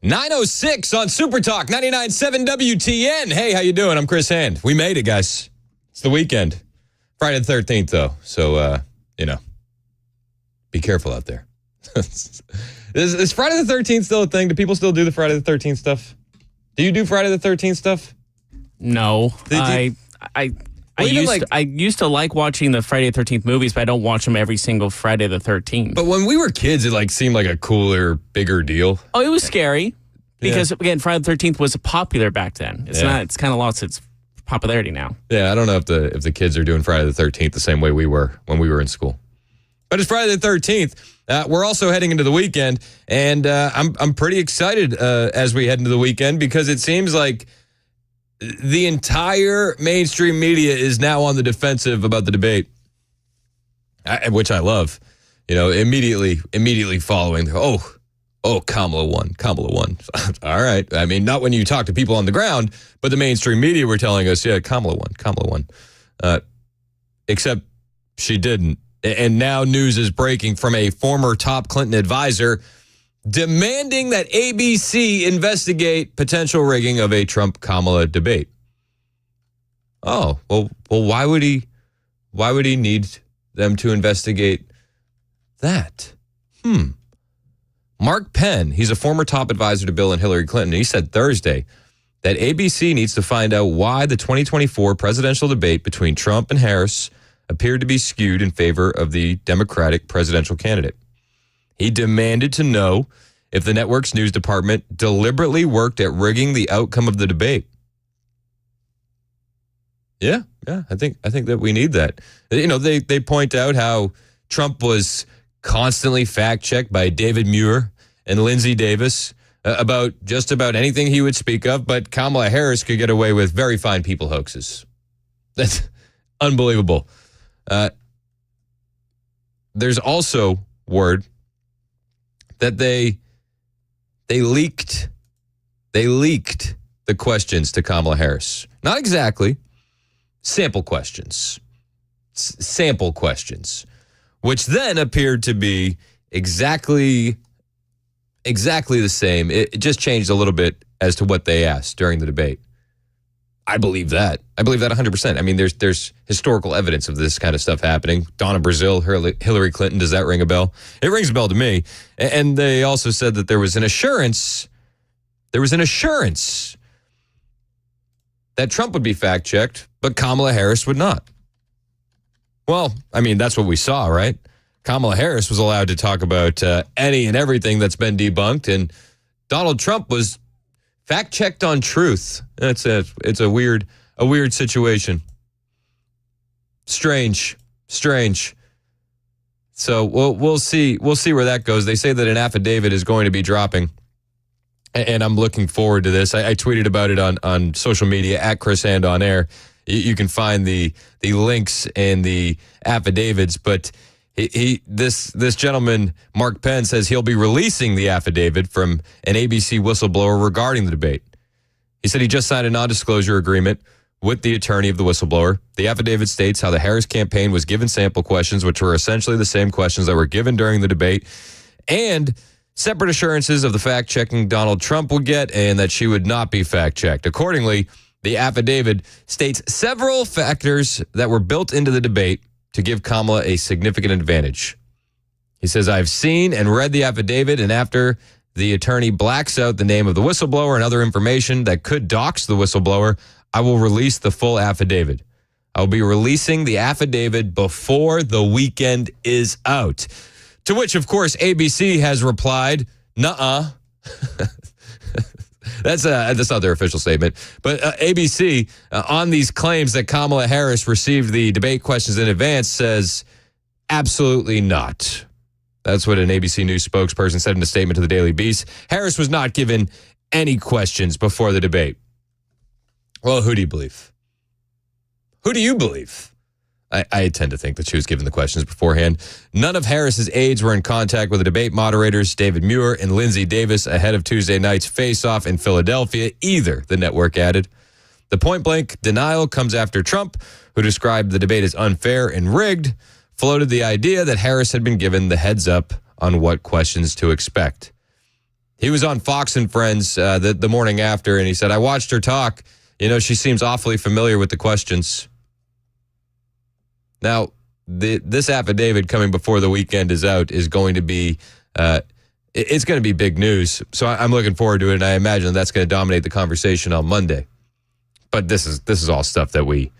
9:06 on Super Talk 99.7 WTN. Hey, how you doing? I'm Chris Hand. We made it, guys. It's the weekend. Friday the 13th, though. So, be careful out there. Is Friday the 13th still a thing? Do people still do the Friday the 13th stuff? Do you do Friday the 13th stuff? No. I used to like watching the Friday the 13th movies, but I don't watch them every single Friday the 13th. But when we were kids, it seemed like a cooler, bigger deal. Oh, it was scary because again, Friday the 13th was popular back then. It's not. It's kind of lost its popularity now. Yeah, I don't know if the kids are doing Friday the 13th the same way we were when we were in school. But it's Friday the 13th. We're also heading into the weekend, and I'm pretty excited as we head into the weekend because it seems like the entire mainstream media is now on the defensive about the debate, which I love. Immediately following. Oh, Kamala won. All right. I mean, not when you talk to people on the ground, but the mainstream media were telling us, yeah, Kamala won. Except she didn't. And now news is breaking from a former top Clinton advisor demanding that ABC investigate potential rigging of a Trump-Kamala debate. Oh, well, why would he need them to investigate that? Mark Penn, he's a former top advisor to Bill and Hillary Clinton. He said Thursday that ABC needs to find out why the 2024 presidential debate between Trump and Harris appeared to be skewed in favor of the Democratic presidential candidate. He demanded to know if the network's news department deliberately worked at rigging the outcome of the debate. Yeah, I think that we need that. They point out how Trump was constantly fact-checked by David Muir and Lindsey Davis about just about anything he would speak of, but Kamala Harris could get away with very fine people hoaxes. That's unbelievable. There's also word that they leaked the questions to Kamala Harris. Not exactly. Sample questions, which then appeared to be exactly the same. It just changed a little bit as to what they asked during the debate. I believe that 100%. I mean, there's historical evidence of this kind of stuff happening. Donna Brazile, Hillary Clinton, does that ring a bell? It rings a bell to me. And they also said that there was an assurance that Trump would be fact-checked, but Kamala Harris would not. Well, I mean, that's what we saw, right? Kamala Harris was allowed to talk about any and everything that's been debunked, and Donald Trump was fact-checked on truth. It's a weird situation. Strange. So we'll see where that goes. They say that an affidavit is going to be dropping, and I'm looking forward to this. I tweeted about it on social media at Chris Hand on Air. You can find the links and the affidavits, but this gentleman, Mark Penn, says he'll be releasing the affidavit from an ABC whistleblower regarding the debate. He said he just signed a non-disclosure agreement with the attorney of the whistleblower. The affidavit states how the Harris campaign was given sample questions, which were essentially the same questions that were given during the debate, and separate assurances of the fact-checking Donald Trump would get and that she would not be fact-checked. Accordingly, the affidavit states several factors that were built into the debate to give Kamala a significant advantage. He says, I've seen and read the affidavit, and after the attorney blacks out the name of the whistleblower and other information that could dox the whistleblower, I will release the full affidavit. I'll be releasing the affidavit before the weekend is out. To which, of course, ABC has replied, nuh-uh. That's not their official statement. But ABC, on these claims that Kamala Harris received the debate questions in advance, says absolutely not. That's what an ABC News spokesperson said in a statement to the Daily Beast. Harris was not given any questions before the debate. Well, who do you believe? Who do you believe? I tend to think that she was given the questions beforehand. None of Harris's aides were in contact with the debate moderators, David Muir and Lindsey Davis, ahead of Tuesday night's face-off in Philadelphia, either, the network added. The point-blank denial comes after Trump, who described the debate as unfair and rigged, floated the idea that Harris had been given the heads up on what questions to expect. He was on Fox and Friends the morning after, and he said, I watched her talk. She seems awfully familiar with the questions. Now, this affidavit coming before the weekend is out is going to be it's going to be big news. So I'm looking forward to it, and I imagine that's going to dominate the conversation on Monday. But this is all stuff that we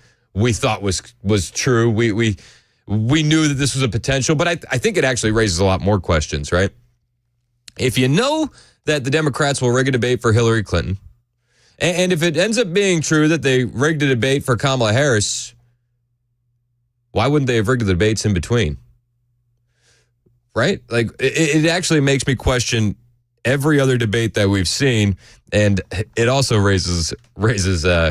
thought was true. We knew that this was a potential, but I think it actually raises a lot more questions, right? If you know that the Democrats will rig a debate for Hillary Clinton, and if it ends up being true that they rigged a debate for Kamala Harris, why wouldn't they have rigged the debates in between? Right? Like, it actually makes me question every other debate that we've seen, and it also raises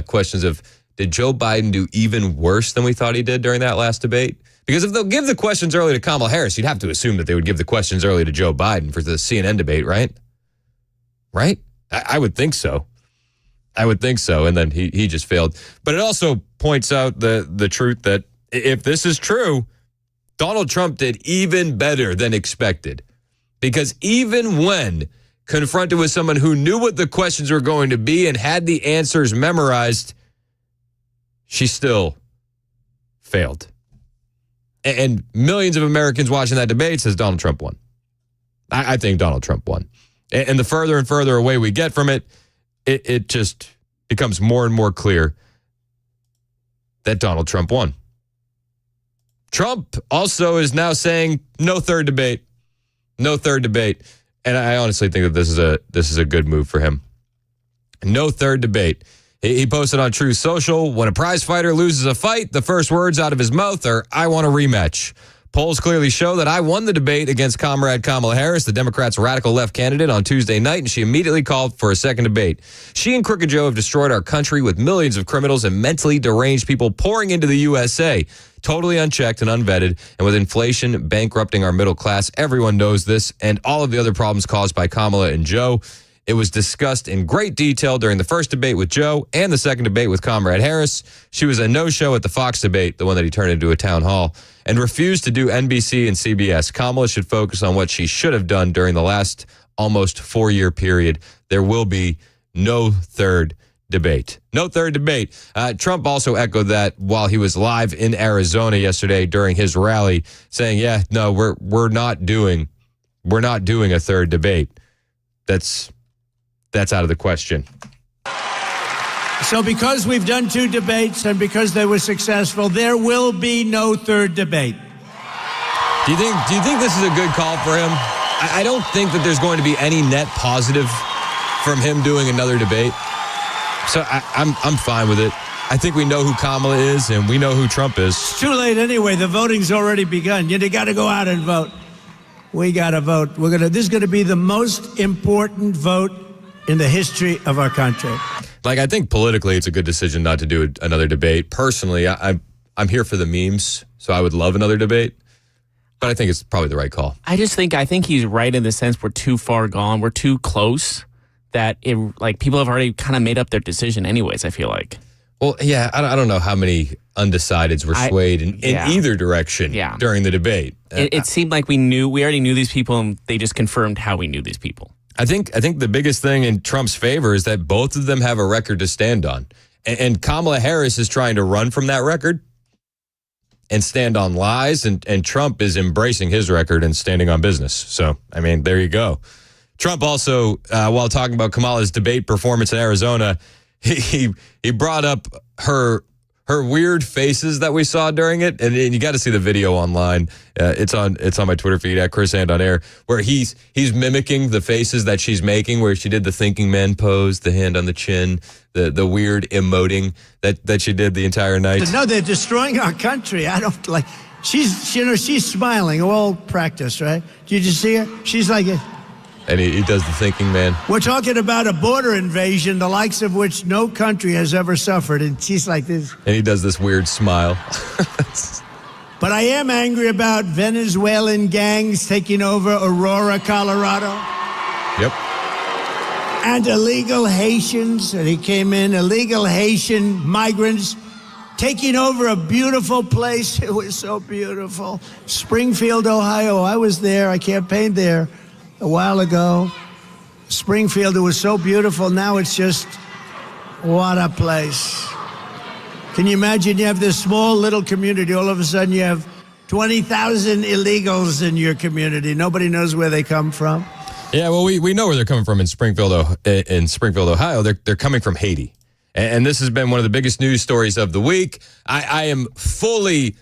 questions of, did Joe Biden do even worse than we thought he did during that last debate? Because if they'll give the questions early to Kamala Harris, you'd have to assume that they would give the questions early to Joe Biden for the CNN debate, right? Right? I would think so. And then he just failed. But it also points out the truth that if this is true, Donald Trump did even better than expected. Because even when confronted with someone who knew what the questions were going to be and had the answers memorized, she still failed. And millions of Americans watching that debate says Donald Trump won. I think Donald Trump won. And the further and further away we get from it, it just becomes more and more clear that Donald Trump won. Trump also is now saying no third debate. No third debate. And I honestly think that this is a good move for him. No third debate. He posted on Truth Social, when a prize fighter loses a fight, the first words out of his mouth are, I want a rematch. Polls clearly show that I won the debate against Comrade Kamala Harris, the Democrats' radical left candidate, on Tuesday night, and she immediately called for a second debate. She and Crooked Joe have destroyed our country with millions of criminals and mentally deranged people pouring into the USA, totally unchecked and unvetted, and with inflation bankrupting our middle class. Everyone knows this, and all of the other problems caused by Kamala and Joe. It was discussed in great detail during the first debate with Joe and the second debate with Comrade Harris. She was a no-show at the Fox debate, the one that he turned into a town hall, and refused to do NBC and CBS. Kamala should focus on what she should have done during the last almost 4-year period. There will be no third debate. No third debate. Trump also echoed that while he was live in Arizona yesterday during his rally, saying, "Yeah, no, we're not doing a third debate. That's out of the question." So because we've done 2 debates and because they were successful, there will be no third debate. Do you think this is a good call for him? I don't think that there's going to be any net positive from him doing another debate. So I'm fine with it. I think we know who Kamala is and we know who Trump is. It's too late anyway. The voting's already begun. You got to go out and vote. We got to vote. This is going to be the most important vote in the history of our country. Like, I think politically it's a good decision not to do another debate. Personally, I'm here for the memes, so I would love another debate. But I think it's probably the right call. I think he's right in the sense we're too far gone. We're too close that people have already kind of made up their decision anyways, I feel like. Well, yeah, I don't know how many undecideds were swayed in either direction during the debate. It seemed like we already knew these people, and they just confirmed how we knew these people. I think the biggest thing in Trump's favor is that both of them have a record to stand on. And Kamala Harris is trying to run from that record and stand on lies, and Trump is embracing his record and standing on business. So, I mean, there you go. Trump also, while talking about Kamala's debate performance in Arizona, he brought up her weird faces that we saw during it, and you got to see the video online. It's on my Twitter feed at Chris and on air, where he's mimicking the faces that she's making, where she did the thinking man pose, the hand on the chin, the weird emoting that she did the entire night. No, they're destroying our country. I don't like. She's smiling. All practice, right? Did you see her? She's like it. And he does the thinking man. We're talking about a border invasion, the likes of which no country has ever suffered. And she's like this. And he does this weird smile. But I am angry about Venezuelan gangs taking over Aurora, Colorado. Yep. And illegal Haitians, and he came in, illegal Haitian migrants taking over a beautiful place. It was so beautiful. Springfield, Ohio. I was there. I campaigned there a while ago. Springfield, it was so beautiful. Now it's just, what a place. Can you imagine you have this small little community, all of a sudden you have 20,000 illegals in your community. Nobody knows where they come from. Yeah, well, we know where they're coming from in Springfield, Ohio. They're coming from Haiti. And this has been one of the biggest news stories of the week. I am fully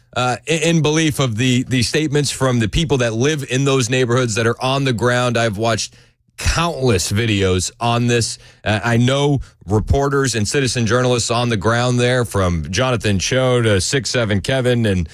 in belief of the statements from the people that live in those neighborhoods that are on the ground. I've watched countless videos on this. I know reporters and citizen journalists on the ground there, from Jonathan Cho to 6'7" Kevin, and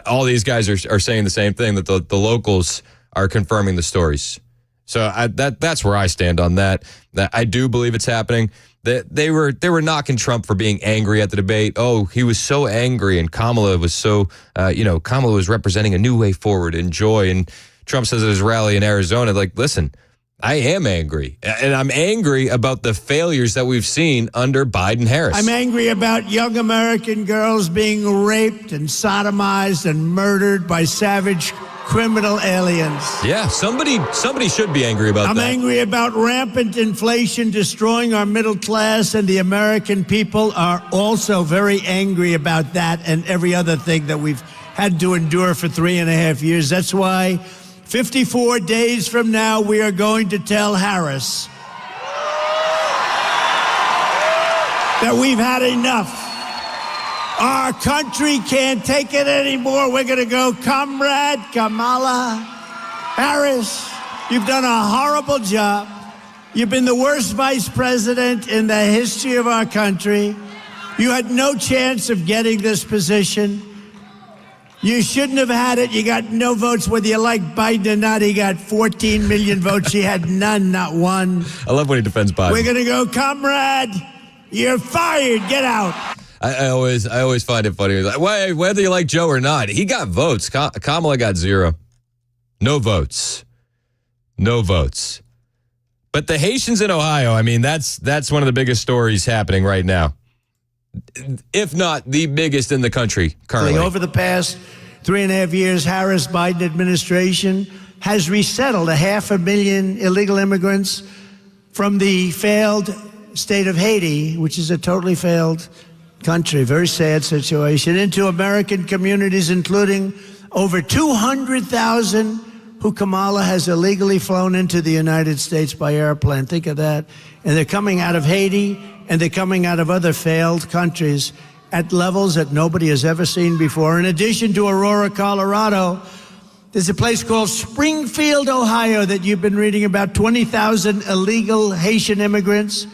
all these guys are saying the same thing, that the locals are confirming the stories. So that's where I stand on that. I do believe it's happening. They were knocking Trump for being angry at the debate. Oh, he was so angry, and Kamala was so, Kamala was representing a new way forward and joy. And Trump says at his rally in Arizona, like, listen, I am angry, and I'm angry about the failures that we've seen under Biden-Harris. I'm angry about young American girls being raped and sodomized and murdered by savage criminal aliens. Yeah, somebody should be angry about that. I'm angry about rampant inflation destroying our middle class, and the American people are also very angry about that and every other thing that we've had to endure for 3.5 years. That's why 54 days from now, we are going to tell Harris that we've had enough. Our country can't take it anymore. We're going to go, Comrade Kamala Harris, you've done a horrible job. You've been the worst vice president in the history of our country. You had no chance of getting this position. You shouldn't have had it. You got no votes, whether you like Biden or not. He got 14 million votes. He had none, not one. I love when he defends Biden. We're going to go, Comrade, you're fired. Get out. I always find it funny. Like, whether you like Joe or not, he got votes. Kamala got 0. No votes. No votes. But the Haitians in Ohio, I mean, that's one of the biggest stories happening right now, if not the biggest in the country currently. Over the past 3.5 years, Harris-Biden administration has resettled 500,000 illegal immigrants from the failed state of Haiti, which is a totally failed country, very sad situation, into American communities, including over 200,000 who Kamala has illegally flown into the United States by airplane. Think of that. And they're coming out of Haiti, and they're coming out of other failed countries at levels that nobody has ever seen before. In addition to Aurora, Colorado, there's a place called Springfield, Ohio, that you've been reading about. 20,000 illegal Haitian immigrants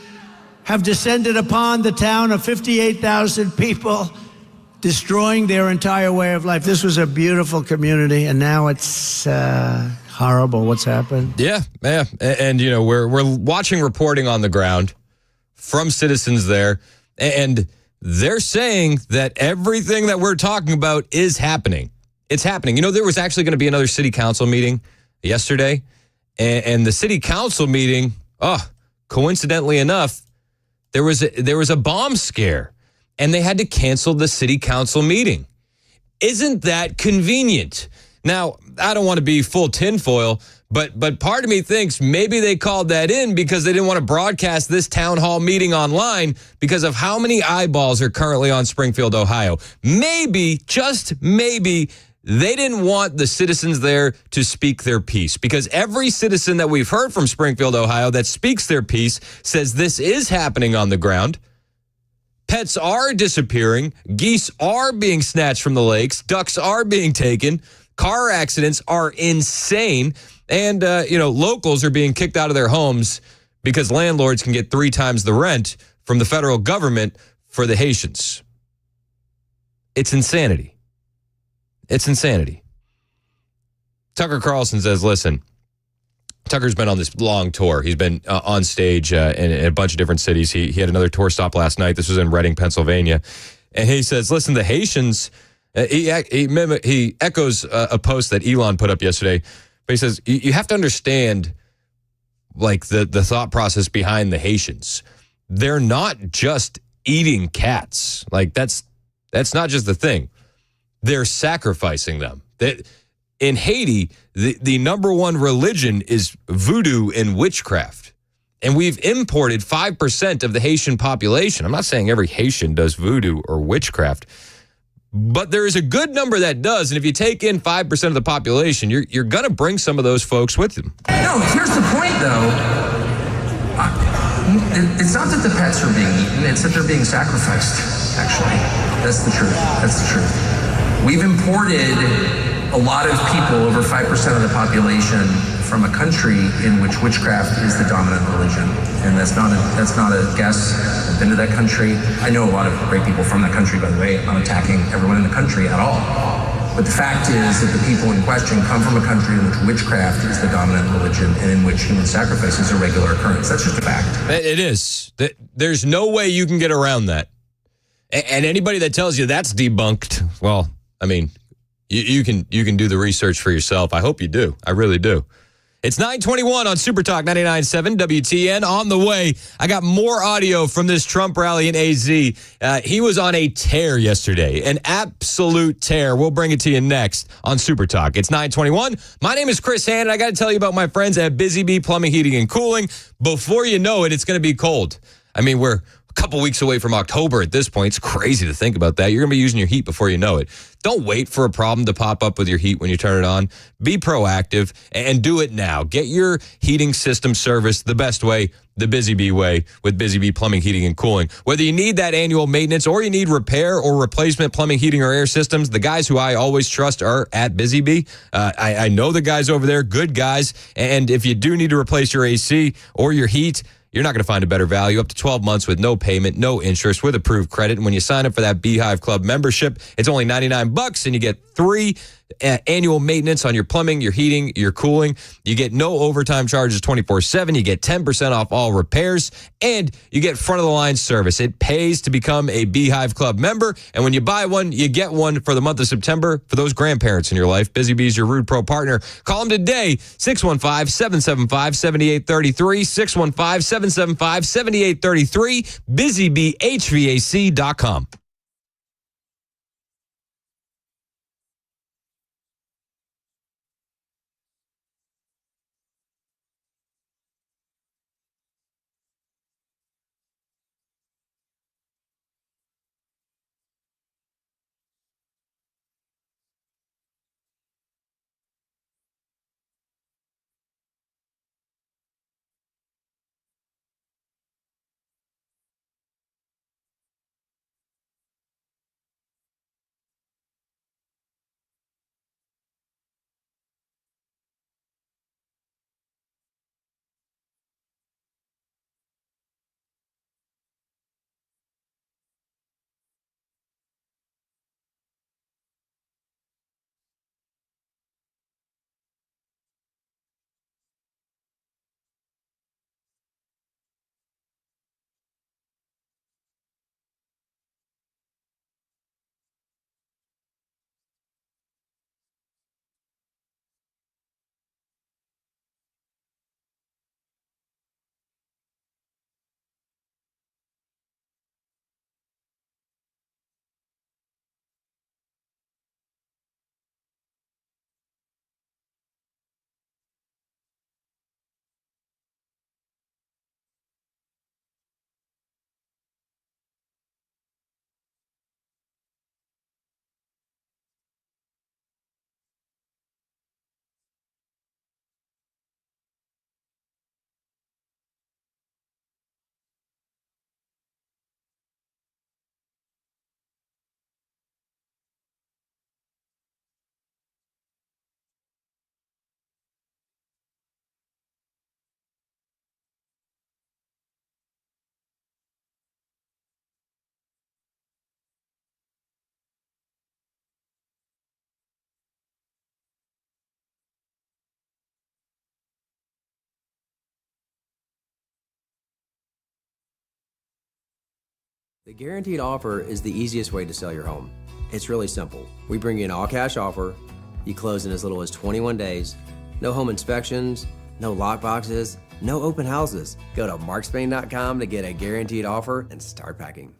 have descended upon the town of 58,000 people, destroying their entire way of life. This was a beautiful community, and now it's horrible what's happened. Yeah. And we're watching reporting on the ground from citizens there, and they're saying that everything that we're talking about is happening. It's happening. There was actually going to be another city council meeting yesterday, and the city council meeting, coincidentally enough, there was a bomb scare, and they had to cancel the city council meeting. Isn't that convenient? Now, I don't want to be full tinfoil, but part of me thinks maybe they called that in because they didn't want to broadcast this town hall meeting online because of how many eyeballs are currently on Springfield, Ohio. Maybe, just maybe, they didn't want the citizens there to speak their piece, because every citizen that we've heard from Springfield, Ohio, that speaks their piece says this is happening on the ground. Pets are disappearing. Geese are being snatched from the lakes. Ducks are being taken. Car accidents are insane. And, locals are being kicked out of their homes because landlords can get 3 times the rent from the federal government for the Haitians. It's insanity. It's insanity. Tucker Carlson says, listen, Tucker's been on this long tour. He's been on stage in a bunch of different cities. He had another tour stop last night. This was in Reading, Pennsylvania. And he says, listen, the Haitians, he echoes a post that Elon put up yesterday. But he says, you have to understand, like, the thought process behind the Haitians. They're not just eating cats. Like, that's not just the thing. They're sacrificing them. In Haiti, the number one religion is voodoo and witchcraft. And we've imported 5% of the Haitian population. I'm not saying every Haitian does voodoo or witchcraft, but there is a good number that does. And if you take in 5% of the population, you're going to bring some of those folks with them. No, here's the point, though. It's not that the pets are being eaten, it's that they're being sacrificed, actually. That's the truth. That's the truth. We've imported a lot of people, over 5% of the population, from a country in which witchcraft is the dominant religion. And that's not a guess. I've been to that country. I know a lot of great people from that country, by the way. I'm not attacking everyone in the country at all. But the fact is that the people in question come from a country in which witchcraft is the dominant religion and in which human sacrifice is a regular occurrence. That's just a fact. It is. There's no way you can get around that. And anybody that tells you that's debunked, well, I mean, you can do the research for yourself. I hope you do. I really do. It's 9:21 on Super Talk 99.7 WTN. On the way, I got more audio from this Trump rally in AZ. He was on a tear yesterday, an absolute tear. We'll bring it to you next on Super Talk. It's 9:21. My name is Chris Hand, and I got to tell you about my friends at Busy Bee Plumbing, Heating, and Cooling. Before you know it, it's going to be cold. I mean, we're a couple weeks away from October at this point. It's crazy to think about that. You're going to be using your heat before you know it. Don't wait for a problem to pop up with your heat when you turn it on. Be proactive and do it now. Get your heating system serviced the best way, the Busy Bee way, with Busy Bee Plumbing, Heating, and Cooling. Whether you need that annual maintenance or you need repair or replacement plumbing, heating, or air systems, the guys who I always trust are at Busy Bee. I know the guys over there, good guys. And if you do need to replace your AC or your heat, you're not going to find a better value. Up to 12 months with no payment, no interest, with approved credit. And when you sign up for that Beehive Club membership, it's only $99, and you get 3 annual maintenance on your plumbing, your heating, your cooling. You get no overtime charges 24/7. You get 10% off all repairs, and you get front-of-the-line service. It pays to become a Beehive Club member, and when you buy one, you get one for the month of September for those grandparents in your life. Busy Bee's your Rude Pro partner. Call them today, 615-775-7833, 615-775-7833, busybeehvac.com. The guaranteed offer is the easiest way to sell your home. It's really simple. We bring you an all-cash offer. You close in as little as 21 days. No home inspections, no lockboxes, no open houses. Go to markspain.com to get a guaranteed offer and start packing.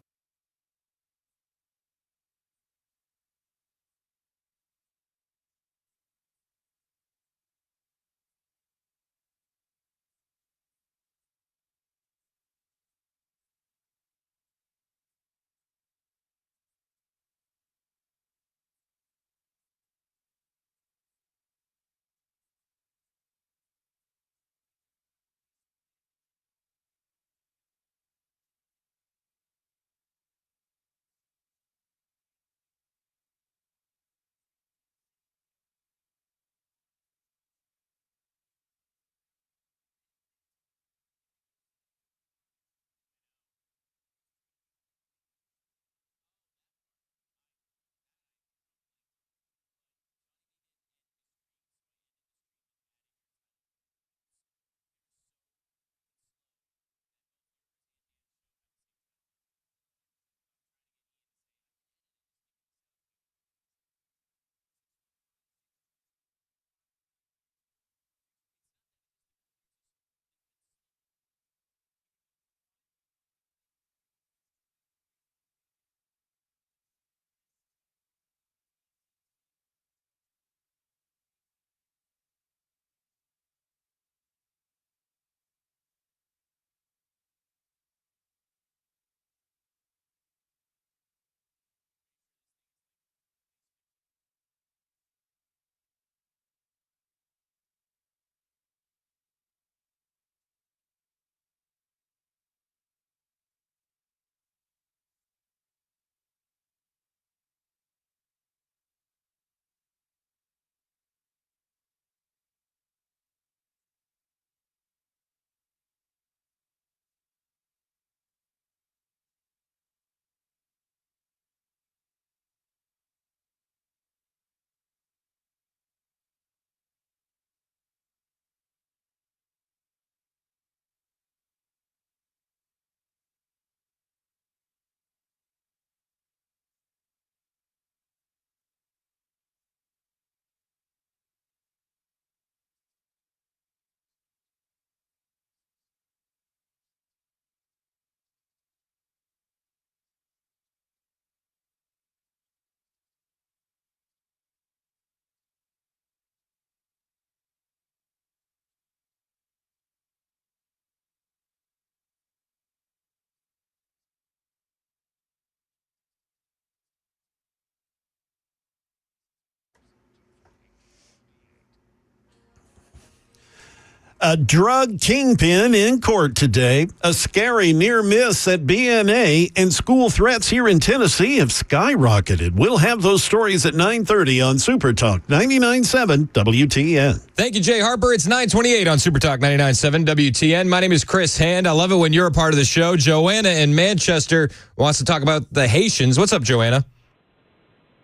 A drug kingpin in court today, a scary near miss at BNA, and school threats here in Tennessee have skyrocketed. We'll have those stories at 9:30 on Super Talk 99.7 WTN. Thank you, Jay Harper. It's 9:28 on Super Talk 99.7 WTN. My name is Chris Hand. I love it when you're a part of the show. Joanna in Manchester wants to talk about the Haitians. What's up, Joanna?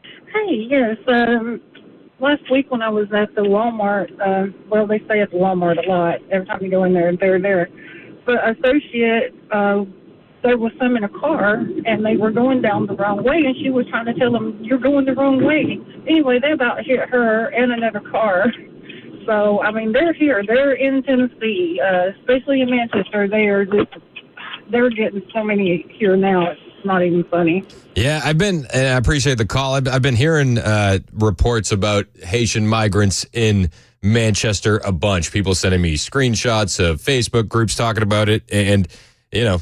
Hey, yes. Last week when I was at the Walmart, they stay at the Walmart a lot. Every time you go in there, they're there. But associate, there was some in a car, and they were going down the wrong way, and she was trying to tell them, you're going the wrong way. Anyway, they about hit her and another car. So, I mean, they're here. They're in Tennessee, especially in Manchester. They're getting so many here now. It's not even funny. Yeah, and I appreciate the call. I've been hearing reports about Haitian migrants in Manchester a bunch. People sending me screenshots of Facebook groups talking about it. And, you know,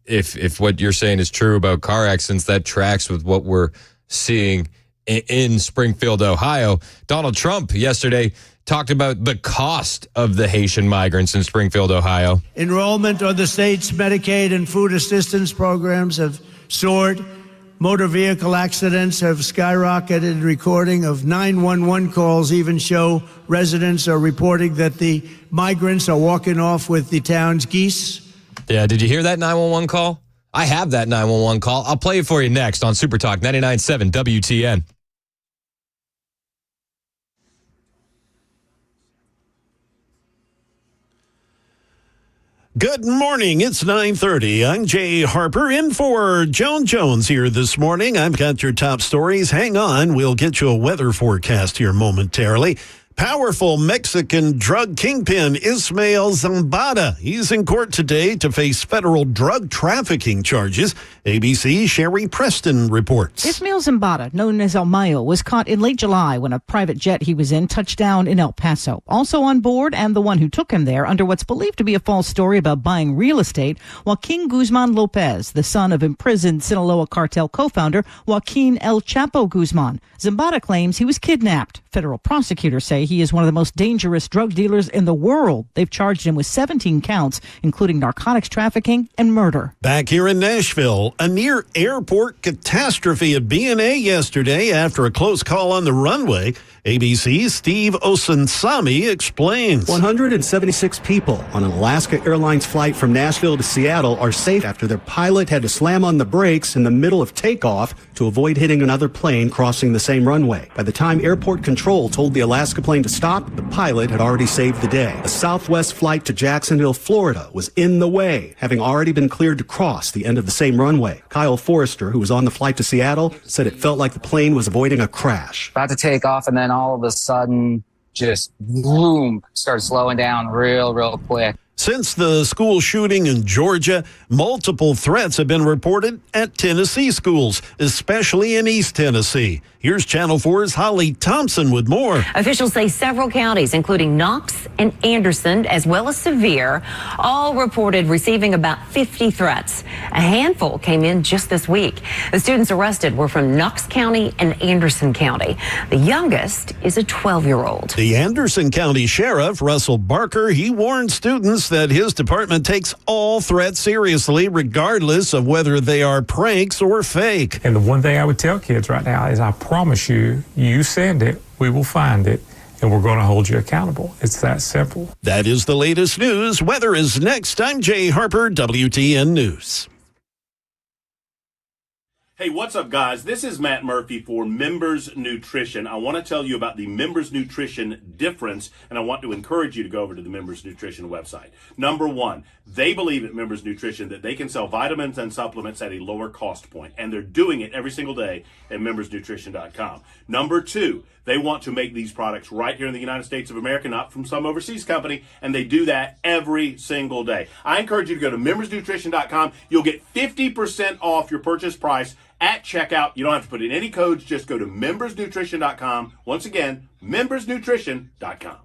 if what you're saying is true about car accidents, that tracks with what we're seeing in Springfield, Ohio. Donald Trump yesterday talked about the cost of the Haitian migrants in Springfield, Ohio. Enrollment on the state's Medicaid and food assistance programs have soared. Motor vehicle accidents have skyrocketed. Recording of 911 calls even show residents are reporting that the migrants are walking off with the town's geese. Yeah, did you hear that 911 call? I have that 911 call. I'll play it for you next on Super Talk 99.7 WTN. Good morning. It's 9:30. I'm Jay Harper in for Joan Jones here this morning. I've got your top stories. Hang on. We'll get you a weather forecast here momentarily. Powerful Mexican drug kingpin Ismael Zambada. He's in court today to face federal drug trafficking charges. ABC's Sherry Preston reports. Ismael Zambada, known as El Mayo, was caught in late July when a private jet he was in touched down in El Paso. Also on board, and the one who took him there under what's believed to be a false story about buying real estate, Joaquin Guzman Lopez, the son of imprisoned Sinaloa cartel co-founder Joaquin El Chapo Guzman. Zambada claims he was kidnapped. Federal prosecutors say he is one of the most dangerous drug dealers in the world. They've charged him with 17 counts, including narcotics trafficking and murder. Back here in Nashville, a near-airport catastrophe at BNA yesterday after a close call on the runway. ABC's Steve Osunsami explains. 176 people on an Alaska Airlines flight from Nashville to Seattle are safe after their pilot had to slam on the brakes in the middle of takeoff to avoid hitting another plane crossing the same runway. By the time airport control told the Alaska plane to stop, the pilot had already saved the day. A Southwest flight to Jacksonville, Florida was in the way, having already been cleared to cross the end of the same runway. Kyle Forrester, who was on the flight to Seattle, said it felt like the plane was avoiding a crash. About to take off, and then all of a sudden, just boom, started slowing down real quick. Since the school shooting in Georgia, multiple threats have been reported at Tennessee schools, especially in East Tennessee. Here's Channel 4's Holly Thompson with more. Officials say several counties, including Knox and Anderson, as well as Sevier, all reported receiving about 50 threats. A handful came in just this week. The students arrested were from Knox County and Anderson County. The youngest is a 12-year-old. The Anderson County Sheriff, Russell Barker, he warned students that his department takes all threats seriously, regardless of whether they are pranks or fake. And the one thing I would tell kids right now is I promise you, you send it, we will find it, and we're going to hold you accountable. It's that simple. That is the latest news. Weather is next. I'm Jay Harper, WTN News. Hey, what's up, guys? This is Matt Murphy for Members Nutrition. I want to tell you about the Members Nutrition difference, and I want to encourage you to go over to the Members Nutrition website. Number one, they believe at Members Nutrition that they can sell vitamins and supplements at a lower cost point, and they're doing it every single day at membersnutrition.com. Number two, they want to make these products right here in the United States of America, not from some overseas company, and they do that every single day. I encourage you to go to membersnutrition.com. You'll get 50% off your purchase price at checkout. You don't have to put in any codes. Just go to membersnutrition.com. Once again, membersnutrition.com.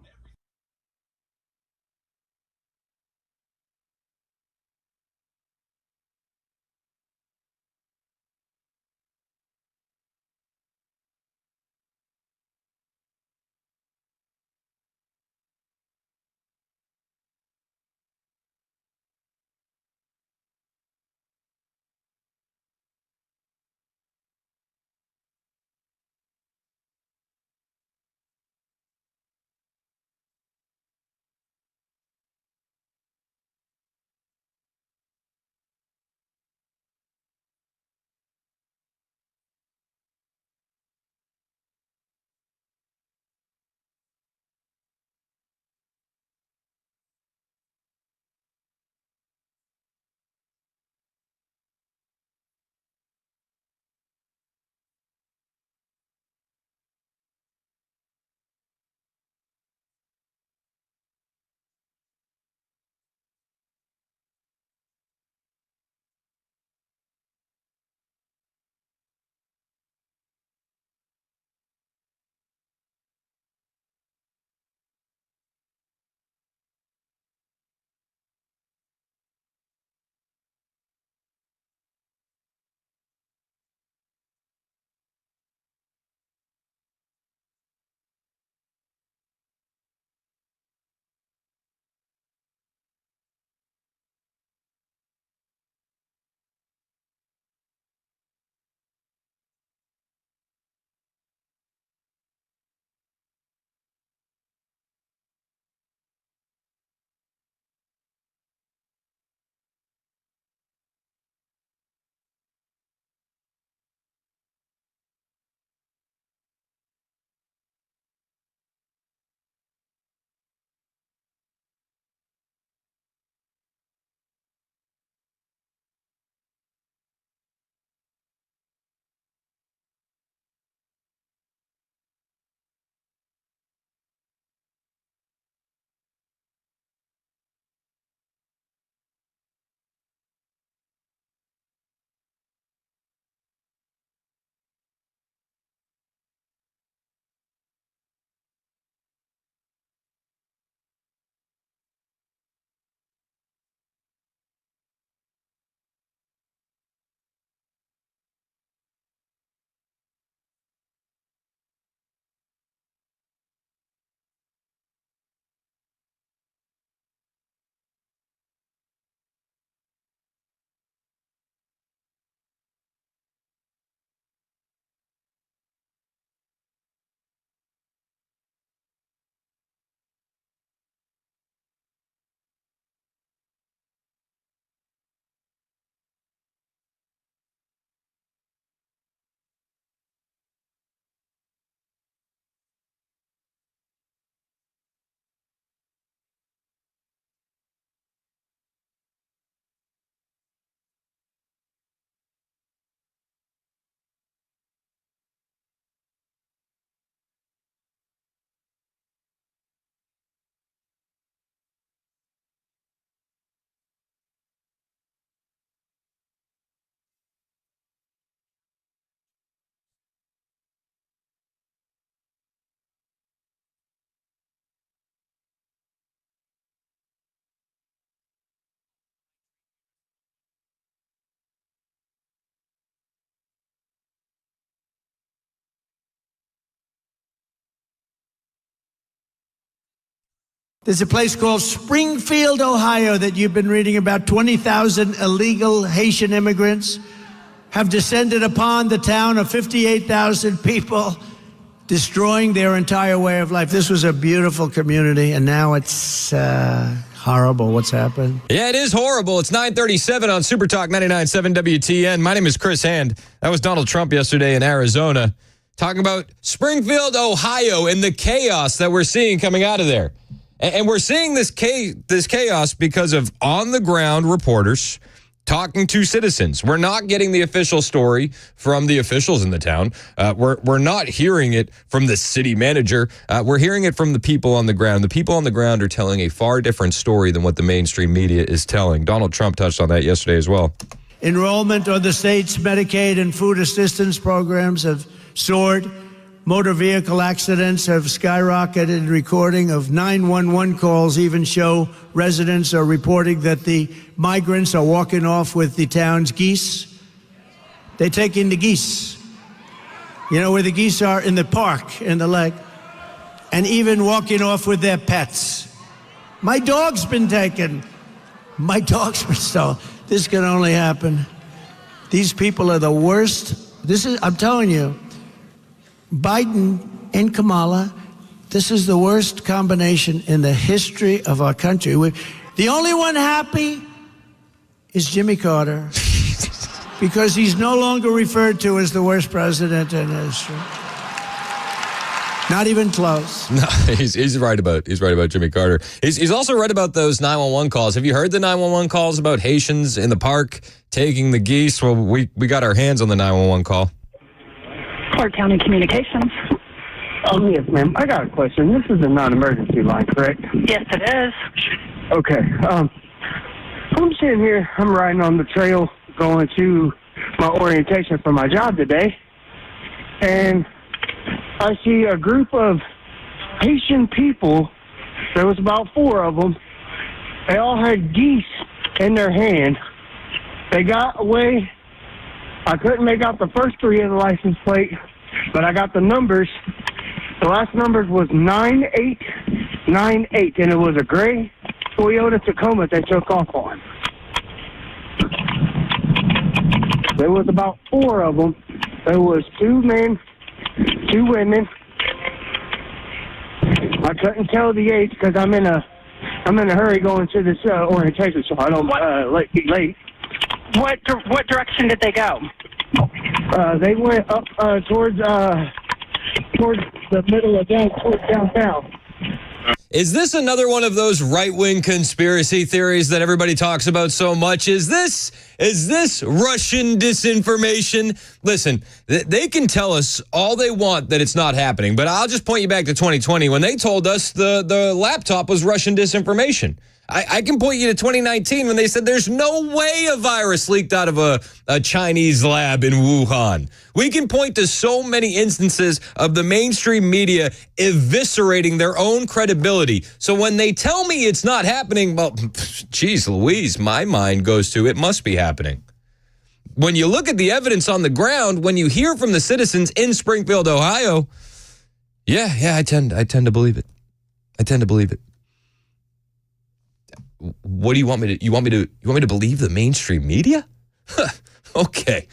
There's a place called Springfield, Ohio that you've been reading about. 20,000 illegal Haitian immigrants have descended upon the town of 58,000 people, destroying their entire way of life. This was a beautiful community, and now it's horrible what's happened. Yeah, it is horrible. It's 9:37 on Super Talk 99.7 WTN. My name is Chris Hand. That was Donald Trump yesterday in Arizona, talking about Springfield, Ohio, and the chaos that we're seeing coming out of there. And we're seeing this chaos because of on-the-ground reporters talking to citizens. We're not getting the official story from the officials in the town. We're not hearing it from the city manager. We're hearing it from the people on the ground. The people on the ground are telling a far different story than what the mainstream media is telling. Donald Trump touched on that yesterday as well. Enrollment on the state's Medicaid and food assistance programs have soared. Motor vehicle accidents have skyrocketed. Recording of 911 calls even show residents are reporting that the migrants are walking off with the town's geese. They're taking the geese. You know where the geese are? In the park, in the lake. And even walking off with their pets. My dog's been taken. My dog's been stolen. This can only happen. These people are the worst. I'm telling you, Biden and Kamala, this is the worst combination in the history of our country. The only one happy is Jimmy Carter, because he's no longer referred to as the worst president in history. Not even close. No, he's right about Jimmy Carter. He's also right about those 911 calls. Have you heard the 911 calls about Haitians in the park taking the geese? Well, we got our hands on the 911 call. Clark County Communications. Yes, ma'am. I got a question. This is a non-emergency line, correct? Yes, it is. Okay. I'm sitting here. I'm riding on the trail going to my orientation for my job today, and I see a group of Haitian people. There was about 4 of them. They all had geese in their hand. They got away. I couldn't make out the first 3 of the license plate, but I got the numbers. The last numbers was 9898, and it was a gray Toyota Tacoma they took off on. There was about 4 of them. There was 2 men, 2 women. I couldn't tell the age because I'm in a hurry going to this orientation, so I don't be late. What direction did they go? They went up towards the middle of downtown. Is this another one of those right-wing conspiracy theories that everybody talks about so much? Is this Russian disinformation? Listen, they can tell us all they want that it's not happening, but I'll just point you back to 2020 when they told us the laptop was Russian disinformation. I can point you to 2019 when they said there's no way a virus leaked out of a Chinese lab in Wuhan. We can point to so many instances of the mainstream media eviscerating their own credibility. So when they tell me it's not happening, well, geez Louise, my mind goes to it must be happening. When you look at the evidence on the ground, when you hear from the citizens in Springfield, Ohio, yeah, I tend to believe it. I tend to believe it. What do you want me to? You want me to believe the mainstream media? Okay,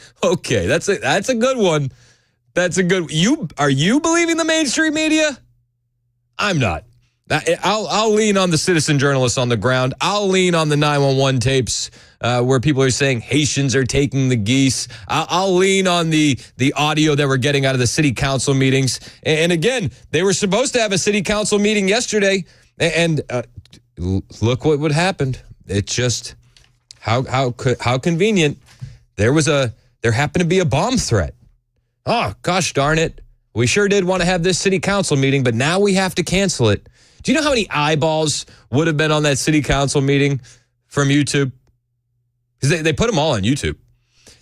that's a good one. That's a good. Are you believing the mainstream media? I'm not. I'll lean on the citizen journalists on the ground. I'll lean on the 911 tapes where people are saying Haitians are taking the geese. I'll lean on the audio that we're getting out of the city council meetings. And again, they were supposed to have a city council meeting yesterday, and look what happened. It just how convenient. There happened to be a bomb threat. Oh, gosh darn it. We sure did want to have this city council meeting, but now we have to cancel it. Do you know how many eyeballs would have been on that city council meeting from YouTube? Because they put them all on YouTube.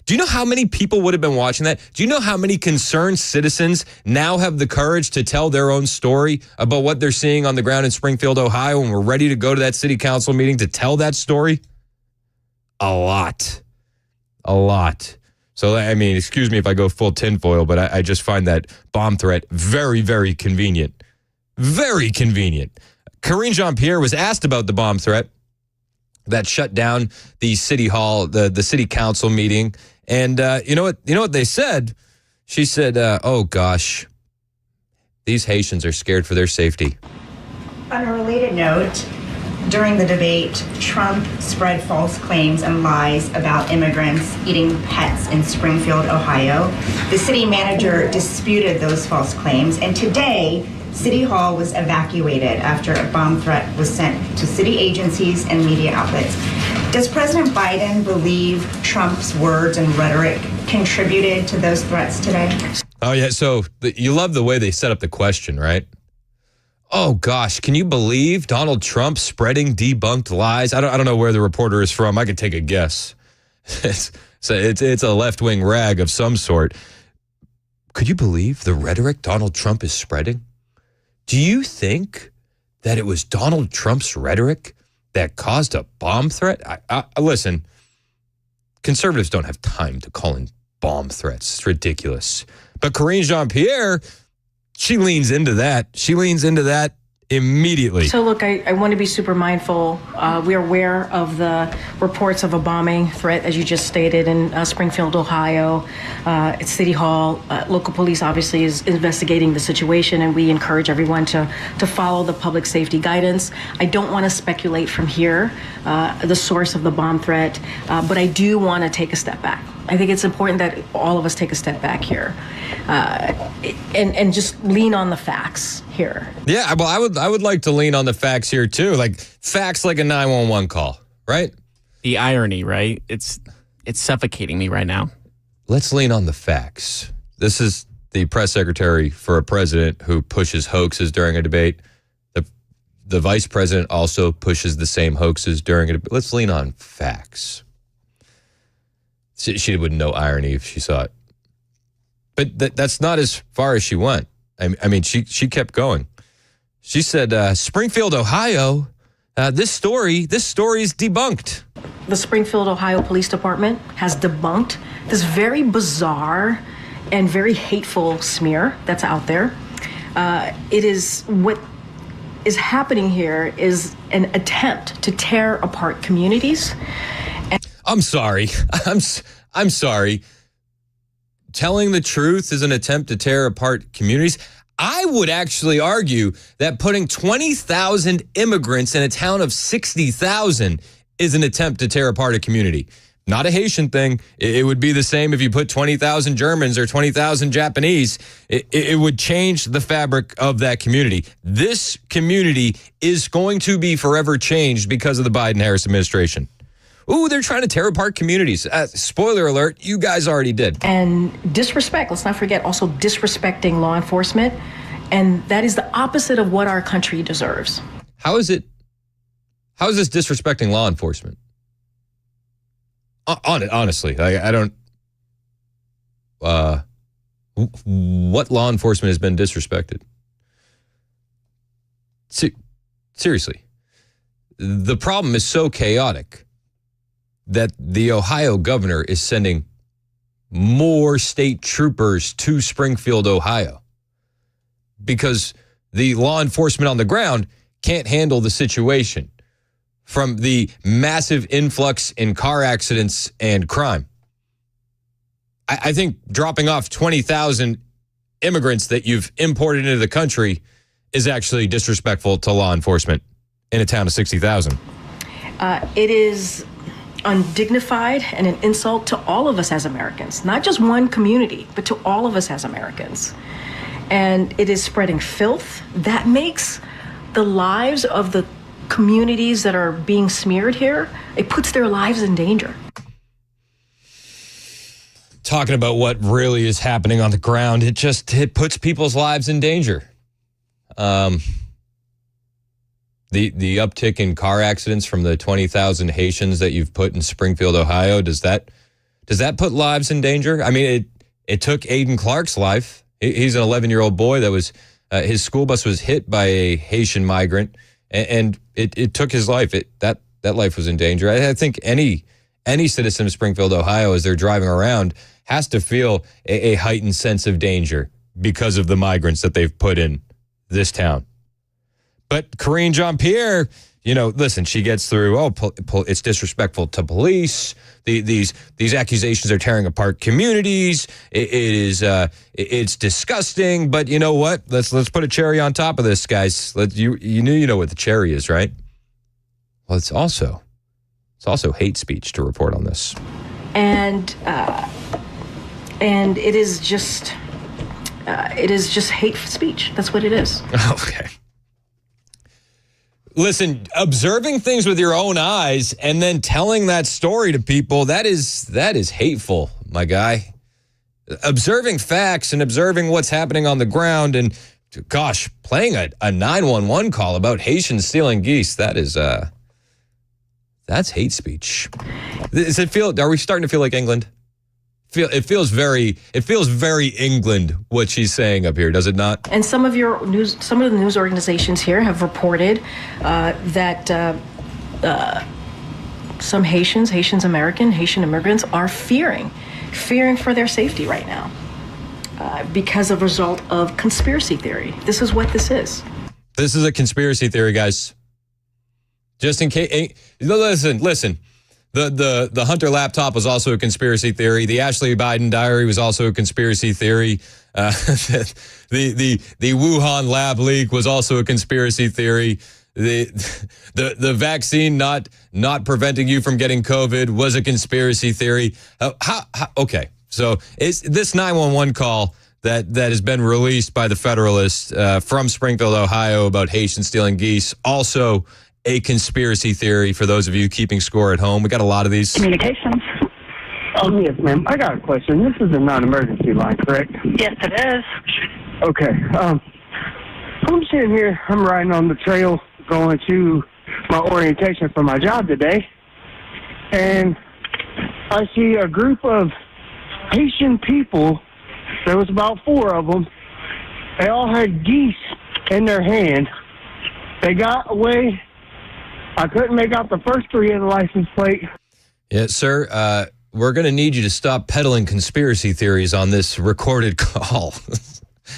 Do you know how many people would have been watching that? Do you know how many concerned citizens now have the courage to tell their own story about what they're seeing on the ground in Springfield, Ohio, and we're ready to go to that city council meeting to tell that story? A lot. So, I mean, excuse me if I go full tinfoil, but I just find that bomb threat very, very convenient. Very convenient. Karine Jean-Pierre was asked about the bomb threat that shut down the city hall, the city council meeting. And you know what they said? She said, oh, gosh, these Haitians are scared for their safety. On a related note, during the debate, Trump spread false claims and lies about immigrants eating pets in Springfield, Ohio. The city manager disputed those false claims, and today, City Hall was evacuated after a bomb threat was sent to city agencies and media outlets. Does President Biden believe Trump's words and rhetoric contributed to those threats today? Oh, yeah. So you love the way they set up the question, right? Oh, gosh, can you believe Donald Trump spreading debunked lies? I don't know where the reporter is from. I could take a guess. It's a left-wing rag of some sort. Could you believe the rhetoric Donald Trump is spreading? Do you think that it was Donald Trump's rhetoric that caused a bomb threat? Listen, conservatives don't have time to call in bomb threats. It's ridiculous. But Karine Jean-Pierre, she leans into that. She leans into that immediately. So look, I want to be super mindful. We are aware of the reports of a bombing threat, as you just stated, in Springfield, Ohio. At City Hall, local police obviously is investigating the situation, and we encourage everyone to follow the public safety guidance. I don't want to speculate from here the source of the bomb threat, but I do want to take a step back. I think it's important that all of us take a step back here and just lean on the facts here. Yeah, well, I would like to lean on the facts here too, like facts like a 911 call, right? The irony, right? It's suffocating me right now. Let's lean on the facts. This is the press secretary for a president who pushes hoaxes during a debate. The vice president also pushes the same hoaxes during a debate. Let's lean on facts. She would know irony if she saw it. But that's not as far as she went. I mean, she kept going. She said, Springfield, Ohio, this story is debunked. The Springfield, Ohio Police Department has debunked this very bizarre and very hateful smear that's out there. It is what is happening here is an attempt to tear apart communities. I'm sorry. I'm sorry. Telling the truth is an attempt to tear apart communities. I would actually argue that putting 20,000 immigrants in a town of 60,000 is an attempt to tear apart a community. Not a Haitian thing. It would be the same if you put 20,000 Germans or 20,000 Japanese. It would change the fabric of that community. This community is going to be forever changed because of the Biden-Harris administration. Ooh, they're trying to tear apart communities. Spoiler alert, you guys already did. And disrespect, let's not forget, also disrespecting law enforcement. And that is the opposite of what our country deserves. How is this disrespecting law enforcement? Honestly, I don't... what law enforcement has been disrespected? Seriously. The problem is so chaotic that the Ohio governor is sending more state troopers to Springfield, Ohio, because the law enforcement on the ground can't handle the situation from the massive influx in car accidents and crime. I think dropping off 20,000 immigrants that you've imported into the country is actually disrespectful to law enforcement in a town of 60,000. It is undignified and an insult to all of us as Americans, not just one community, but to all of us as Americans. And it is spreading filth that makes the lives of the communities that are being smeared here, it puts their lives in danger. Talking about what really is happening on the ground, it puts people's lives in danger. The uptick in car accidents from the 20,000 Haitians that you've put in Springfield, Ohio, does that put lives in danger? I mean, it took Aiden Clark's life. He's an 11-year-old boy that was his school bus was hit by a Haitian migrant, and it took his life. That life was in danger. I think any citizen of Springfield, Ohio, as they're driving around, has to feel a heightened sense of danger because of the migrants that they've put in this town. But Karine Jean-Pierre, listen, she gets through, it's disrespectful to police. These accusations are tearing apart communities. It's disgusting. But you know what? Let's put a cherry on top of this, guys. You know what the cherry is, right? Well, it's also hate speech to report on this. And it is just hate speech. That's what it is. Okay. Listen, observing things with your own eyes and then telling that story to people, that is hateful, my guy. Observing facts and observing what's happening on the ground and, gosh, playing a 911 call about Haitians stealing geese, that's hate speech. Are we starting to feel like England? It feels very England what she's saying up here, does it not? And some of the news organizations here have reported that some Haitian immigrants are fearing for their safety right now because of a result of conspiracy theory. This is what this is. This is a conspiracy theory, guys. Just in case, listen. The Hunter laptop was also a conspiracy theory. The Ashley Biden diary was also a conspiracy theory. The Wuhan lab leak was also a conspiracy theory. The vaccine not preventing you from getting COVID was a conspiracy theory. Okay, so is this 911 call that has been released by the Federalist from Springfield, Ohio, about Haitians stealing geese also a conspiracy theory for those of you keeping score at home? We got a lot of these. Communications. Yes, ma'am. I got a question. This is a non-emergency line, correct? Yes, it is. Okay. I'm sitting here. I'm riding on the trail going to my orientation for my job today. And I see a group of Haitian people. There was about 4 of them. They all had geese in their hand. They got away. I couldn't make out the first 3 of the license plate. Yeah, sir, we're going to need you to stop peddling conspiracy theories on this recorded call.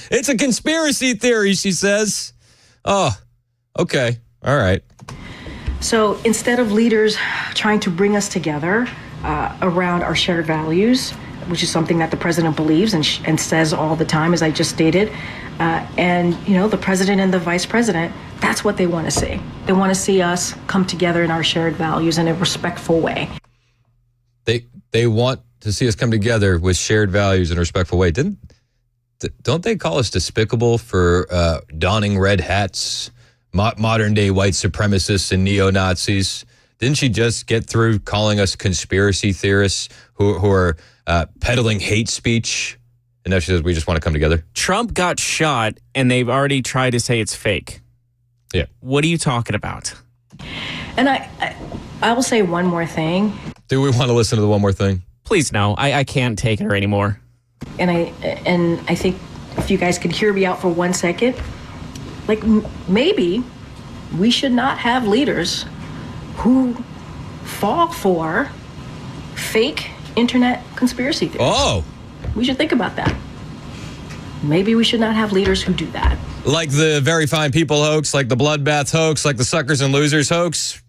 It's a conspiracy theory, she says. Oh, okay. All right. So instead of leaders trying to bring us together around our shared values, which is something that the president believes and says all the time, as I just stated, and, the president and the vice president, that's what they want to see. They want to see us come together in our shared values in a respectful way. They want to see us come together with shared values in a respectful way. Don't they call us despicable for donning red hats, modern day white supremacists and neo-Nazis? Didn't she just get through calling us conspiracy theorists who are peddling hate speech? And now she says we just want to come together. Trump got shot and they've already tried to say it's fake. Yeah. What are you talking about? And I will say one more thing. Do we want to listen to the one more thing? Please, no. I can't take it anymore. And I think if you guys could hear me out for 1 second, like maybe we should not have leaders who fall for fake internet conspiracy theories. Oh. We should think about that. Maybe we should not have leaders who do that. Like the Very Fine People hoax, like the Bloodbath hoax, like the Suckers and Losers hoax. Is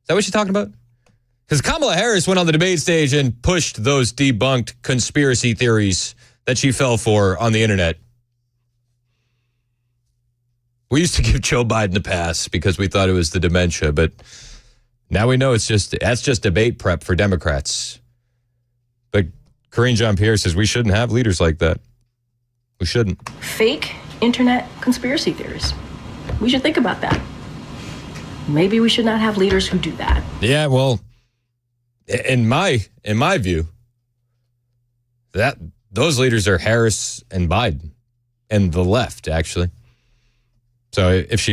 that what you're talking about? Because Kamala Harris went on the debate stage and pushed those debunked conspiracy theories that she fell for on the internet. We used to give Joe Biden a pass because we thought it was the dementia, but now we know that's just debate prep for Democrats. But Karine Jean-Pierre says we shouldn't have leaders like that. We shouldn't. Fake internet conspiracy theories. We should think about that. Maybe we should not have leaders who do that. Yeah, well, in my view, that those leaders are Harris and Biden and the left, actually. So if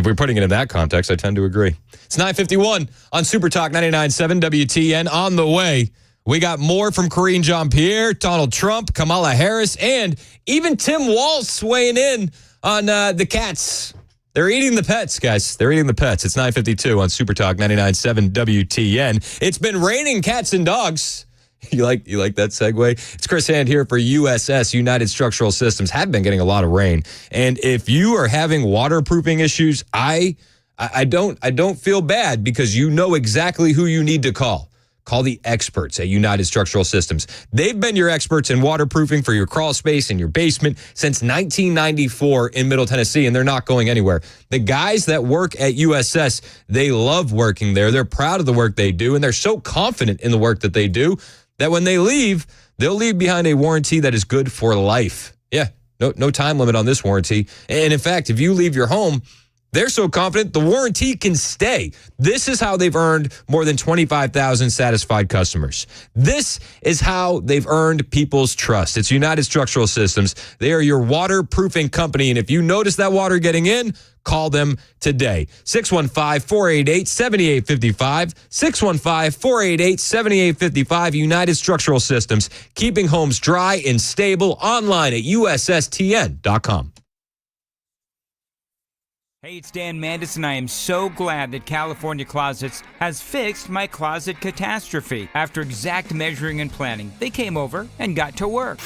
we're putting it in that context, I tend to agree. It's 9:51 on Super Talk 99.7 WTN. On the way, we got more from Karine Jean-Pierre, Donald Trump, Kamala Harris, and even Tim Walz weighing in on the cats. They're eating the pets, guys. They're eating the pets. It's 9:52 on Super Talk 99.7 WTN. It's been raining cats and dogs You like that segue? It's Chris Hand here for USS, United Structural Systems. Have been getting a lot of rain, and if you are having waterproofing issues, I don't feel bad because you know exactly who you need to call. Call the experts at United Structural Systems. They've been your experts in waterproofing for your crawl space and your basement since 1994 in Middle Tennessee, and they're not going anywhere. The guys that work at USS, they love working there. They're proud of the work they do, and they're so confident in the work that they do that when they leave, they'll leave behind a warranty that is good for life. Yeah, no time limit on this warranty. And in fact, if you leave your home, they're so confident the warranty can stay. This is how they've earned more than 25,000 satisfied customers. This is how they've earned people's trust. It's United Structural Systems. They are your waterproofing company. And if you notice that water getting in, call them today. 615-488-7855. 615-488-7855. United Structural Systems. Keeping homes dry and stable. Online at USSTN.com. Hey, it's Dan Mandis, and I am so glad that California Closets has fixed my closet catastrophe. After exact measuring and planning, they came over and got to work.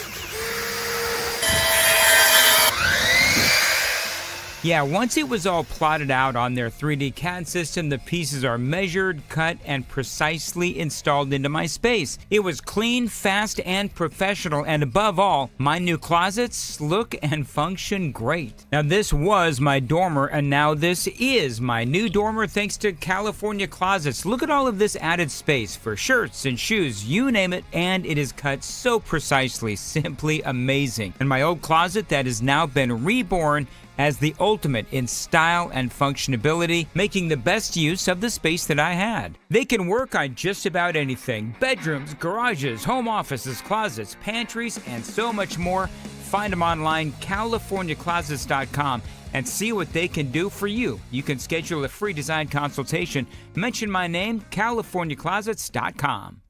Yeah, once it was all plotted out on their 3D CAD system, the pieces are measured, cut, and precisely installed into my space. It was clean, fast, and professional, and above all, my new closets look and function great. Now, this was my dormer, and now this is my new dormer thanks to California Closets. Look at all of this added space for shirts and shoes, you name it, and it is cut so precisely, simply amazing. And my old closet that has now been reborn as the ultimate in style and functionality, making the best use of the space that I had. They can work on just about anything: bedrooms, garages, home offices, closets, pantries, and so much more. Find them online, CaliforniaClosets.com, and see what they can do for you. You can schedule a free design consultation. Mention my name, CaliforniaClosets.com.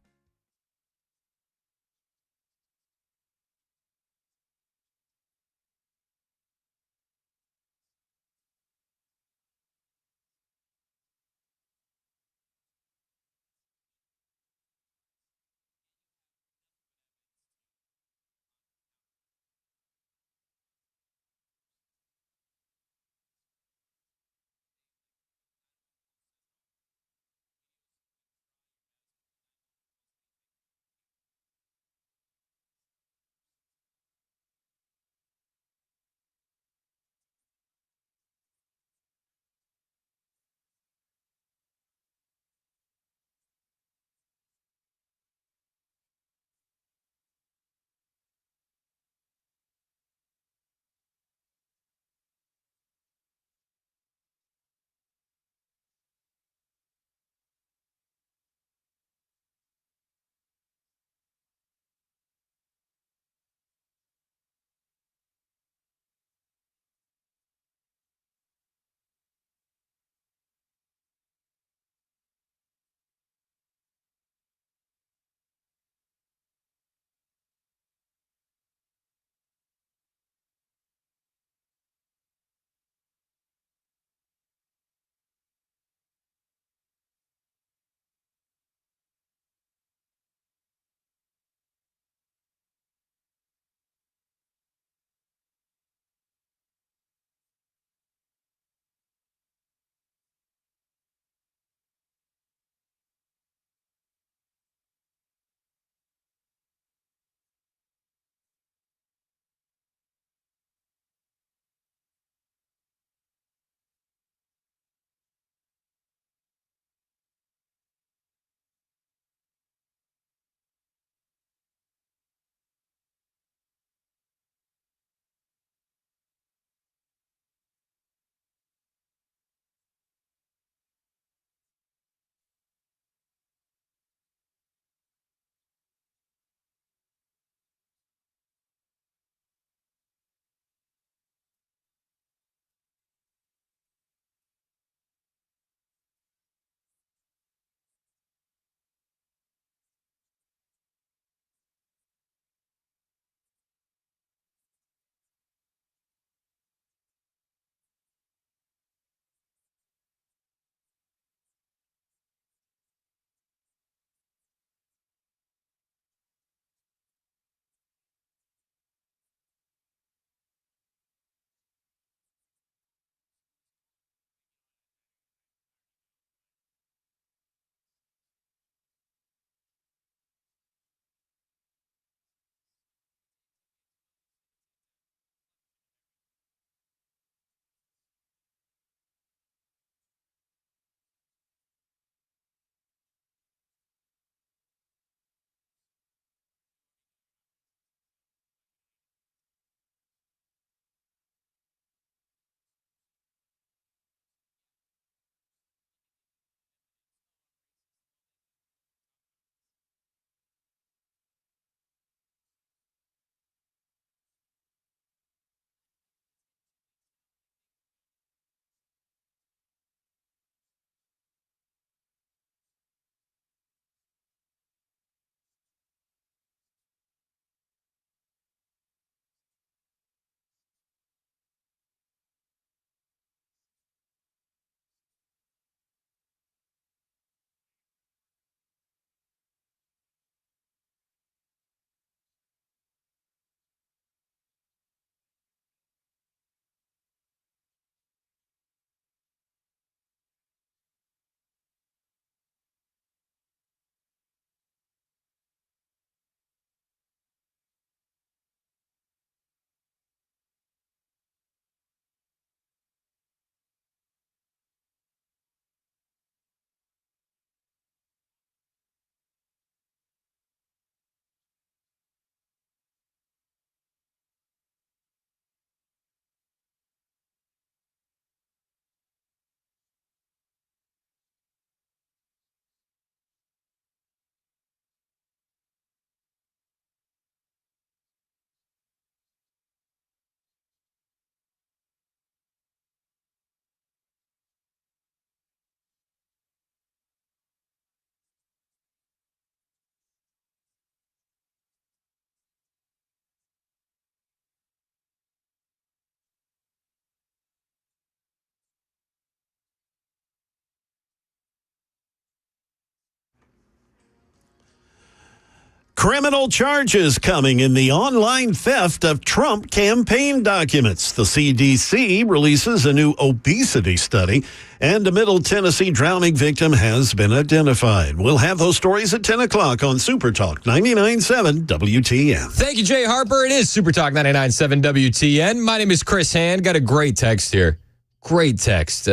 Criminal charges coming in the online theft of Trump campaign documents. The CDC releases a new obesity study, and a Middle Tennessee drowning victim has been identified. We'll have those stories at 10 o'clock on Super Talk 99.7 WTN. Thank you, Jay Harper. It is Super Talk 99.7 WTN. My name is Chris Hand. Got a great text here. Great text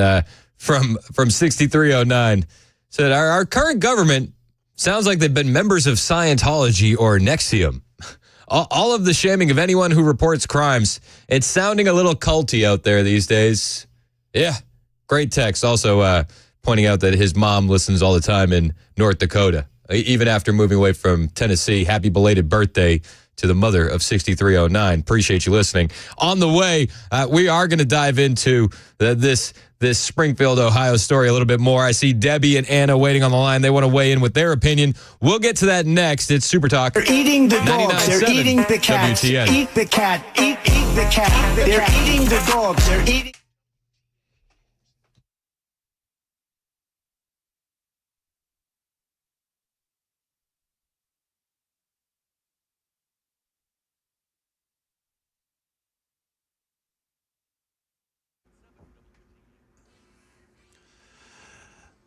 from 6309. Said, our current government sounds like they've been members of Scientology or Nexium. All of the shaming of anyone who reports crimes. It's sounding a little culty out there these days. Yeah, great text. Also pointing out that his mom listens all the time in North Dakota, even after moving away from Tennessee. Happy belated birthday to the mother of 6309. Appreciate you listening. On the way, we are going to dive into this Springfield, Ohio story a little bit more. I see Debbie and Anna waiting on the line. They want to weigh in with their opinion. We'll get to that next. It's Super Talk. They're eating the dogs. They're eating the cats. WTN. Eat the cat. Eat the cat. They're eating the dogs. They're eating.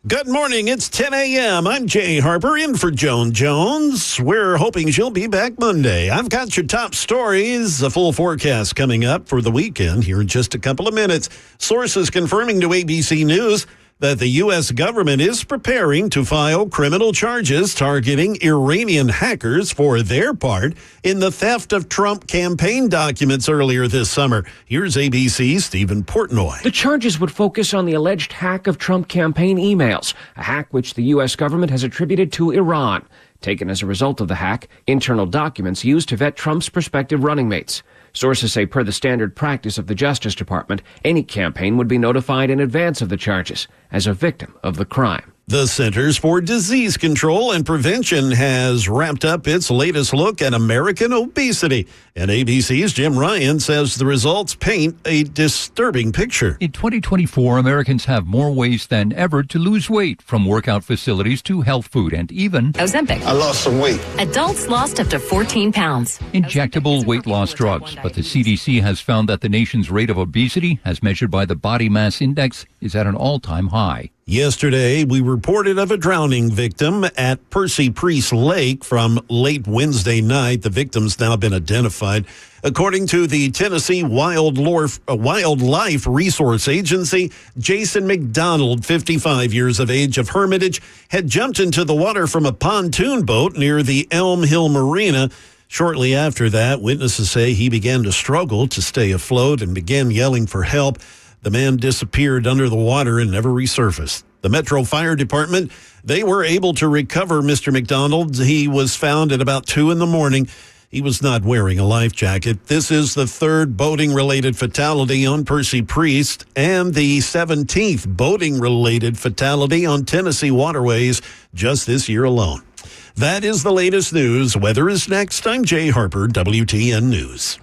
Good morning. It's 10 a.m. I'm Jay Harper in for Joan Jones. We're hoping she'll be back Monday. I've got your top stories, a full forecast coming up for the weekend here in just a couple of minutes. Sources confirming to ABC News that the U.S. government is preparing to file criminal charges targeting Iranian hackers for their part in the theft of Trump campaign documents earlier this summer. Here's ABC's Stephen Portnoy. The charges would focus on the alleged hack of Trump campaign emails, a hack which the U.S. government has attributed to Iran. Taken as a result of the hack, internal documents used to vet Trump's prospective running mates. Sources say per the standard practice of the Justice Department, any campaign would be notified in advance of the charges as a victim of the crime. The Centers for Disease Control and Prevention has wrapped up its latest look at American obesity. And ABC's Jim Ryan says the results paint a disturbing picture. In 2024, Americans have more ways than ever to lose weight, from workout facilities to health food and even Ozempic. I lost some weight. Adults lost up to 14 pounds. Injectable weight loss drugs. But the CDC has found that the nation's rate of obesity, as measured by the body mass index, is at an all-time high. Yesterday, we reported of a drowning victim at Percy Priest Lake from late Wednesday night. The victim's now been identified. According to the Tennessee Wildlife Resource Agency, Jason McDonald, 55 years of age, of Hermitage, had jumped into the water from a pontoon boat near the Elm Hill Marina. Shortly after that, witnesses say he began to struggle to stay afloat and began yelling for help. The man disappeared under the water and never resurfaced. The Metro Fire Department, they were able to recover Mr. McDonald. He was found at about 2 a.m. He was not wearing a life jacket. This is the third boating-related fatality on Percy Priest and the 17th boating-related fatality on Tennessee waterways just this year alone. That is the latest news. Weather is next. I'm Jay Harper, WTN News.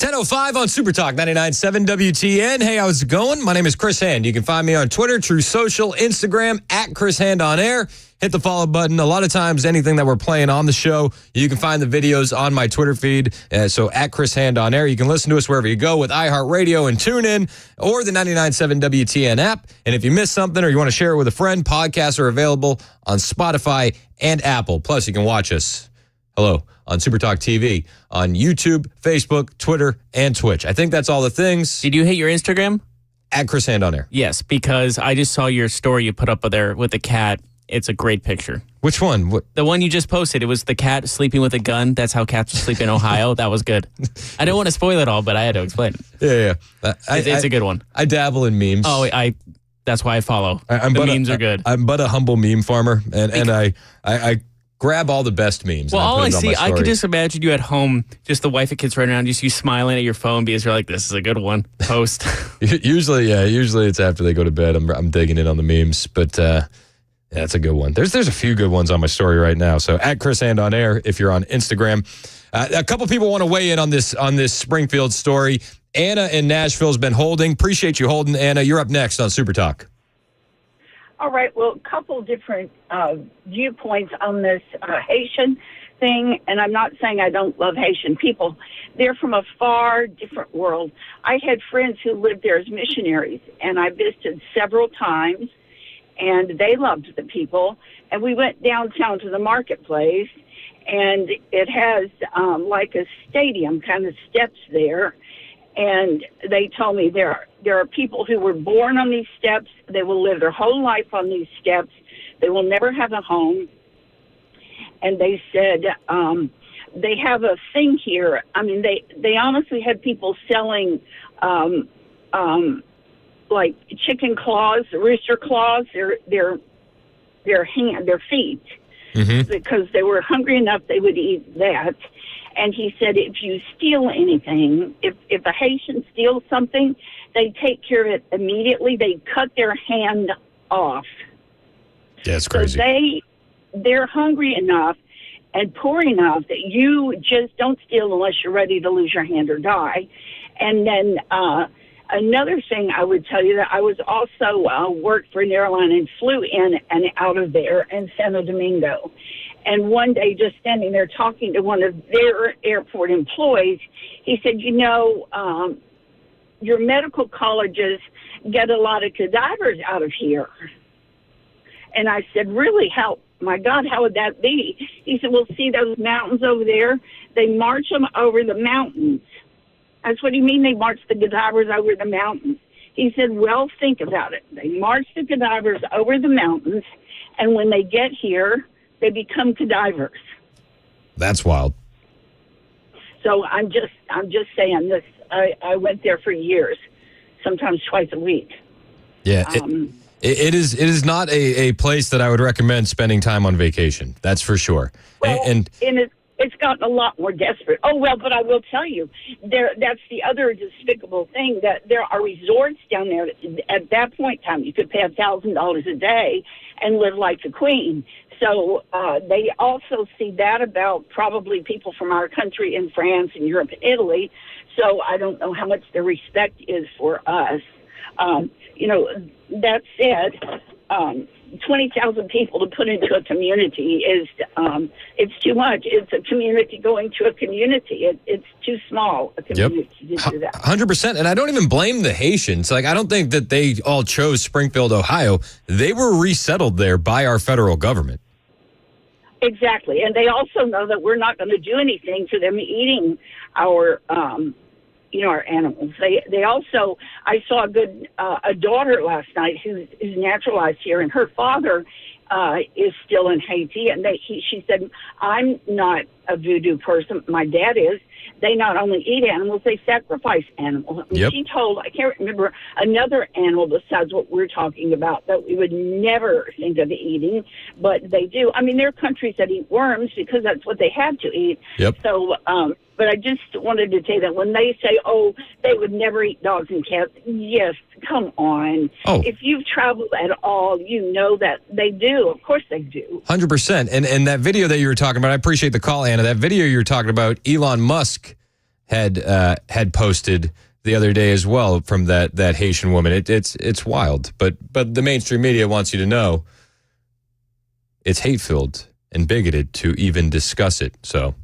10:05 on Super Talk 99.7 WTN. Hey, how's it going? My name is Chris Hand. You can find me on Twitter, True Social, Instagram, at Chris Hand on Air. Hit the follow button. A lot of times, anything that we're playing on the show, you can find the videos on my Twitter feed. So at Chris Hand on Air. You can listen to us wherever you go with iHeartRadio and TuneIn or the 99.7 WTN app. And if you miss something or you want to share it with a friend, podcasts are available on Spotify and Apple. Plus, you can watch us. Hello. On Super Talk TV, on YouTube, Facebook, Twitter, and Twitch. I think that's all the things. Did you hit your Instagram? At Chris Hand on Air. Yes, because I just saw your story you put up there with the cat. It's a great picture. Which one? The one you just posted. It was the cat sleeping with a gun. That's how cats sleep in Ohio. That was good. I didn't want to spoil it all, but I had to explain it. Yeah. It's a good one. I dabble in memes. Oh, that's why I follow. The memes are good. I'm but a humble meme farmer, and I grab all the best memes. Well, all I see, I could just imagine you at home, just the wife and kids running around, just you smiling at your phone because you're like, this is a good one. Post. Usually it's after they go to bed. I'm digging in on the memes, but that's a good one. There's a few good ones on my story right now. So at Chris Hand on Air, if you're on Instagram. A couple people want to weigh in on this Springfield story. Anna in Nashville has been holding. Appreciate you holding, Anna. You're up next on Super Talk. All right, well, a couple different viewpoints on this Haitian thing, and I'm not saying I don't love Haitian people. They're from a far different world. I had friends who lived there as missionaries, and I visited several times, and they loved the people. And we went downtown to the marketplace, and it has like a stadium kind of steps there. And they told me there are people who were born on these steps. They will live their whole life on these steps. They will never have a home. And they said they have a thing here. I mean, they honestly had people selling like chicken claws, rooster claws, their feet, because they were hungry enough they would eat that. And he said, if you steal anything, if a Haitian steals something, they take care of it immediately. They cut their hand off. Yeah, it's crazy. So they're hungry enough and poor enough that you just don't steal unless you're ready to lose your hand or die. And then another thing I would tell you that I was also worked for an airline and flew in and out of there in Santo Domingo. And one day, just standing there talking to one of their airport employees, he said, your medical colleges get a lot of cadavers out of here. And I said, really? My God, how would that be? He said, well, see those mountains over there? They march them over the mountains. That's what he mean, they march the cadavers over the mountains. He said, well, think about it. They march the cadavers over the mountains, and when they get here, they become cadavers. That's wild. So I'm just saying this. I went there for years, sometimes twice a week. Yeah, it is not a place that I would recommend spending time on vacation. That's for sure. Well, and it's gotten a lot more desperate. Oh, well, but I will tell you, that's the other despicable thing, that there are resorts down there. At that point in time, you could pay $1,000 a day and live like the queen. So they also see that about probably people from our country in France and Europe and Italy. So I don't know how much their respect is for us. That said, 20,000 people to put into a community is it's too much. It's a community going to a community. It's too small a community to do that. 100%. And I don't even blame the Haitians. Like, I don't think that they all chose Springfield, Ohio. They were resettled there by our federal government. Exactly. And they also know that we're not going to do anything for them eating our our animals. They also, I saw a daughter last night who's naturalized here, and her father is still in Haiti, and she said, I'm not a voodoo person. My dad is. They not only eat animals, they sacrifice animals. I mean, she told, I can't remember another animal besides what we're talking about that we would never think of eating, but they do. I mean, there are countries that eat worms because that's what they have to eat. Yep. So, but I just wanted to say that when they say, oh, they would never eat dogs and cats, yes, come on. Oh. If you've traveled at all, you know that they do. Of course they do. 100%. And that video that you were talking about, I appreciate the call, Anna. That video you were talking about, Elon Musk had posted the other day as well from that Haitian woman. It's wild, but the mainstream media wants you to know it's hate-filled and bigoted to even discuss it. So,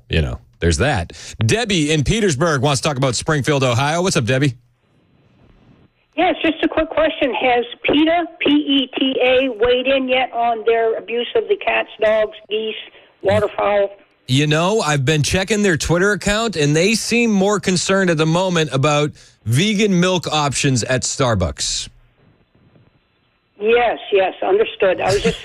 there's that. Debbie in Petersburg wants to talk about Springfield, Ohio. What's up, Debbie? Yes, just a quick question. Has PETA, P-E-T-A, weighed in yet on their abuse of the cats, dogs, geese, waterfowl? I've been checking their Twitter account, and they seem more concerned at the moment about vegan milk options at Starbucks. Yes, understood. I was just,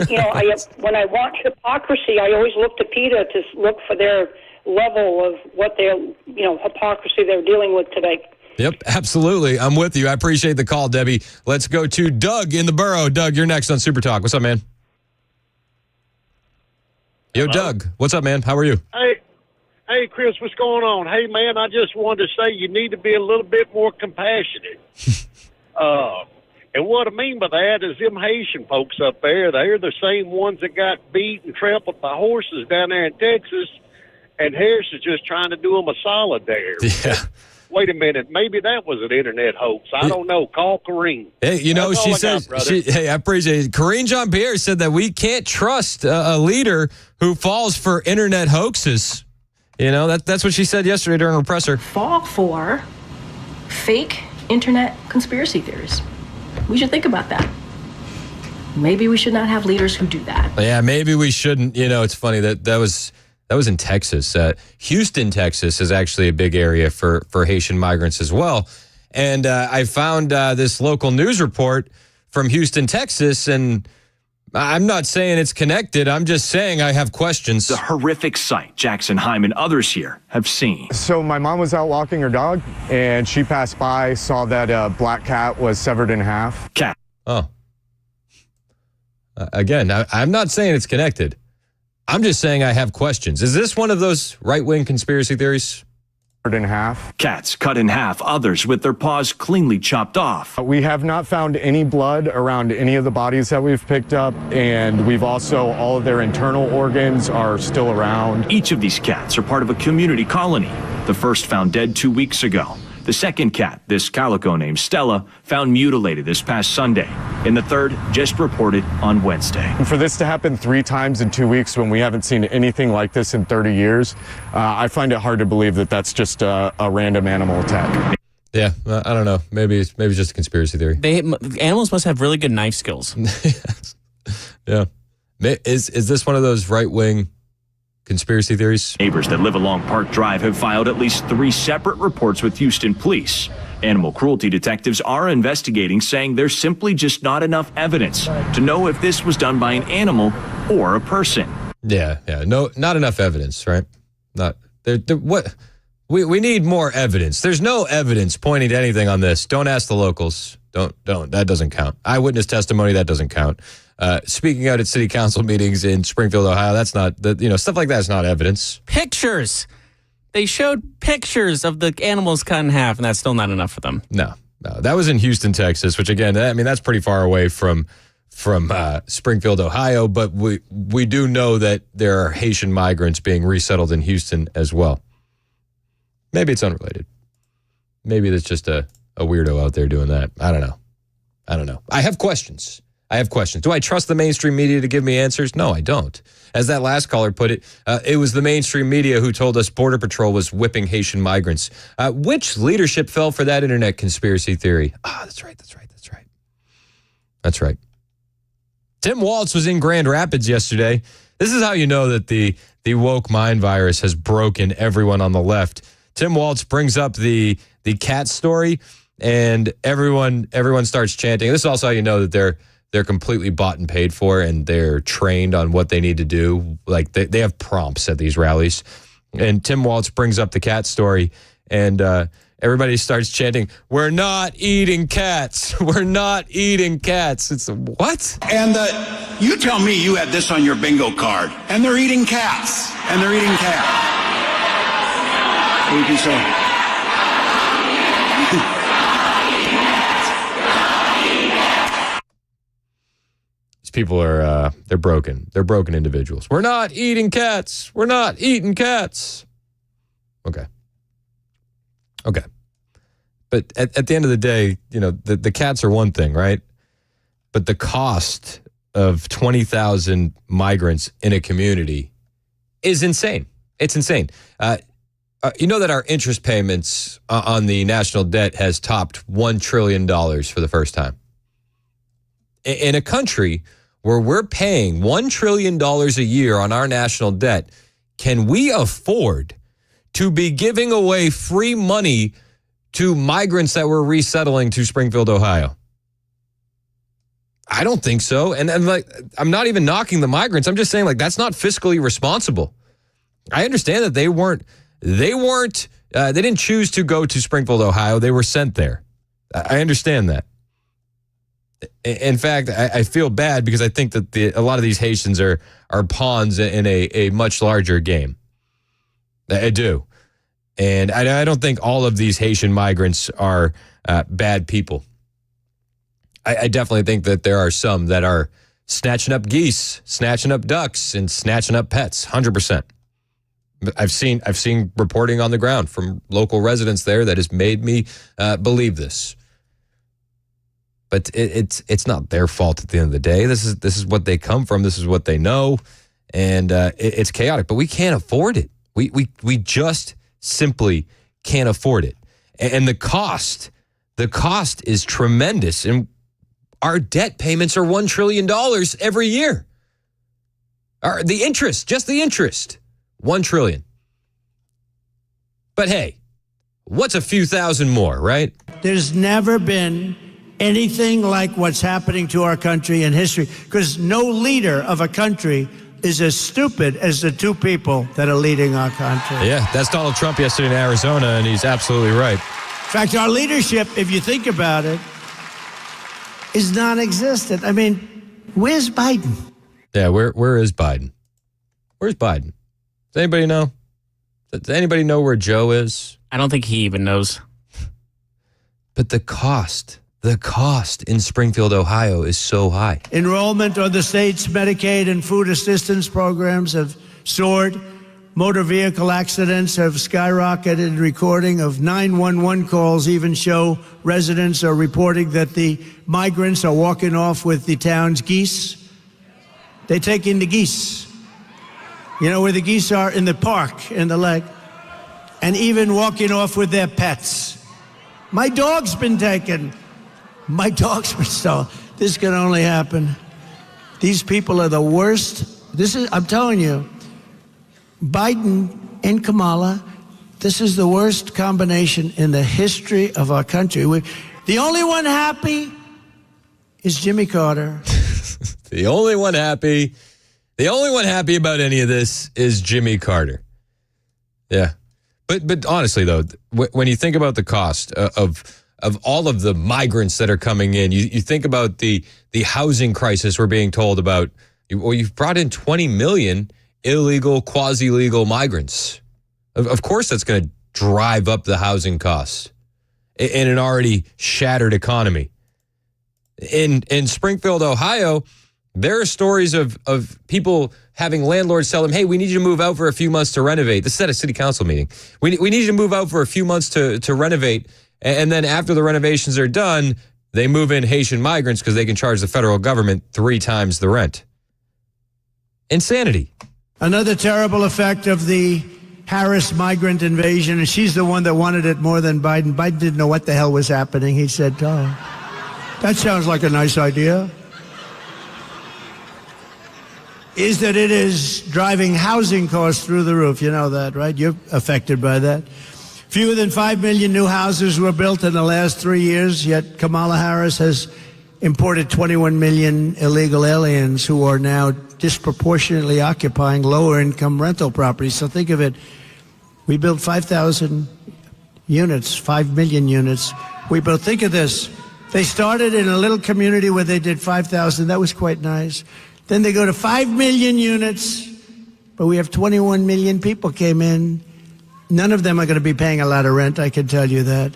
when I watch hypocrisy, I always look to PETA to look for their level of what their, hypocrisy they're dealing with today. Yep, absolutely. I'm with you. I appreciate the call, Debbie. Let's go to Doug in the borough. Doug, you're next on Super Talk. What's up, man? Yo, Doug. What's up, man? How are you? Hey, Chris, what's going on? Hey, man, I just wanted to say you need to be a little bit more compassionate. And what I mean by that is them Haitian folks up there, they're the same ones that got beat and trampled by horses down there in Texas, and Harris is just trying to do them a solid there. Yeah. Wait a minute, maybe that was an internet hoax. I don't know. Call Corrine. Hey, she says, I appreciate it. Corrine Jean-Pierre said that we can't trust a leader who falls for internet hoaxes. That's what she said yesterday during her presser. Fall for fake internet conspiracy theories. We should think about that. Maybe we should not have leaders who do that. Yeah, maybe we shouldn't. It's funny that was in Texas. Houston, Texas is actually a big area for Haitian migrants as well. And I found this local news report from Houston, Texas, and I'm not saying it's connected. I'm just saying I have questions. The horrific sight Jackson Hyman and others here have seen. So my mom was out walking her dog, and she passed by, saw that a black cat was severed in half. Cat. Oh. Again, I'm not saying it's connected. I'm just saying I have questions. Is this one of those right-wing conspiracy theories? In half. Cats cut in half, others with their paws cleanly chopped off. We have not found any blood around any of the bodies that we've picked up, and we've also, all of their internal organs are still around. Each of these cats are part of a community colony. The first found dead 2 weeks ago. The second cat, this calico named Stella, found mutilated this past Sunday. And the third just reported on Wednesday. And for this to happen 3 times in 2 weeks when we haven't seen anything like this in 30 years, I find it hard to believe that that's just a random animal attack. Yeah, I don't know. Maybe it's just a conspiracy theory. Animals must have really good knife skills. Yeah. Is this one of those right-wing conspiracy theories? Neighbors that live along Park Drive have filed at least 3 separate reports with Houston police. Animal cruelty detectives are investigating, saying there's simply just not enough evidence to know if this was done by an animal or a person. Yeah. No, not enough evidence, right? What? We need more evidence. There's no evidence pointing to anything on this. Don't ask the locals. Don't. That doesn't count. Eyewitness testimony, that doesn't count. Speaking out at city council meetings in Springfield, Ohio, that's not, stuff like that is not evidence. Pictures. They showed pictures of the animals cut in half, and that's still not enough for them. No. That was in Houston, Texas, which again, that's pretty far away from Springfield, Ohio, but we do know that there are Haitian migrants being resettled in Houston as well. Maybe it's unrelated. Maybe that's just a weirdo out there doing that. I don't know. I have questions. Do I trust the mainstream media to give me answers? No, I don't. As that last caller put it, it was the mainstream media who told us Border Patrol was whipping Haitian migrants. Which leadership fell for that internet conspiracy theory? That's right. Tim Waltz was in Grand Rapids yesterday. This is how you know that the woke mind virus has broken everyone on the left. Tim Waltz brings up the cat story, and everyone starts chanting. This is also how you know that they're completely bought and paid for, and they're trained on what they need to do. Like they have prompts at these rallies. And Tim Waltz brings up the cat story, and everybody starts chanting, "We're not eating cats. We're not eating cats." It's what? And you tell me you had this on your bingo card, and they're eating cats. What do you say? People are, they're broken. They're broken individuals. We're not eating cats. We're not eating cats. Okay. Okay. But at the end of the day, the cats are one thing, right? But the cost of 20,000 migrants in a community is insane. It's insane. You know that our interest payments on the national debt has topped $1 trillion for the first time. In a country where we're paying $1 trillion a year on our national debt, can we afford to be giving away free money to migrants that we're resettling to Springfield, Ohio? I don't think so. And I'm not even knocking the migrants. I'm just saying, that's not fiscally responsible. I understand that they didn't choose to go to Springfield, Ohio. They were sent there. I understand that. In fact, I feel bad because I think that a lot of these Haitians are pawns in a much larger game. I do. And I don't think all of these Haitian migrants are bad people. I definitely think that there are some that are snatching up geese, snatching up ducks, and snatching up pets, 100%. I've seen reporting on the ground from local residents there that has made me believe this. But it's not their fault at the end of the day. This is what they come from. This is what they know, and it's chaotic. But we can't afford it. We just simply can't afford it. And the cost is tremendous. And our debt payments are $1 trillion every year. The interest, just the interest, $1 trillion. But hey, what's a few thousand more, right? There's never been anything like what's happening to our country in history, because no leader of a country is as stupid as the two people that are leading our country. Yeah, that's Donald Trump yesterday in Arizona, and he's absolutely right. In fact, our leadership, if you think about it, is non-existent. I mean, where's Biden? Yeah, where is Biden? Where's Biden? Does anybody know? Does anybody know where Joe is? I don't think he even knows. But the cost in Springfield, Ohio is so high. Enrollment on the state's Medicaid and food assistance programs have soared. Motor vehicle accidents have skyrocketed. Recording of 911 calls even show residents are reporting that the migrants are walking off with the town's geese. They take in the geese. You know where the geese are? In the park, in the lake. And even walking off with their pets. My dog's been taken. My dog's been stolen. This can only happen. These people are the worst. I'm telling you, Biden and Kamala, this is the worst combination in the history of our country. The only one happy is Jimmy Carter. The only one happy about any of this is Jimmy Carter. Yeah. But honestly, though, when you think about the cost of all of the migrants that are coming in, you think about the housing crisis we're being told about. You've brought in 20 million illegal, quasi-legal migrants. Of course, that's going to drive up the housing costs in an already shattered economy. In Springfield, Ohio, there are stories of people having landlords tell them, hey, we need you to move out for a few months to renovate. This is at a city council meeting. We need you to move out for a few months to renovate. And then after the renovations are done, they move in Haitian migrants because they can charge the federal government 3 times the rent. Insanity. Another terrible effect of the Harris migrant invasion, and she's the one that wanted it more than Biden. Biden didn't know what the hell was happening. He said, oh, that sounds like a nice idea. Is that it is driving housing costs through the roof. You know that, right? You're affected by that. Fewer than 5 million new houses were built in the last 3 years, yet Kamala Harris has imported 21 million illegal aliens who are now disproportionately occupying lower-income rental properties. So think of it. We built 5,000 units, 5 million units. Think of this. They started in a little community where they did 5,000. That was quite nice. Then they go to 5 million units, but we have 21 million people came in. None of them are going to be paying a lot of rent, I can tell you that.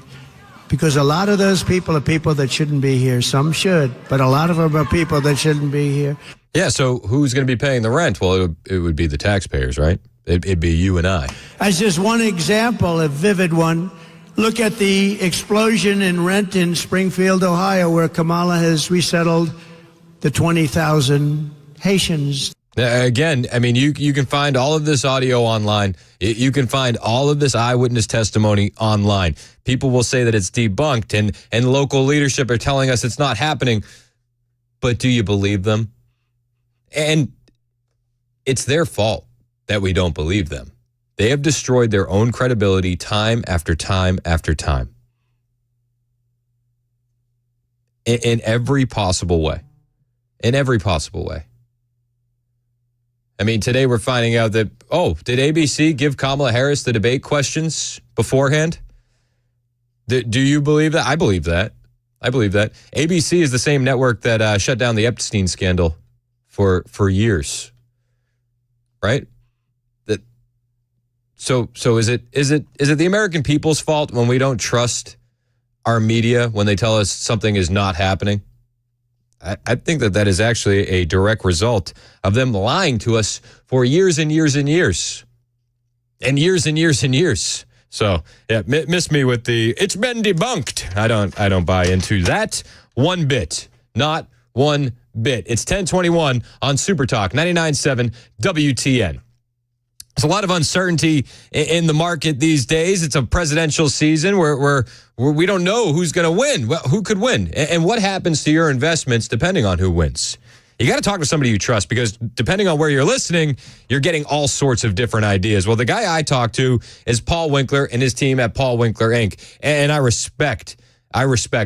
Because a lot of those people are people that shouldn't be here. Some should, but a lot of them are people that shouldn't be here. Yeah, so who's going to be paying the rent? Well, it would be the taxpayers, right? It'd be you and I. As just one example, a vivid one, Look at the explosion in rent in Springfield, Ohio, where Kamala has resettled the 20,000 Haitians. Again, I mean, you can find all of this audio online. You can find all of this eyewitness testimony online. People will say that it's debunked, and local leadership are telling us it's not happening. But do you believe them? And it's their fault that we don't believe them. They have destroyed their own credibility time after time after time. In every possible way. In every possible way. I mean, today we're finding out that, did ABC give Kamala Harris the debate questions beforehand? Do you believe that? I believe that. I believe that. ABC is the same network that shut down the Epstein scandal for years. Right? So is it the American people's fault when we don't trust our media when they tell us something is not happening? I think that is actually a direct result of them lying to us for years and years and years. And years and years and years. So, yeah, miss me with the, it's been debunked. I don't buy into that one bit. Not one bit. It's 10:21 on Super Talk 99.7 WTN. There's a lot of uncertainty in the market these days. It's a presidential season where we don't know who's going to win, who could win, and what happens to your investments depending on who wins. You got to talk to somebody you trust because depending on where you're listening, you're getting all sorts of different ideas. Well, the guy I talk to is Paul Winkler and his team at Paul Winkler Inc. And I respect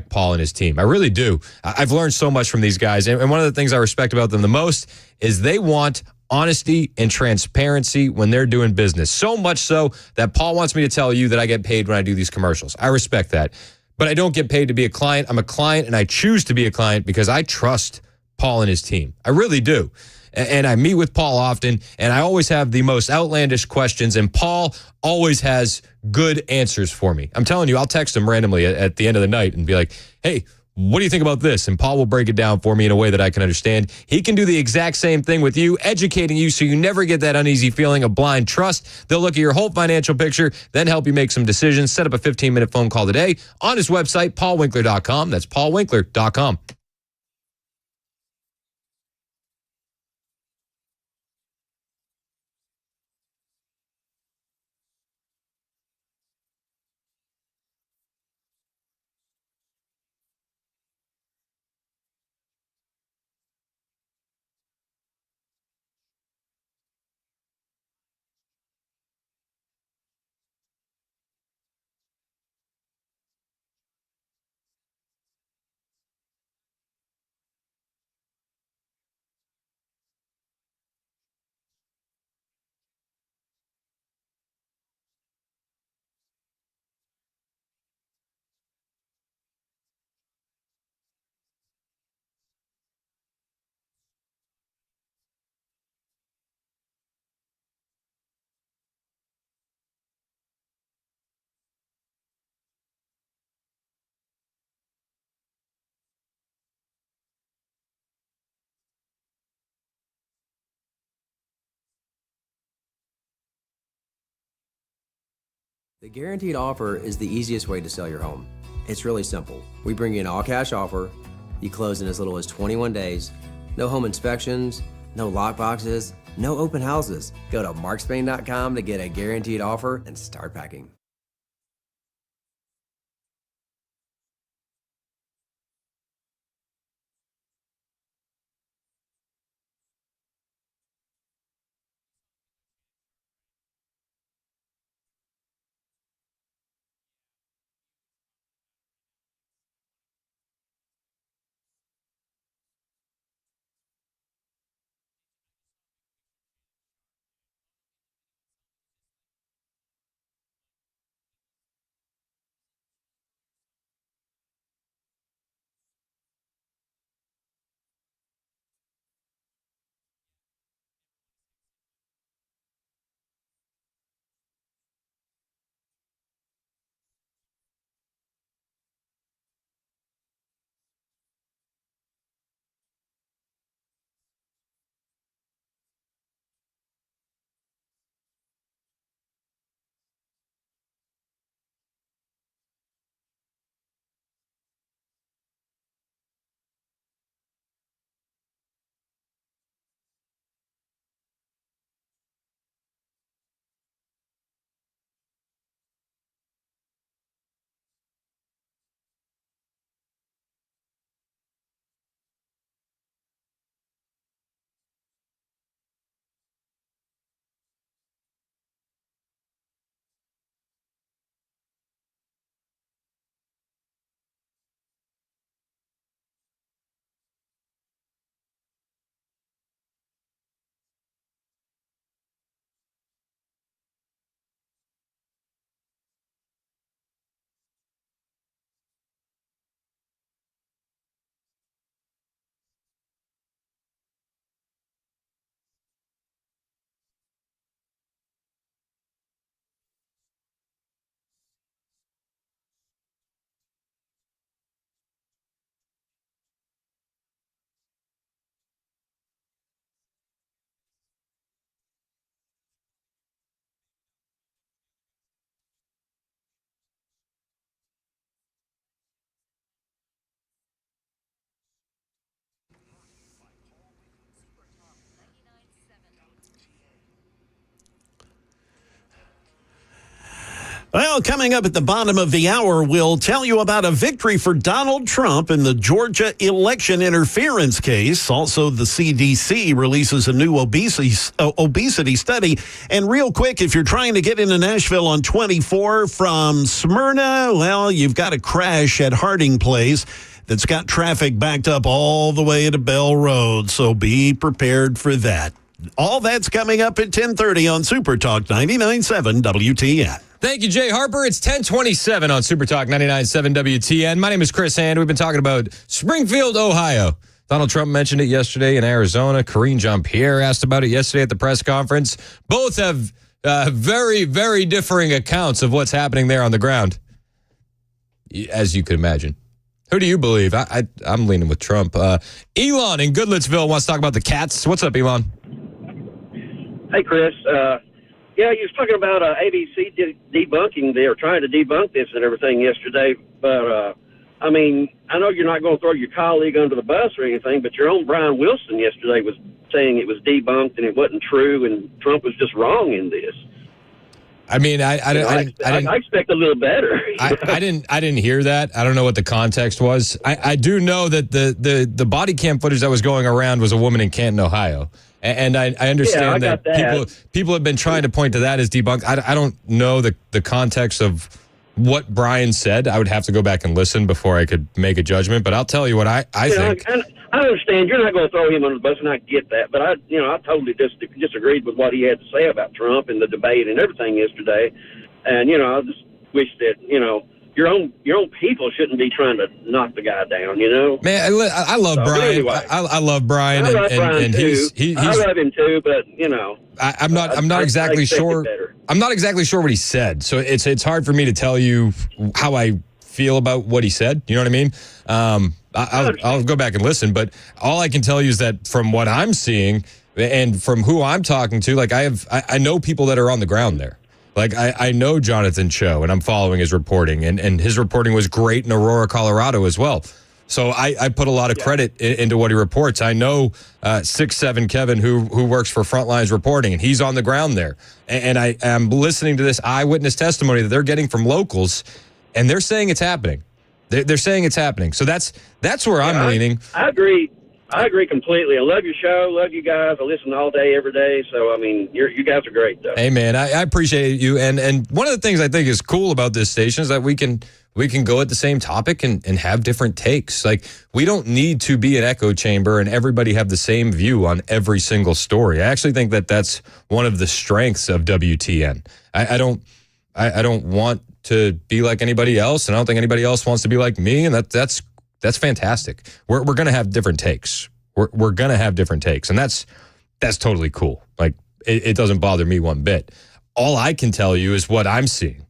Paul and his team. I really do. I've learned so much from these guys. And one of the things I respect about them the most is they want honesty and transparency when they're doing business. So much so that Paul wants me to tell you that I get paid when I do these commercials. I respect that. But I don't get paid to be a client. I'm a client, and I choose to be a client because I trust Paul and his team. I really do. And I meet with Paul often, and I always have the most outlandish questions, and Paul always has good answers for me. I'm telling you, I'll text him randomly at the end of the night and be like, hey, what do you think about this? And Paul will break it down for me in a way that I can understand. He can do the exact same thing with you, educating you so you never get that uneasy feeling of blind trust. They'll look at your whole financial picture, then help you make some decisions. Set up a 15-minute phone call today on his website, paulwinkler.com. That's paulwinkler.com. The guaranteed offer is the easiest way to sell your home. It's really simple. We bring you an all-cash offer. You close in as little as 21 days. No home inspections, no lock boxes, no open houses. Go to markspain.com to get a guaranteed offer and start packing. Well, coming up at the bottom of the hour, we'll tell you about a victory for Donald Trump in the Georgia election interference case. Also, the CDC releases a new obesity study. And real quick, if you're trying to get into Nashville on 24 from Smyrna, well, you've got a crash at Harding Place that's got traffic backed up all the way to Bell Road. So be prepared for that. All that's coming up at 10:30 on Super Talk 99.7 WTN. Thank you, Jay Harper. It's 10:27 on Super Talk 99.7 WTN. My name is Chris Hand. We've been talking about Springfield, Ohio. Donald Trump mentioned it yesterday in Arizona. Karine Jean-Pierre asked about it yesterday at the press conference. Both have very, very differing accounts of what's happening there on the ground, as you could imagine. Who do you believe? I'm leaning with Trump. Elon in Goodlettsville wants to talk about the cats. What's up, Elon? Hey, Chris. Yeah, you was talking about ABC debunking. They were trying to debunk this and everything yesterday. But, I mean, I know you're not going to throw your colleague under the bus or anything, but your own Brian Wilson yesterday was saying it was debunked and it wasn't true and Trump was just wrong in this. I mean, I expect a little better. I didn't hear that. I don't know what the context was. I do know that the body cam footage that was going around was a woman in Canton, Ohio. And I understand that people have been trying to point to that as debunked. I don't know the context of what Brian said. I would have to go back and listen before I could make a judgment. But I'll tell you what I think. I understand you're not going to throw him under the bus, and I get that. But I totally disagreed with what he had to say about Trump and the debate and everything yesterday. And I just wish that your own people shouldn't be trying to knock the guy down, Man, I love Brian. Anyway, I love Brian, I love Brian and too. I love him too, but I'm not exactly sure. I'm not exactly sure what he said, so it's hard for me to tell you how I feel about what he said. You know what I mean? I'll go back and listen, but all I can tell you is that from what I'm seeing and from who I'm talking to, like I know people that are on the ground there. Like, I know Jonathan Cho, and I'm following his reporting, and his reporting was great in Aurora, Colorado as well. So I put a lot of credit into what he reports. I know 6'7" Kevin, who works for Frontlines Reporting, and he's on the ground there. And I am listening to this eyewitness testimony that they're getting from locals, and they're saying it's happening. They're saying it's happening. So that's where I'm leaning. I agree. I agree completely. I love your show. Love you guys. I listen all day, every day. So, I mean, you guys are great, though. Hey, man, I appreciate you. And one of the things I think is cool about this station is that we can go at the same topic and have different takes. Like, we don't need to be an echo chamber and everybody have the same view on every single story. I actually think that that's one of the strengths of WTN. I don't want to be like anybody else, and I don't think anybody else wants to be like me, and that's fantastic. We're going to have different takes. We're going to have different takes, and that's totally cool. Like, it doesn't bother me one bit. All I can tell you is what I'm seeing,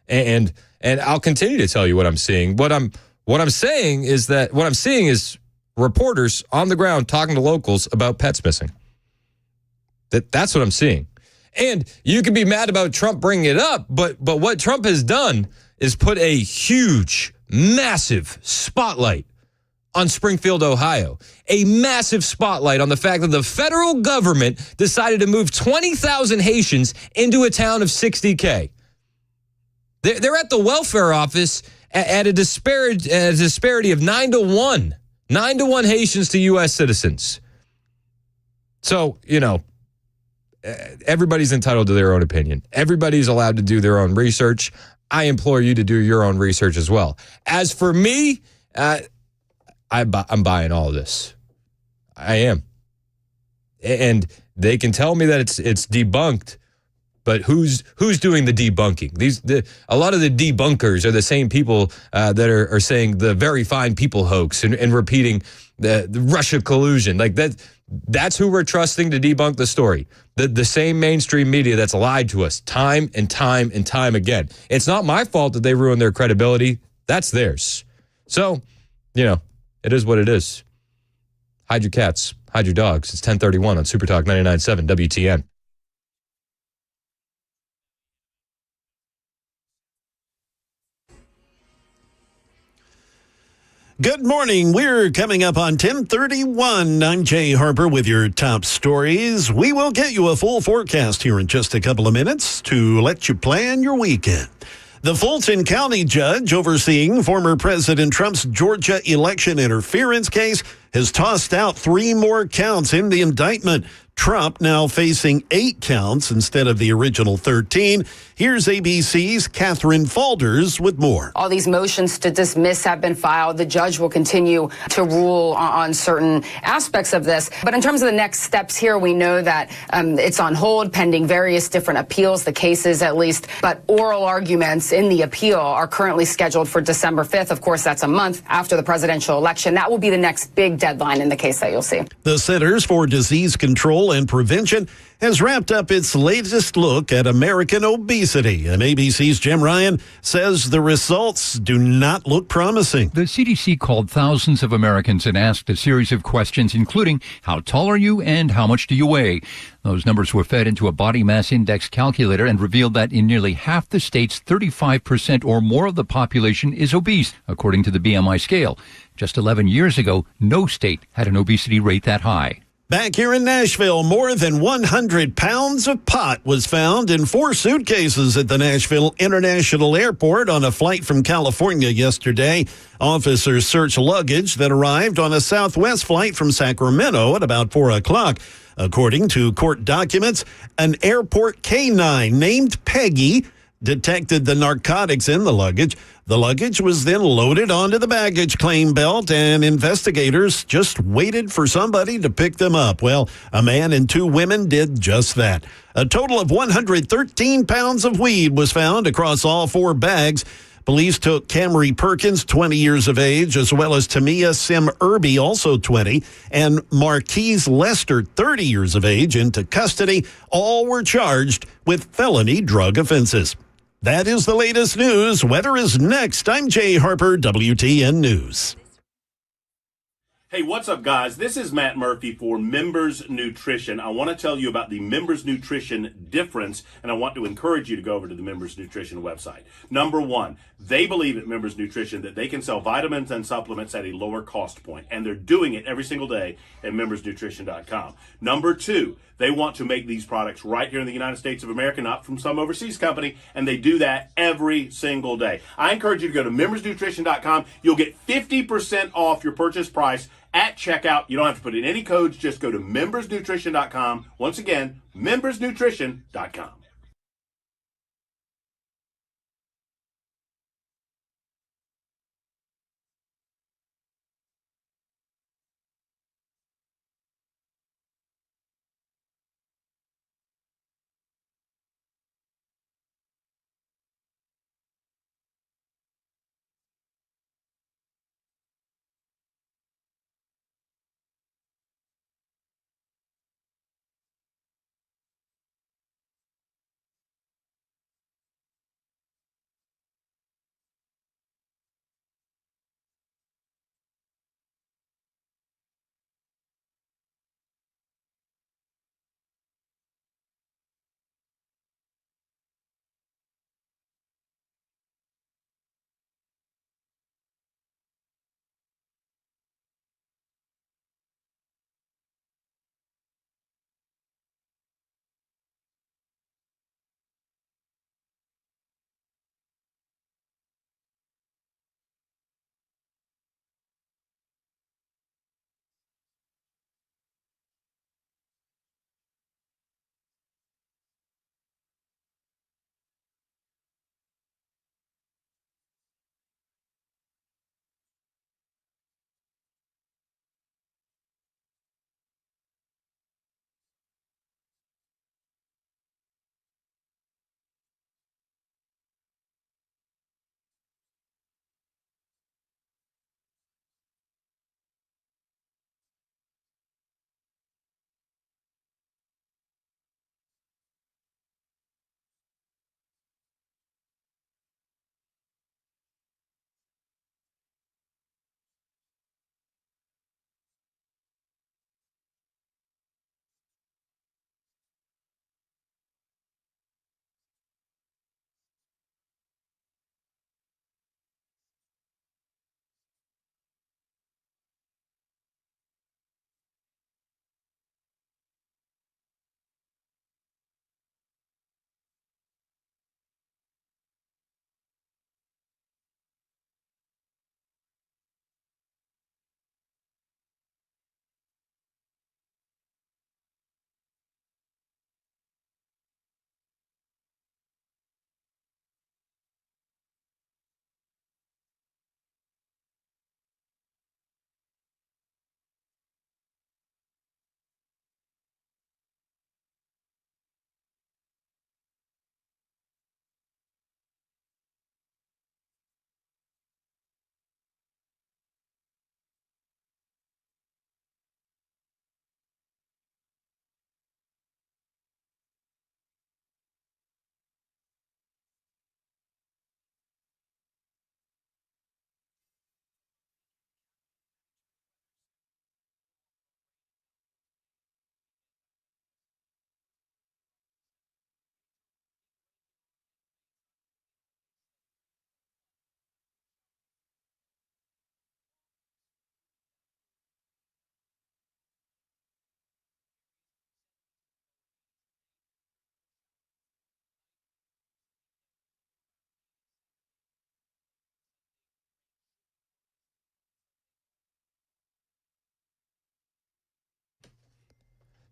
and I'll continue to tell you what I'm seeing. What I'm saying is that what I'm seeing is reporters on the ground talking to locals about pets missing. That's what I'm seeing. And you can be mad about Trump bringing it up, but what Trump has done is put a huge, massive spotlight on Springfield, Ohio. A massive spotlight on the fact that the federal government decided to move 20,000 Haitians into a town of 60K. They're at the welfare office at a disparity of 9-1. 9-1 Haitians to U.S. citizens. So, everybody's entitled to their own opinion. Everybody's allowed to do their own research. I implore you to do your own research as well. As for me, I'm buying all of this. I am. And they can tell me that it's debunked, but who's doing the debunking? A lot of the debunkers are the same people that are saying the very fine people hoax and repeating the Russia collusion. Like that's who we're trusting to debunk the story. The same mainstream media that's lied to us time and time and time again. It's not my fault that they ruined their credibility. That's theirs. So, it is what it is. Hide your cats. Hide your dogs. It's 10:31 on Super Talk 99.7 WTN. Good morning. We're coming up on 10:31. I'm Jay Harper with your top stories. We will get you a full forecast here in just a couple of minutes to let you plan your weekend. The Fulton County judge overseeing former President Trump's Georgia election interference case has tossed out 3 more counts in the indictment. Trump now facing 8 counts instead of the original 13. Here's ABC's Catherine Falders with more. All these motions to dismiss have been filed. The judge will continue to rule on certain aspects of this. But in terms of the next steps here, we know that it's on hold pending various different appeals, the cases at least. But oral arguments in the appeal are currently scheduled for December 5th. Of course, that's a month after the presidential election. That will be the next big deadline in the case that you'll see. The Centers for Disease Control and Prevention has wrapped up its latest look at American obesity. And ABC's Jim Ryan says the results do not look promising. The CDC called thousands of Americans and asked a series of questions, including how tall are you and how much do you weigh? Those numbers were fed into a body mass index calculator and revealed that in nearly half the states, 35% or more of the population is obese, according to the BMI scale. Just 11 years ago, no state had an obesity rate that high. Back here in Nashville, more than 100 pounds of pot was found in 4 suitcases at the Nashville International Airport on a flight from California yesterday. Officers searched luggage that arrived on a Southwest flight from Sacramento at about 4 o'clock. According to court documents, an airport K-9 named Peggy detected the narcotics in the luggage. The luggage was then loaded onto the baggage claim belt, and investigators just waited for somebody to pick them up. Well, a man and 2 women did just that. A total of 113 pounds of weed was found across all 4 bags. Police took Camry Perkins, 20 years of age, as well as Tamia Sim Irby, also 20, and Marquise Lester, 30 years of age, into custody. All were charged with felony drug offenses. That is the latest news. Weather is next. I'm Jay Harper, WTN News. Hey, what's up, guys? This is Matt Murphy for Members Nutrition. I want to tell you about the Members Nutrition difference, and I want to encourage you to go over to the Members Nutrition website. Number 1, they believe at Members Nutrition that they can sell vitamins and supplements at a lower cost point, and they're doing it every single day at membersnutrition.com. Number 2, they want to make these products right here in the United States of America, not from some overseas company, and they do that every single day. I encourage you to go to membersnutrition.com. You'll get 50% off your purchase price at checkout. You don't have to put in any codes. Just go to membersnutrition.com. Once again, membersnutrition.com.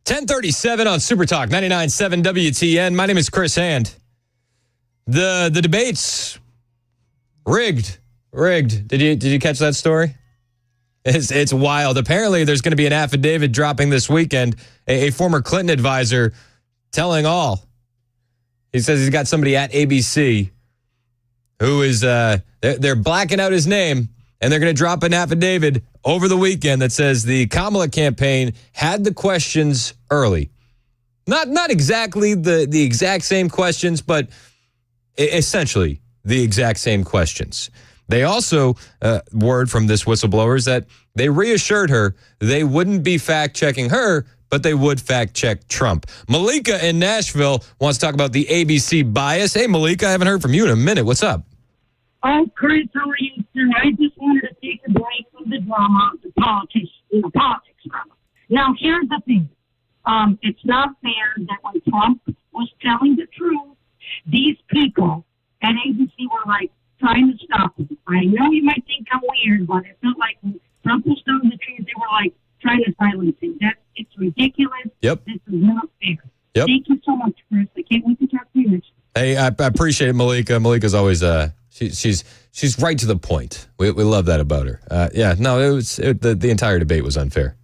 1037 on Super Talk 99.7 WTN. My name is Chris Hand. The debates rigged. Did you catch that story? It's wild. Apparently, there's going to be an affidavit dropping this weekend. A former Clinton advisor telling all. He says he's got somebody at ABC who is they're blacking out his name, and they're going to drop an affidavit over the weekend that says the Kamala campaign had the questions early. Not exactly the exact same questions, but essentially the exact same questions. They also, word from this whistleblower is that they reassured her they wouldn't be fact-checking her, but they would fact-check Trump. Malika in Nashville wants to talk about the ABC bias. Hey, Malika, I haven't heard from you in a minute. What's up? Oh, Chris, how are you, sir? I just wanted to take a break from the drama, the politics drama. Now, here's the thing. It's not fair that when Trump was telling the truth, these people at ABC were like trying to stop him. I know you might think I'm weird, but it felt like when Trump was telling the truth, they were like trying to silence him. It's ridiculous. Yep. This is not fair. Yep. Thank you so much, Chris. I can't wait to talk to you next. Hey, I appreciate it, Malika. Malika's always she's right to the point. We love that about her. The entire debate was unfair,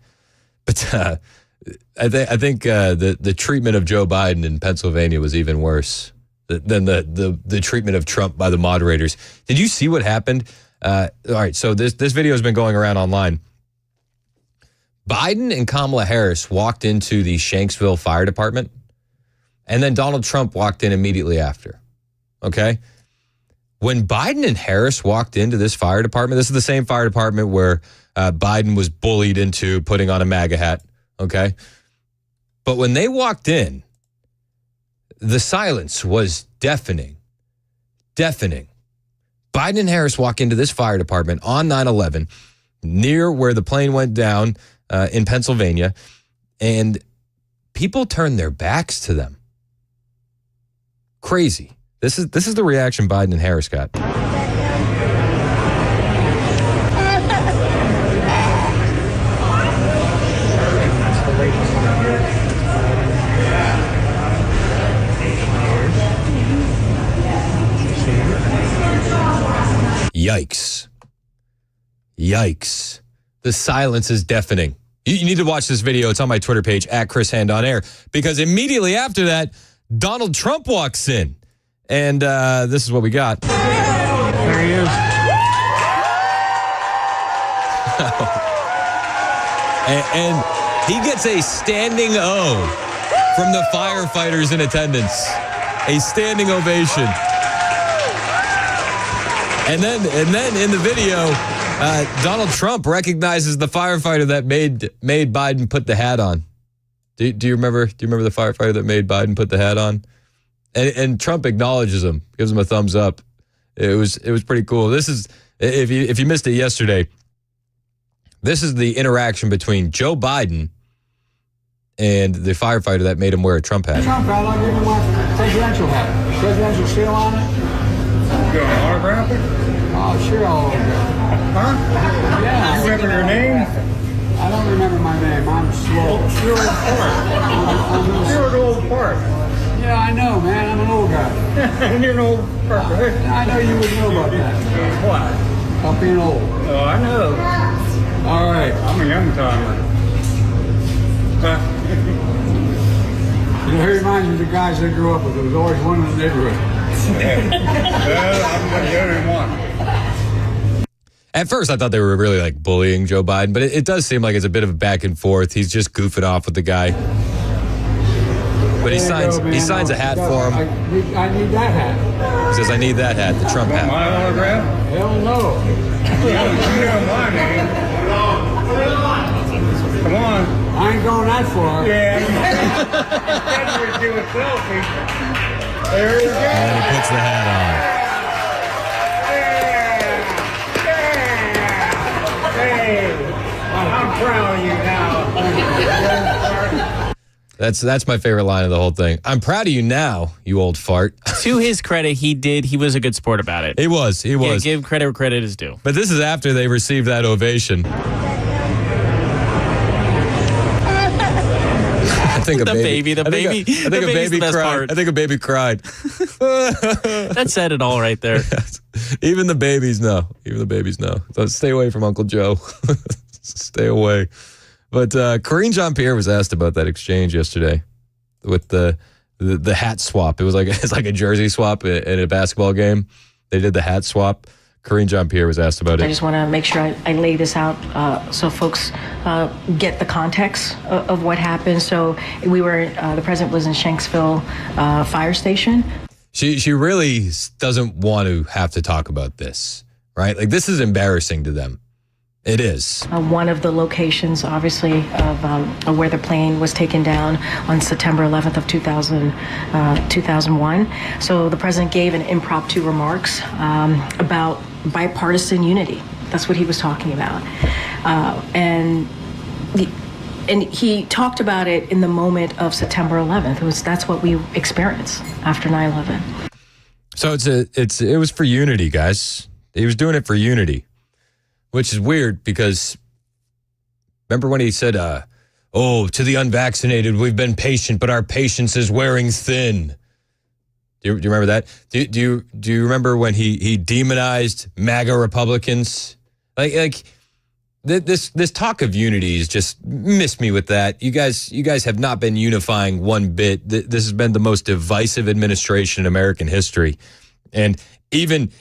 but I think the treatment of Joe Biden in Pennsylvania was even worse than the treatment of Trump by the moderators. Did you see what happened? All right, so this video has been going around online. Biden and Kamala Harris walked into the Shanksville Fire Department, and then Donald Trump walked in immediately after. Okay? When Biden and Harris walked into this fire department, this is the same fire department where Biden was bullied into putting on a MAGA hat. Okay? But when they walked in, the silence was deafening. Deafening. Biden and Harris walk into this fire department on 9/11, near where the plane went down in Pennsylvania, and people turned their backs to them. Crazy. This is the reaction Biden and Harris got. Yikes. Yikes. The silence is deafening. You need to watch this video. It's on my Twitter page, @ChrisHand-on-Air, because immediately after that, Donald Trump walks in. And this is what we got. There he is. and he gets a standing O from the firefighters in attendance. A standing ovation. And then in the video, Donald Trump recognizes the firefighter that made Biden put the hat on. Do you remember the firefighter that made Biden put the hat on? And Trump acknowledges him, gives him a thumbs up. It was pretty cool. This is, if you missed it yesterday, this is the interaction between Joe Biden and the firefighter that made him wear a Trump hat. Trump hat, I'll give you my presidential hat. Presidential seal on it. You want to autograph it? Oh, sure, I'll autograph it. Huh? Yeah. You remember your name? I don't remember my name. I'm slow. You're old part. You're an old part. Yeah, I know, man. I'm an old guy. You're an old part, right? I know you would know about that. What? About being old. Oh, I know. All right. I'm a young timer. You know, he reminds me of the guys I grew up with. There was always one in the neighborhood. Well, I'm the only one. At first, I thought they were really like bullying Joe Biden, but it does seem like it's a bit of a back and forth. He's just goofing off with the guy. But he signs a hat for him. I need that hat. He says, I need that hat, the Trump hat. My autograph? Hell no. You know my name. Come on. I ain't going that far. Yeah. Do a selfie. There you go. And he puts the hat on. Hey, I'm proud of you now. That's my favorite line of the whole thing. I'm proud of you now, you old fart. To his credit, he was a good sport about it. He was. Yeah, give credit where credit is due. But this is after they received that ovation. think a baby. The baby. I think a baby cried. Part. I think a baby cried. That said it all right there. Yes. Even the babies know. So stay away from Uncle Joe. Stay away. But Karine Jean-Pierre was asked about that exchange yesterday with the hat swap. It's like a jersey swap in a basketball game. They did the hat swap. Karine Jean-Pierre was asked about it. I just want to make sure I lay this out so folks get the context of what happened. So the president was in Shanksville fire station. She really doesn't want to have to talk about this, right? Like, this is embarrassing to them. It is. One of the locations, obviously, of where the plane was taken down on September 11th of 2001. So the president gave an impromptu remarks about bipartisan unity. That's what he was talking about. And he talked about it in the moment of September 11th. That's what we experienced after 9/11. So it was for unity, guys. He was doing it for unity. Which is weird because remember when he said, to the unvaccinated, we've been patient, but our patience is wearing thin. Do you remember that? Do you remember when he demonized MAGA Republicans? Like this talk of unity is just missed me with that. You guys have not been unifying one bit. This has been the most divisive administration in American history. And even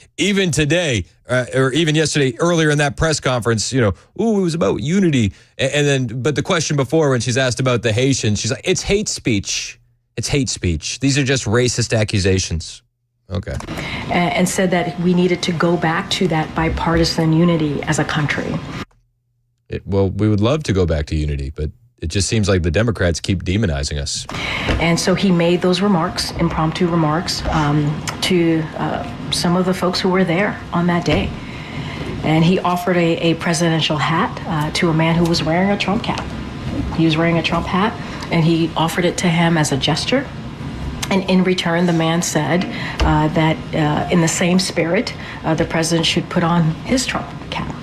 today, or even yesterday, earlier in that press conference, it was about unity. But the question before, when she's asked about the Haitians, she's like, it's hate speech. It's hate speech. These are just racist accusations. Okay. And said that we needed to go back to that bipartisan unity as a country. Well, we would love to go back to unity, but it just seems like the Democrats keep demonizing us. And so he made those remarks, impromptu remarks, to some of the folks who were there on that day. And he offered a presidential hat to a man who was wearing a Trump cap. He was wearing a Trump hat, and he offered it to him as a gesture. And in return, the man said that in the same spirit, the president should put on his Trump cap.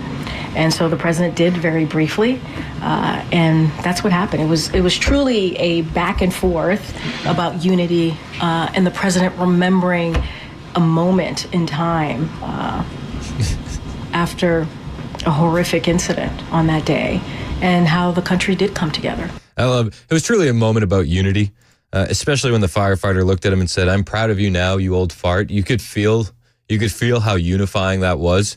And so the president did very briefly, and that's what happened. It was truly a back and forth about unity, and the president remembering a moment in time after a horrific incident on that day, and how the country did come together. I love it. It was truly a moment about unity, especially when the firefighter looked at him and said, "I'm proud of you now, you old fart." You could feel how unifying that was.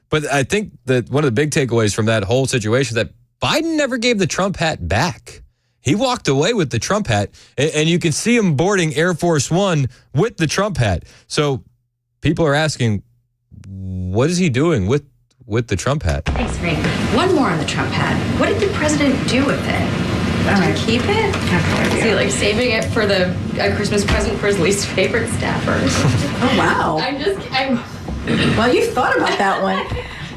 But I think that one of the big takeaways from that whole situation is that Biden never gave the Trump hat back. He walked away with the Trump hat, and you can see him boarding Air Force One with the Trump hat. So people are asking, what is he doing with the Trump hat? Thanks, Frank. One more on the Trump hat. What did the president do with it? Did he keep it? Is he saving it for a Christmas present for his least favorite staffer? Oh, wow. Well, you thought about that one.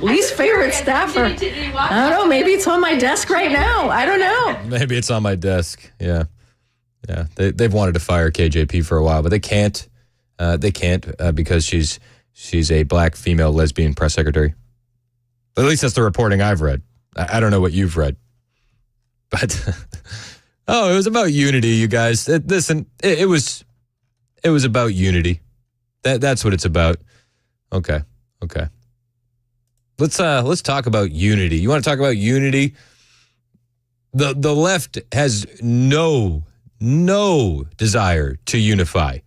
Least favorite staffer. I don't know. Maybe it's on my desk right now. I don't know. Maybe it's on my desk. Yeah. They've wanted to fire KJP for a while, but they can't. Because she's a black female lesbian press secretary. At least that's the reporting I've read. I don't know what you've read. But it was about unity, you guys. Listen, it was about unity. That's what it's about. Okay. Let's talk about unity. You want to talk about unity? The left has no desire to unify.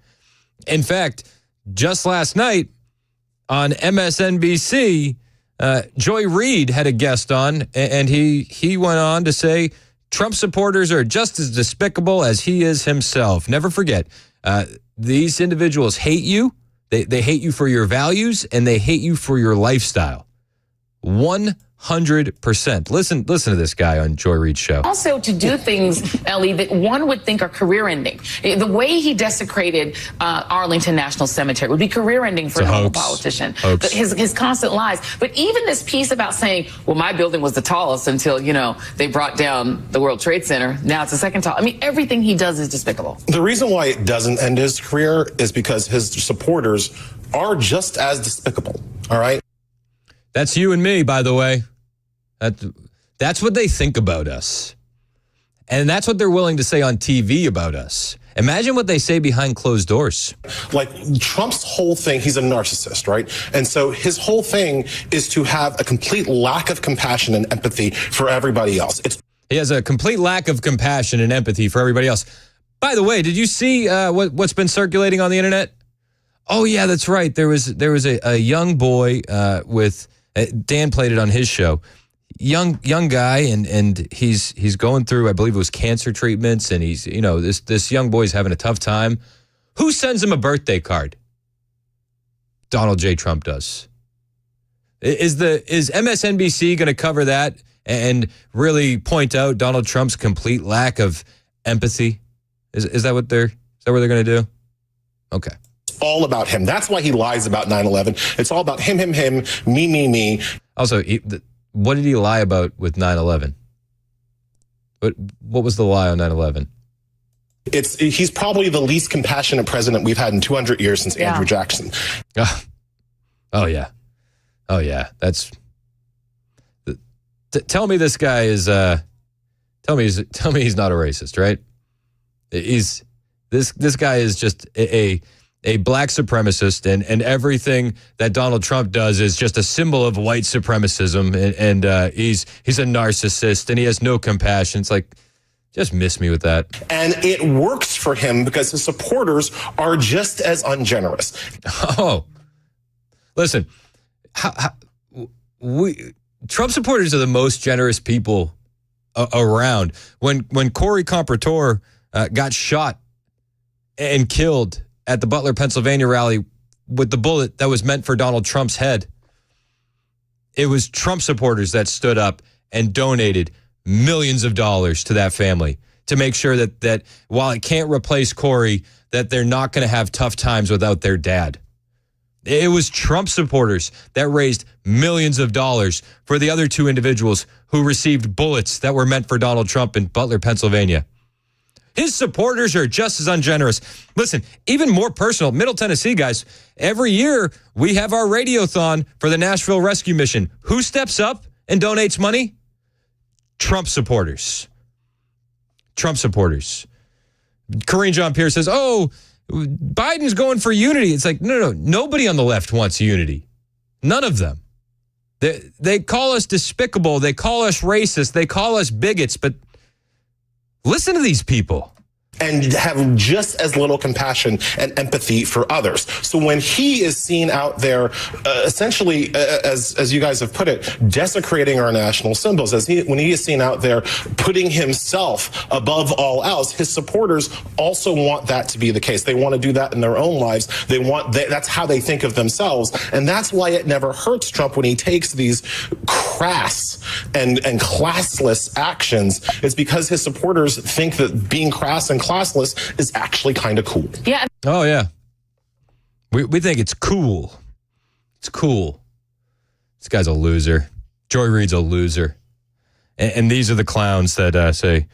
In fact, just last night on MSNBC, Joy Reid had a guest on, and he went on to say Trump supporters are just as despicable as he is himself. Never forget, these individuals hate you. They hate you for your values, and they hate you for your lifestyle. 100%. Listen to this guy on Joy Reid's show. Also, to do things, Ellie, that one would think are career-ending. The way he desecrated Arlington National Cemetery would be career-ending for a normal politician. His constant lies. But even this piece about saying, well, my building was the tallest until, they brought down the World Trade Center. Now it's the second tallest. I mean, everything he does is despicable. The reason why it doesn't end his career is because his supporters are just as despicable. All right? That's you and me, by the way. That's what they think about us. And that's what they're willing to say on TV about us. Imagine what they say behind closed doors. Like Trump's whole thing, he's a narcissist, right? And so his whole thing is to have a complete lack of compassion and empathy for everybody else. He has a complete lack of compassion and empathy for everybody else. By the way, did you see what's been circulating on the internet? Oh, yeah, that's right. There was a young boy with Dan played it on his show. Young guy, and he's going through, I believe it was cancer treatments, and he's, this young boy's having a tough time. Who sends him a birthday card? Donald J. Trump does. Is MSNBC going to cover that and really point out Donald Trump's complete lack of empathy? Is that what they're going to do? Okay. All about him. That's why he lies about 9/11. It's all about him, me. Also, what did he lie about with 9/11? What was the lie on 9/11? He's probably the least compassionate president we've had in 200 years since Andrew Jackson. Oh yeah. That's. Tell me this guy is. Tell me he's not a racist, right? This guy is just a black supremacist, and everything that Donald Trump does is just a symbol of white supremacism, and he's a narcissist, and he has no compassion. It's like, just miss me with that. And it works for him because his supporters are just as ungenerous. Oh, listen, Trump supporters are the most generous people around. When Corey Comprador got shot and killed at the Butler, Pennsylvania rally with the bullet that was meant for Donald Trump's head, it was Trump supporters that stood up and donated millions of dollars to that family to make sure that while it can't replace Corey, that they're not going to have tough times without their dad. It was Trump supporters that raised millions of dollars for the other two individuals who received bullets that were meant for Donald Trump in Butler, Pennsylvania. His supporters are just as ungenerous. Listen, even more personal, Middle Tennessee guys, every year we have our radiothon for the Nashville Rescue Mission. Who steps up and donates money? Trump supporters. Trump supporters. Karine Jean-Pierre says, Biden's going for unity. It's like, no. Nobody on the left wants unity. None of them. They call us despicable. They call us racist. They call us bigots, but listen to these people. And have just as little compassion and empathy for others. So when he is seen out there, essentially, as you guys have put it, desecrating our national symbols, when he is seen out there putting himself above all else, his supporters also want that to be the case. They want to do that in their own lives. That's how they think of themselves, and that's why it never hurts Trump when he takes these crass and classless actions. It's because his supporters think that being crass and classless is actually kind of cool. Yeah. Oh, yeah. We think it's cool. It's cool. This guy's a loser. Joy Reid's a loser. And these are the clowns that say,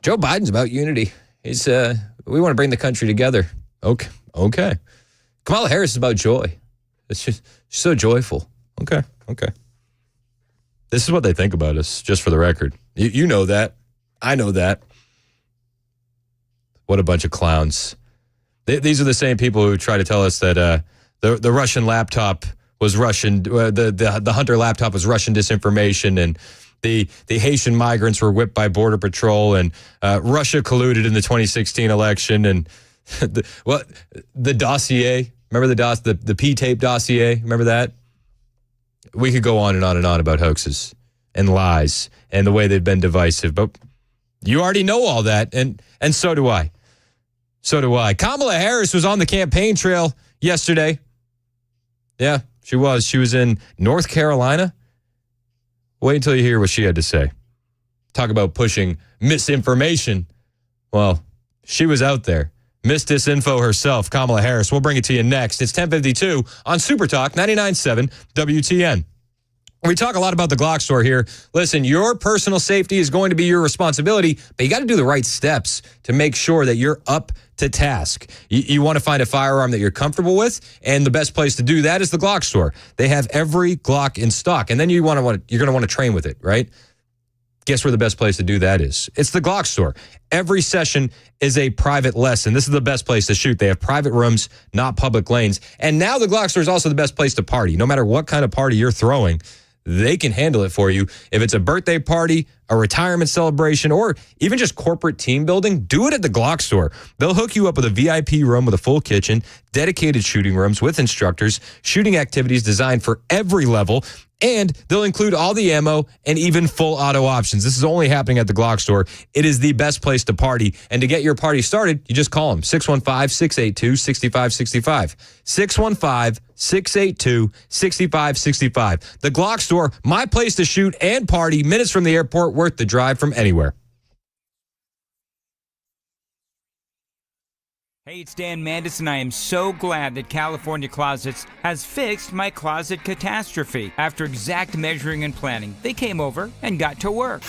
Joe Biden's about unity. He's we want to bring the country together. Okay. Kamala Harris is about joy. It's just so joyful. Okay. This is what they think about us, just for the record. You know that. I know that. What a bunch of clowns. These are the same people who try to tell us that the Russian laptop was Russian, the Hunter laptop was Russian disinformation, and the Haitian migrants were whipped by Border Patrol, and Russia colluded in the 2016 election, and the dossier, remember the P-tape dossier, remember that? We could go on and on and on about hoaxes and lies and the way they've been divisive, but you already know all that, and so do I. Kamala Harris was on the campaign trail yesterday. Yeah, she was. She was in North Carolina. Wait until you hear what she had to say. Talk about pushing misinformation. Well, she was out there. Miss Disinfo herself, Kamala Harris. We'll bring it to you next. It's 10:52 on Super Talk 99.7 WTN. We talk a lot about the Glock store here. Listen, your personal safety is going to be your responsibility, but you got to do the right steps to make sure that you're up to task. You want to find a firearm that you're comfortable with, and the best place to do that is the Glock store. They have every Glock in stock, and then you're going to want to train with it, right? Guess where the best place to do that is? It's the Glock store. Every session is a private lesson. This is the best place to shoot. They have private rooms, not public lanes. And now the Glock store is also the best place to party. No matter what kind of party you're throwing, they can handle it for you. If it's a birthday party, a retirement celebration, or even just corporate team building, do it at the Glock store. They'll hook you up with a VIP room with a full kitchen, dedicated shooting rooms with instructors, shooting activities designed for every level, and they'll include all the ammo and even full auto options. This is only happening at the Glock store. It is the best place to party. And to get your party started, you just call them 615-682-6565. 615-682-6565. The Glock store, my place to shoot and party, minutes from the airport, worth the drive from anywhere. Hey, it's Dan Mandis, and I am so glad that California Closets has fixed my closet catastrophe. After exact measuring and planning, they came over and got to work.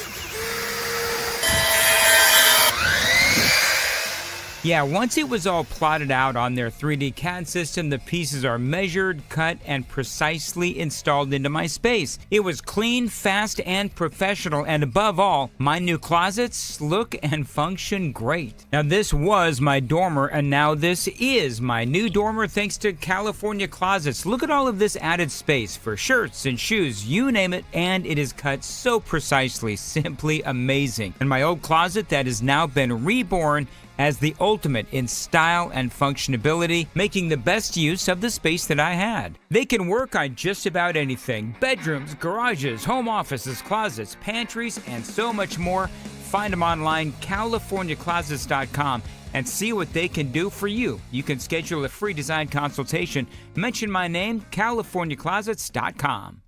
Yeah, once it was all plotted out on their 3D CAD system, the pieces are measured, cut, and precisely installed into my space. It was clean, fast, and professional, and above all, my new closets look and function great. Now, this was my dormer, and now this is my new dormer thanks to California Closets. Look at all of this added space for shirts and shoes, you name it, and it is cut so precisely, simply amazing. And my old closet that has now been reborn as the ultimate in style and functionality, making the best use of the space that I had. They can work on just about anything: bedrooms, garages, home offices, closets, pantries, and so much more. Find them online, CaliforniaClosets.com, and see what they can do for you. You can schedule a free design consultation. Mention my name, CaliforniaClosets.com.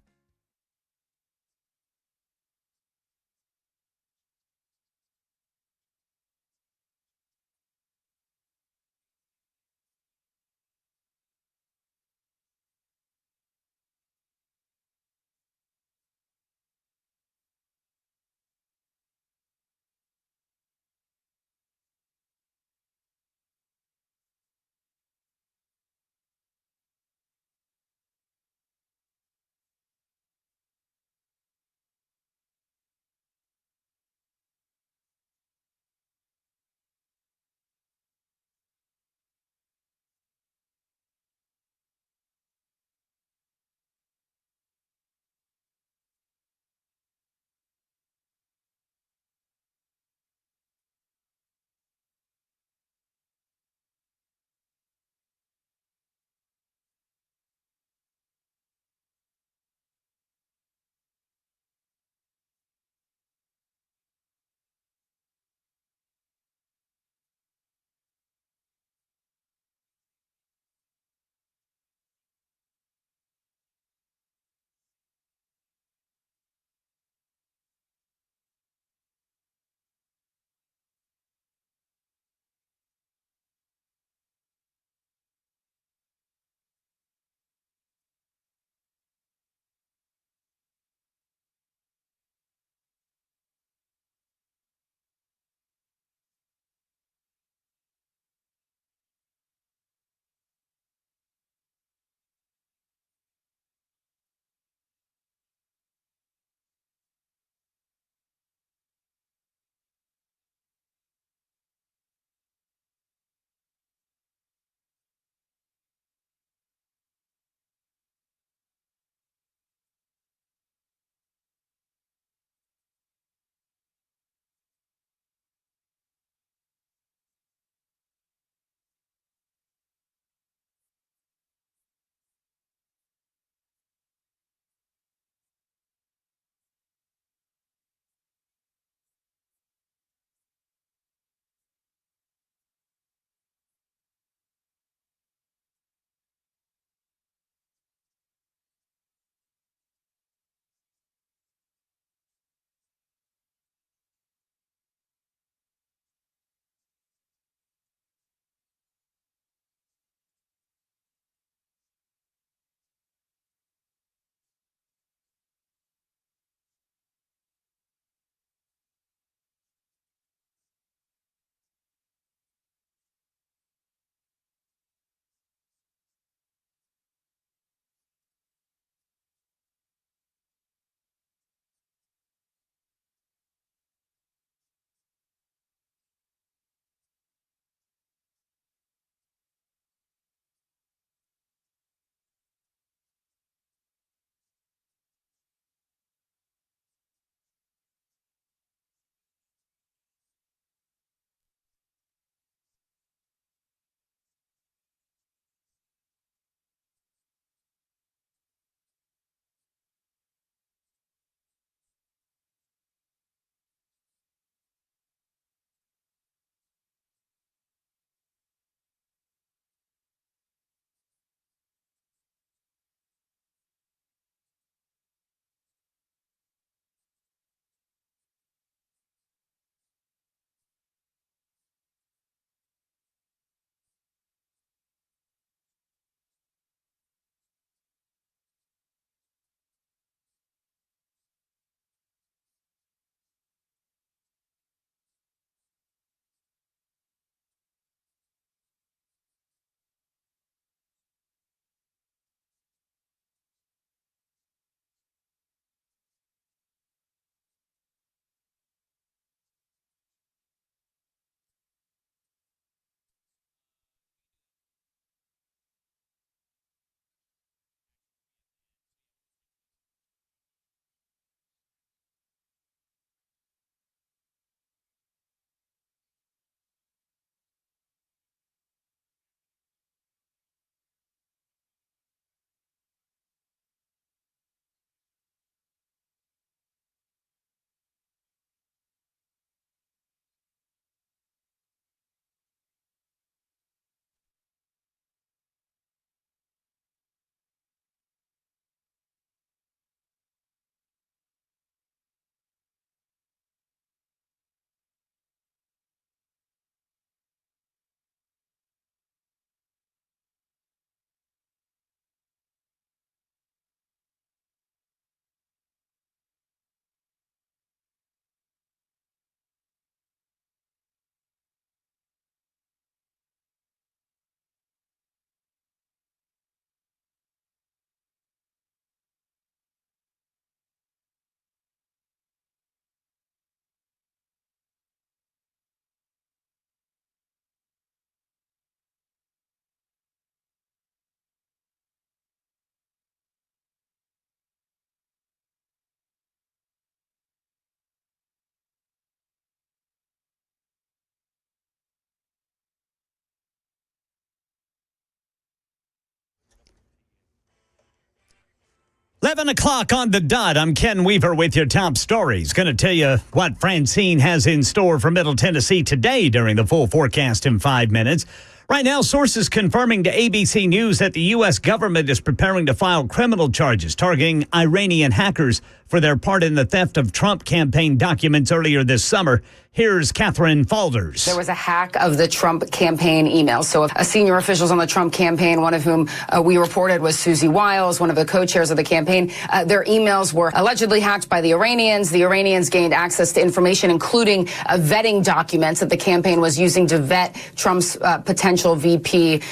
11 o'clock on the dot. I'm Ken Weaver with your top stories. Going to tell you what Francine has in store for Middle Tennessee today during the full forecast in 5 minutes. Right now, sources confirming to ABC News that the U.S. government is preparing to file criminal charges targeting Iranian hackers for their part in the theft of Trump campaign documents earlier this summer. Here's Catherine Falders. There was a hack of the Trump campaign emails. So senior officials on the Trump campaign, one of whom we reported was Susie Wiles, one of the co-chairs of the campaign. Their emails were allegedly hacked by the Iranians. The Iranians gained access to information, including vetting documents that the campaign was using to vet Trump's potential VP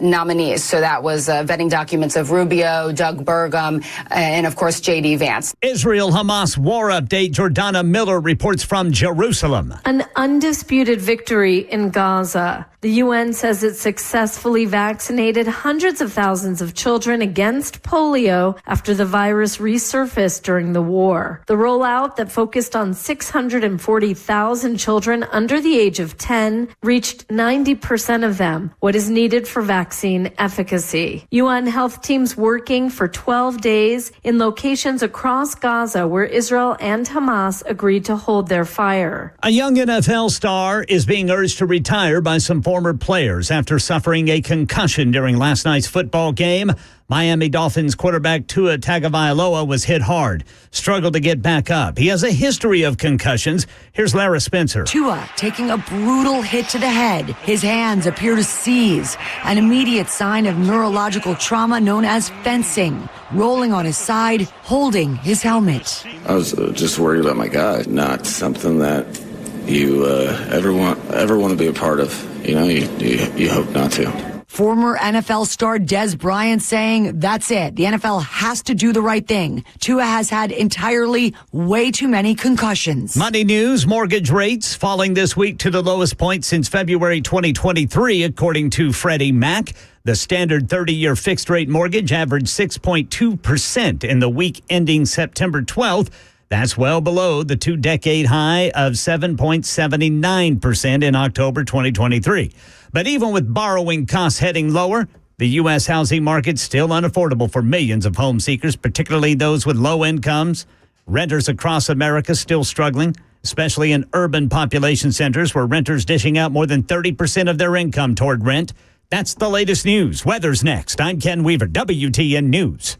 nominees. So that was vetting documents of Rubio, Doug Burgum, and, of course, J.D. Vance. Israel-Hamas war update. Jordana Miller reports from Jerusalem. An undisputed victory in Gaza. The UN says it successfully vaccinated hundreds of thousands of children against polio after the virus resurfaced during the war. The rollout that focused on 640,000 children under the age of 10 reached 90% of them, what is needed for vaccine efficacy. UN health teams working for 12 days in locations across Gaza where Israel and Hamas agreed to hold their fire. A young NFL star is being urged to retire by some former players after suffering a concussion during last night's football game. Miami Dolphins quarterback Tua Tagovailoa was hit hard, struggled to get back up. He has a history of concussions. Here's Lara Spencer. Tua taking a brutal hit to the head. His hands appear to seize, an immediate sign of neurological trauma known as fencing. Rolling on his side, holding his helmet. I was just worried about my guy, not something that you ever want to be a part of. You know, you hope not to. Former NFL star Des Bryant saying, that's it. The NFL has to do the right thing. Tua has had entirely way too many concussions. Money news, mortgage rates falling this week to the lowest point since February 2023, according to Freddie Mac. The standard 30-year fixed-rate mortgage averaged 6.2% in the week ending September 12th. That's well below the two-decade high of 7.79% in October 2023. But even with borrowing costs heading lower, the U.S. housing market's still unaffordable for millions of home seekers, particularly those with low incomes. Renters across America still struggling, especially in urban population centers where renters dishing out more than 30% of their income toward rent. That's the latest news. Weather's next. I'm Ken Weaver, WTN News.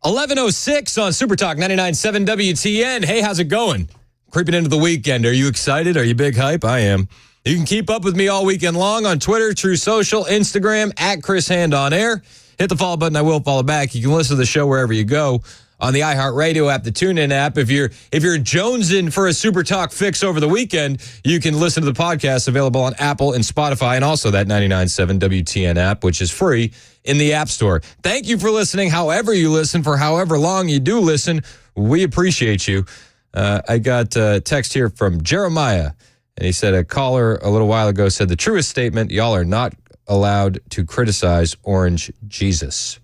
11:06 on Super Talk 99.7 WTN. Hey, how's it going? Creeping into the weekend. Are you excited? Are you big hype? I am. You can keep up with me all weekend long on Twitter, True Social, Instagram, at Chris Hand on Air. Hit the follow button. I will follow back. You can listen to the show wherever you go. On the iHeartRadio app, the TuneIn app. If you're jonesing for a Super Talk fix over the weekend, you can listen to the podcast available on Apple and Spotify, and also that 99.7 WTN app, which is free in the App Store. Thank you for listening, however you listen, for however long you do listen. We appreciate you. I got a text here from Jeremiah, and he said a caller a little while ago said the truest statement, y'all are not allowed to criticize Orange Jesus.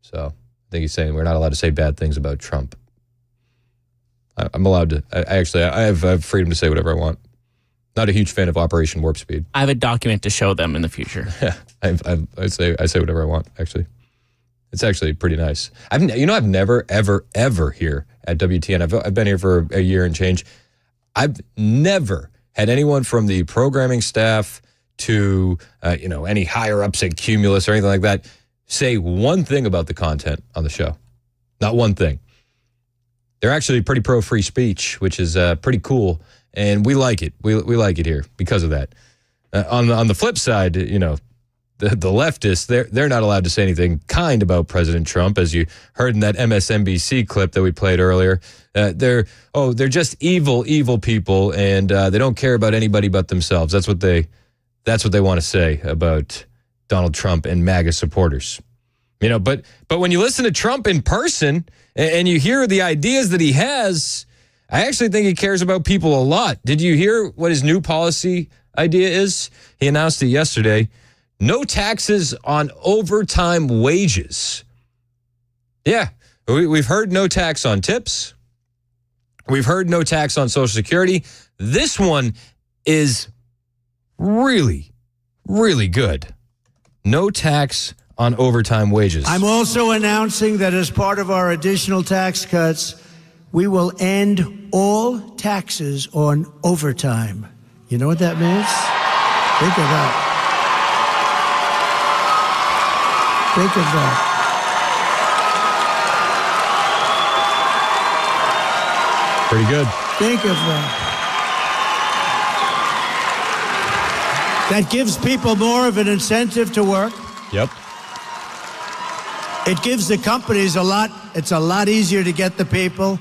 So I think he's saying we're not allowed to say bad things about Trump. I'm allowed to. I have freedom to say whatever I want. Not a huge fan of Operation Warp Speed. I have a document to show them in the future. Yeah, I say whatever I want. Actually, it's actually pretty nice. I've never ever here at WTN. I've been here for a year and change. I've never had anyone from the programming staff to any higher ups at Cumulus or anything like that say one thing about the content on the show. Not one thing. They're actually pretty pro free speech, which is pretty cool, and we like it. We like it here because of that. On the flip side, the leftists, they're not allowed to say anything kind about President Trump, as you heard in that MSNBC clip that we played earlier. They're just evil people, and they don't care about anybody but themselves. That's what they want to say about Donald Trump and MAGA supporters. But when you listen to Trump in person and you hear the ideas that he has, I actually think he cares about people a lot. Did you hear what his new policy idea is? He announced it yesterday. No taxes on overtime wages. Yeah, we've heard no tax on tips. We've heard no tax on Social Security. This one is really, really good. No tax on overtime wages. I'm also announcing that as part of our additional tax cuts, we will end all taxes on overtime. You know what that means? Think of that. Think of that. Pretty good. Think of that. That gives people more of an incentive to work. Yep. It gives the companies it's a lot easier to get the people.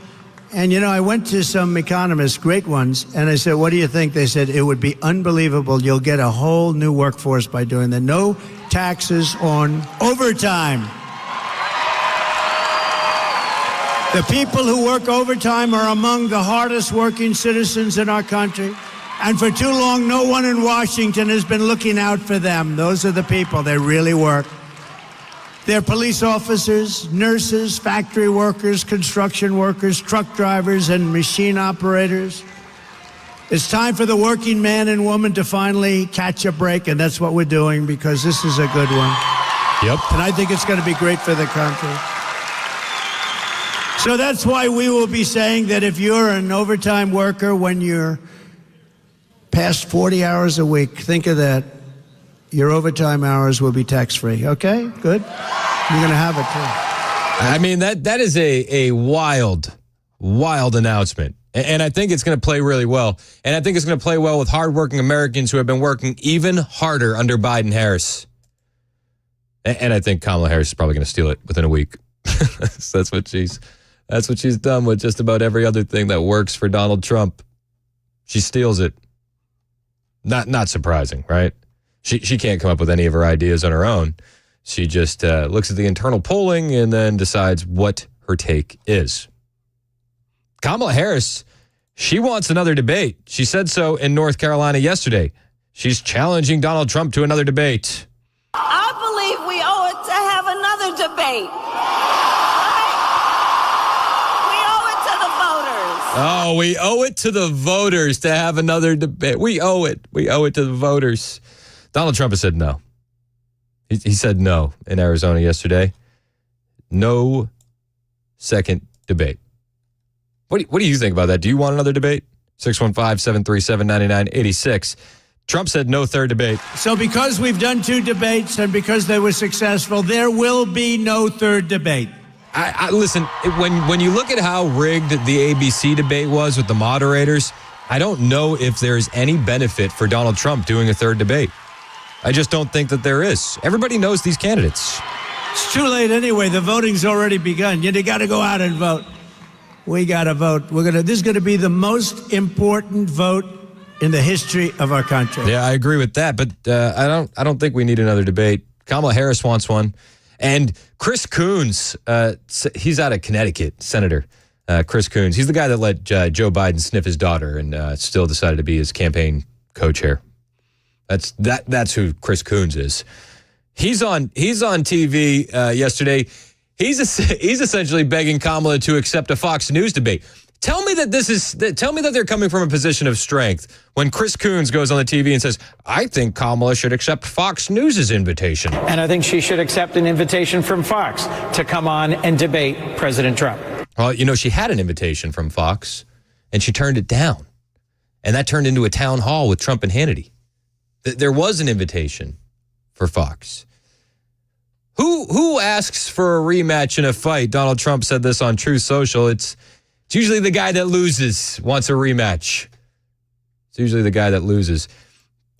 And, I went to some economists, great ones, and I said, what do you think? They said, it would be unbelievable. You'll get a whole new workforce by doing that. No taxes on overtime. The people who work overtime are among the hardest working citizens in our country. And for too long, no one in Washington has been looking out for them. Those are the people. They really work. They're police officers, nurses, factory workers, construction workers, truck drivers, and machine operators. It's time for the working man and woman to finally catch a break, and that's what we're doing because this is a good one. Yep. And I think it's going to be great for the country. So that's why we will be saying that if you're an overtime worker when you're past 40 hours a week, think of that. Your overtime hours will be tax-free. Okay? Good? You're going to have it, too. I mean, that is a wild announcement. And I think it's going to play really well. And I think it's going to play well with hardworking Americans who have been working even harder under Biden-Harris. And I think Kamala Harris is probably going to steal it within a week. So that's what she's done with just about every other thing that works for Donald Trump. She steals it. Not surprising, right? She can't come up with any of her ideas on her own. She just looks at the internal polling and then decides what her take is. Kamala Harris, she wants another debate. She said so in North Carolina yesterday. She's challenging Donald Trump to another debate. I believe we owe it to have another debate. Oh, we owe it to the voters to have another debate. We owe it. We owe it to the voters. Donald Trump has said no. He said no in Arizona yesterday. No second debate. What do you think about that? Do you want another debate? 615-737-9986. Trump said no third debate. So because we've done 2 debates and because they were successful, there will be no third debate. Listen, when you look at how rigged the ABC debate was with the moderators, I don't know if there's any benefit for Donald Trump doing a third debate. I just don't think that there is. Everybody knows these candidates. It's too late anyway. The voting's already begun. You got to go out and vote. We got to vote. This is going to be the most important vote in the history of our country. Yeah, I agree with that, but I don't think we need another debate. Kamala Harris wants one. And Chris Coons, he's out of Connecticut, Senator Chris Coons. He's the guy that let Joe Biden sniff his daughter and still decided to be his campaign co-chair. That's who Chris Coons is. He's on TV yesterday. He's essentially begging Kamala to accept a Fox News debate. Tell me that they're coming from a position of strength when Chris Coons goes on the TV and says, I think Kamala should accept Fox News' invitation. And I think she should accept an invitation from Fox to come on and debate President Trump. Well, she had an invitation from Fox and she turned it down. And that turned into a town hall with Trump and Hannity. There was an invitation for Fox. Who asks for a rematch in a fight? Donald Trump said this on Truth Social. It's usually the guy that loses wants a rematch. It's usually the guy that loses.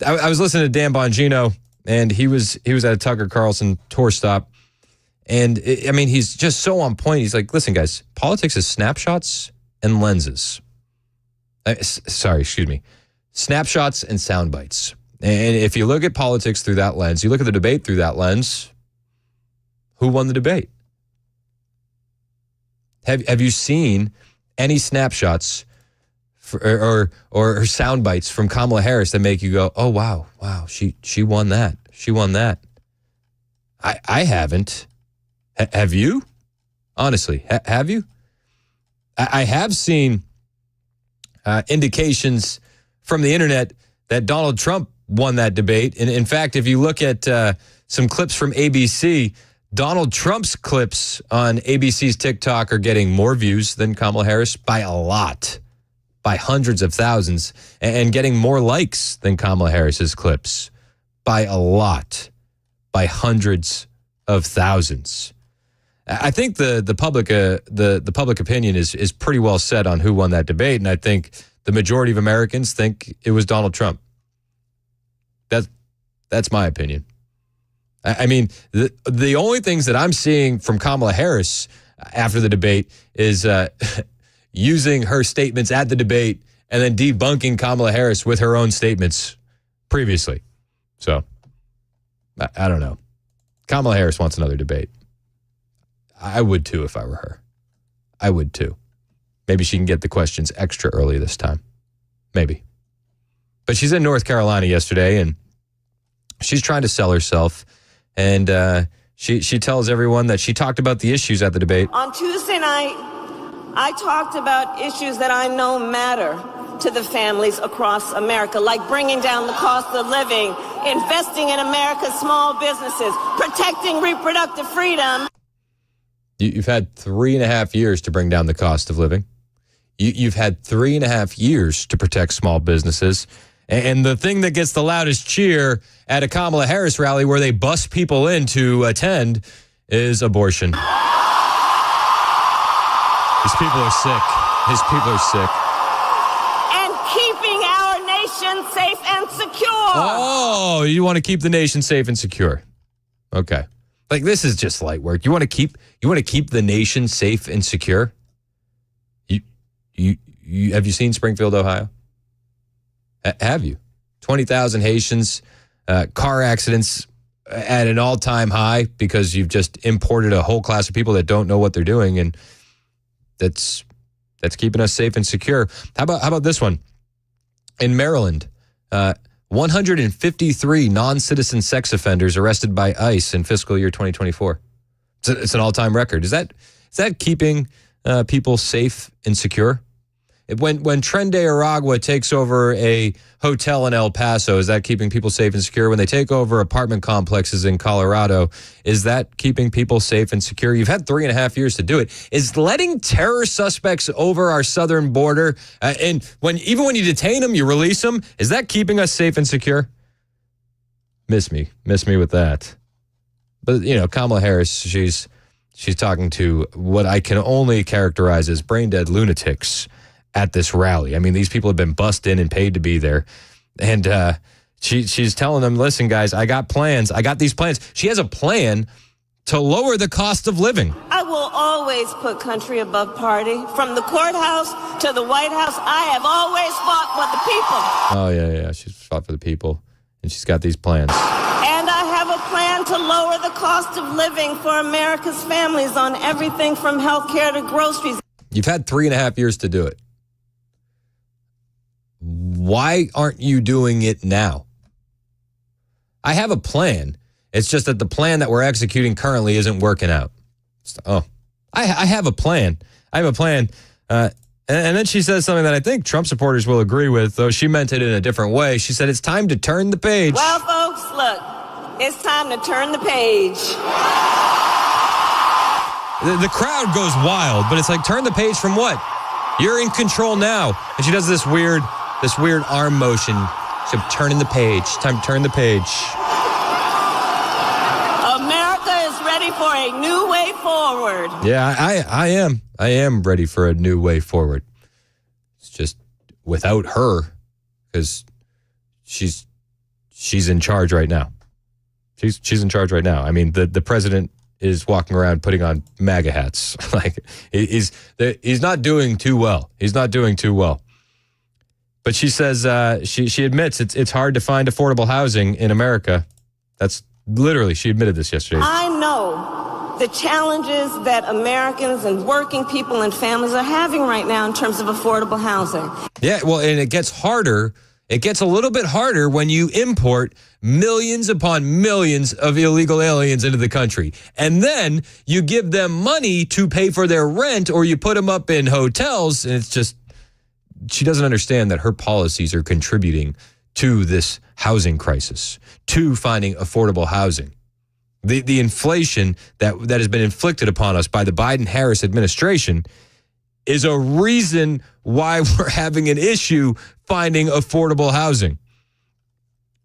I was listening to Dan Bongino, and he was at a Tucker Carlson tour stop. And, he's just so on point. He's like, listen, guys, politics is snapshots and lenses. Snapshots and sound bites. And if you look at politics through that lens, you look at the debate through that lens, who won the debate? Have you seen any snapshots or sound bites from Kamala Harris that make you go, oh, wow, she won that. She won that. I haven't. Have you? Honestly, have you? I have seen indications from the internet that Donald Trump won that debate. And in fact, if you look at some clips from ABC, Donald Trump's clips on ABC's TikTok are getting more views than Kamala Harris by a lot, by hundreds of thousands, and getting more likes than Kamala Harris's clips by a lot, by hundreds of thousands. I think the public opinion is pretty well set on who won that debate, and I think the majority of Americans think it was Donald Trump. That's my opinion. The only things that I'm seeing from Kamala Harris after the debate is using her statements at the debate and then debunking Kamala Harris with her own statements previously. So, I don't know. Kamala Harris wants another debate. I would too if I were her. I would too. Maybe she can get the questions extra early this time. Maybe. But she's in North Carolina yesterday, and she's trying to sell herself. And she tells everyone that she talked about the issues at the debate. On Tuesday night, I talked about issues that I know matter to the families across America, like bringing down the cost of living, investing in America's small businesses, protecting reproductive freedom. You've had 3.5 years to bring down the cost of living. You've had 3.5 years to protect small businesses. And the thing that gets the loudest cheer at a Kamala Harris rally where they bust people in to attend is abortion. These people are sick. These people are sick. And keeping our nation safe and secure. Oh, you want to keep the nation safe and secure. Okay. Like, this is just light work. You want to keep the nation safe and secure? You have you seen Springfield, Ohio? Have you? 20,000 Haitians, car accidents at an all-time high because you've just imported a whole class of people that don't know what they're doing, and that's keeping us safe and secure. How about this one? In Maryland, 153 non-citizen sex offenders arrested by ICE in fiscal year 2024. It's an all-time record. Is that keeping people safe and secure? When Trende Aragua takes over a hotel in El Paso, is that keeping people safe and secure? When they take over apartment complexes in Colorado, is that keeping people safe and secure? You've had 3.5 years to do it. Is letting terror suspects over our southern border, and even when you detain them, you release them, is that keeping us safe and secure? Miss me with that. But Kamala Harris, she's She's talking to what I can only characterize as brain-dead lunatics at this rally. I mean, these people have been bussed in and paid to be there. And she's telling them, listen, guys, I got plans. I got these plans. She has a plan to lower the cost of living. I will always put country above party. From the courthouse to the White House, I have always fought for the people. Oh, yeah. She's fought for the people. And she's got these plans. And I have a plan to lower the cost of living for America's families on everything from health care to groceries. You've had 3.5 years to do it. Why aren't you doing it now? I have a plan. It's just that the plan that we're executing currently isn't working out. I have a plan. I have a plan. And then she says something that I think Trump supporters will agree with, though she meant it in a different way. She said, it's time to turn the page. Well, folks, look, it's time to turn the page. The crowd goes wild, but it's like, turn the page from what? You're in control now. And she does this weird arm motion. She's turning the page. Time to turn the page. America is ready for a new way forward. Yeah, I am. I am ready for a new way forward. It's just without her, because she's in charge right now. She's in charge right now. I mean, the president is walking around putting on MAGA hats. Like he's not doing too well. He's not doing too well. But she says she admits it's hard to find affordable housing in America. That's literally, she admitted this yesterday. I know the challenges that Americans and working people and families are having right now in terms of affordable housing. Yeah, well, and it gets harder. It gets a little bit harder when you import millions upon millions of illegal aliens into the country. And then you give them money to pay for their rent, or you put them up in hotels, and it's just, she doesn't understand that her policies are contributing to this housing crisis, to finding affordable housing. The inflation that has been inflicted upon us by the Biden-Harris administration is a reason why we're having an issue finding affordable housing.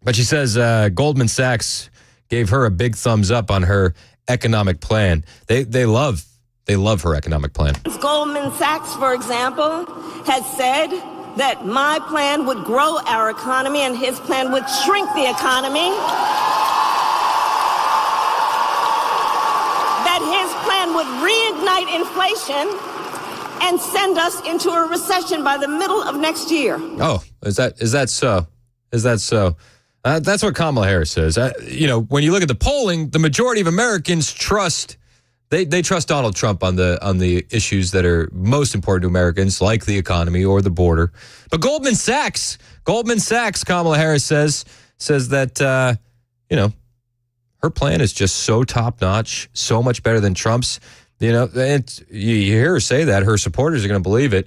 But she says Goldman Sachs gave her a big thumbs up on her economic plan. They love her economic plan. Goldman Sachs, for example, has said that my plan would grow our economy and his plan would shrink the economy. That his plan would reignite inflation and send us into a recession by the middle of next year. Oh, is that so? Is that so? That's what Kamala Harris says. When you look at the polling, the majority of Americans trust Donald Trump on the issues that are most important to Americans, like the economy or the border. But Goldman Sachs, Kamala Harris says that her plan is just so top notch, so much better than Trump's. And you hear her say that, her supporters are going to believe it.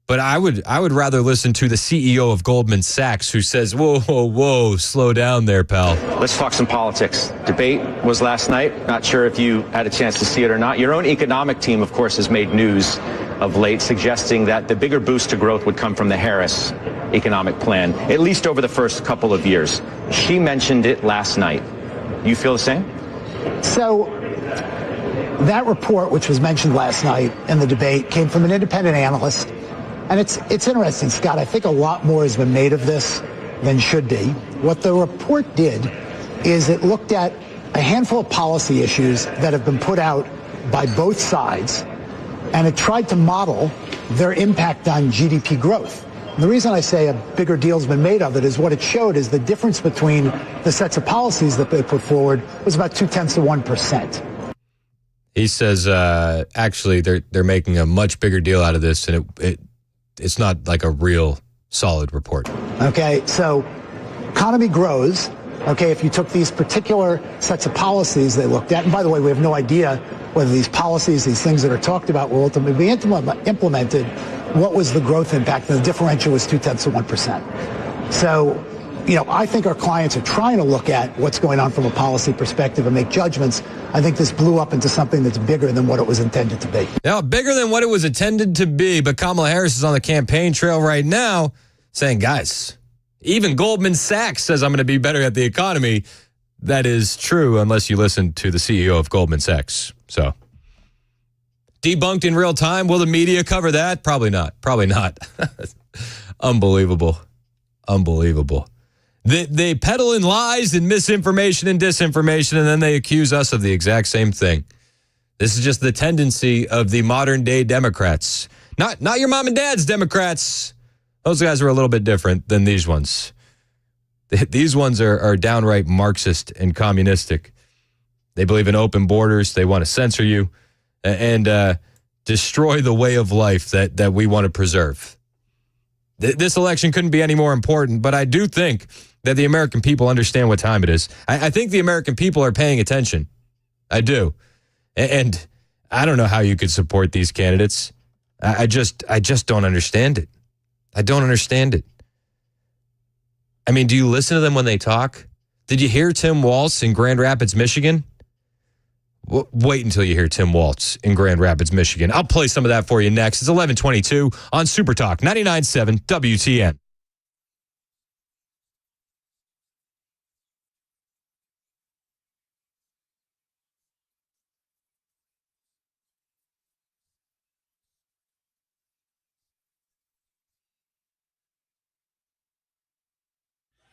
But I would rather listen to the CEO of Goldman Sachs, who says, whoa, slow down there, pal. Let's talk some politics. Debate was last night. Not sure if you had a chance to see it or not. Your own economic team, of course, has made news of late, suggesting that the bigger boost to growth would come from the Harris economic plan, at least over the first couple of years. She mentioned it last night. You feel the same? So that report, which was mentioned last night in the debate, came from an independent analyst. And it's interesting, Scott. I think a lot more has been made of this than should be. What the report did is it looked at a handful of policy issues that have been put out by both sides, and it tried to model their impact on GDP growth. And the reason I say a bigger deal's been made of it is what it showed is the difference between the sets of policies that they put forward was about 0.2%. He says, actually, they're making a much bigger deal out of this, and it's not like a real solid report. Okay, so economy grows. Okay, if you took these particular sets of policies they looked at, and by the way, we have no idea whether these policies, these things that are talked about, will ultimately be implemented. What was the growth impact? And the differential was 0.2%. So, I think our clients are trying to look at what's going on from a policy perspective and make judgments. I think this blew up into something that's bigger than what it was intended to be. Now, bigger than what it was intended to be, but Kamala Harris is on the campaign trail right now saying, guys, even Goldman Sachs says I'm going to be better at the economy. That is true unless you listen to the CEO of Goldman Sachs. So debunked in real time. Will the media cover that? Probably not. Probably not. Unbelievable. Unbelievable. They peddle in lies and misinformation and disinformation, and then they accuse us of the exact same thing. This is just the tendency of the modern day Democrats. Not your mom and dad's Democrats. Those guys are a little bit different than these ones. These ones are downright Marxist and communistic. They believe in open borders. They want to censor you and destroy the way of life that we want to preserve. This election couldn't be any more important, but I do think that the American people understand what time it is. I think the American people are paying attention. I do. And I don't know how you could support these candidates. I just don't understand it. I don't understand it. I mean, do you listen to them when they talk? Did you hear Tim Walz in Grand Rapids, Michigan? Wait until you hear Tim Walz in Grand Rapids, Michigan. I'll play some of that for you next. It's 11:22 on Super Talk 99.7 WTN.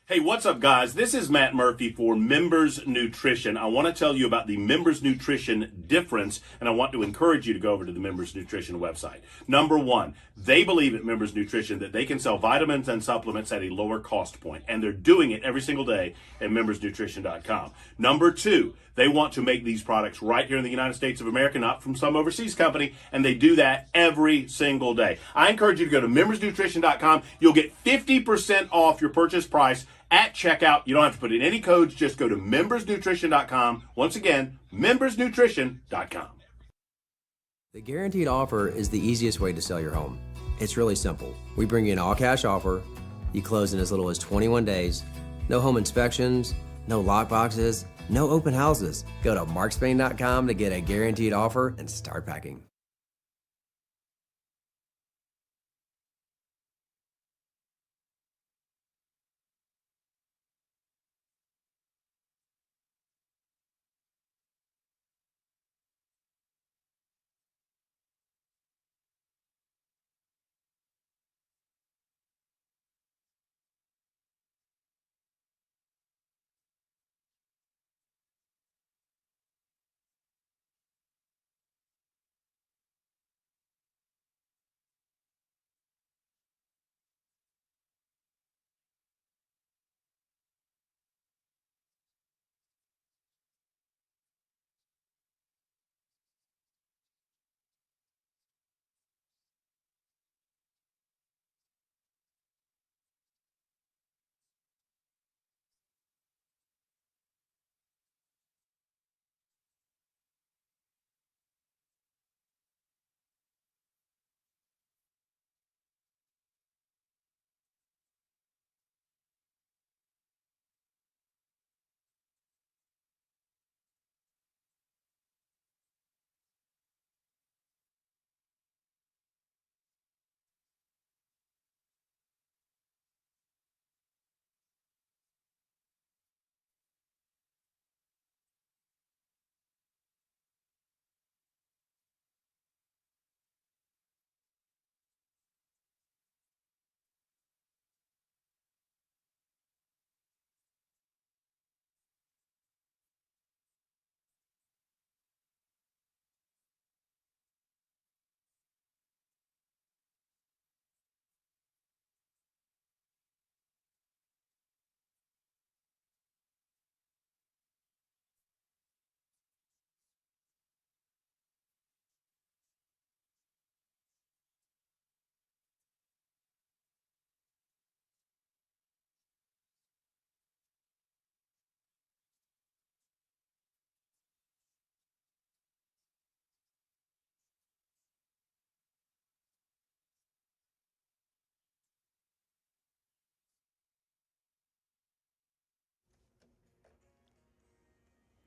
Hey, what's up, guys? This is Matt Murphy for Members Nutrition. I want to tell you about the Members Nutrition difference, and I want to encourage you to go over to the Members Nutrition website. Number one, they believe at Members Nutrition that they can sell vitamins and supplements at a lower cost point, and they're doing it every single day at membersnutrition.com. Number two, they want to make these products right here in the United States of America, not from some overseas company, and they do that every single day. I encourage you to go to membersnutrition.com. You'll get 50% off your purchase price at checkout. You don't have to put in any codes. Just go to membersnutrition.com. Once again, membersnutrition.com. The guaranteed offer is the easiest way to sell your home. It's really simple. We bring you an all-cash offer. You close in as little as 21 days. No home inspections, no lock boxes, no open houses. Go to markspain.com to get a guaranteed offer and start packing.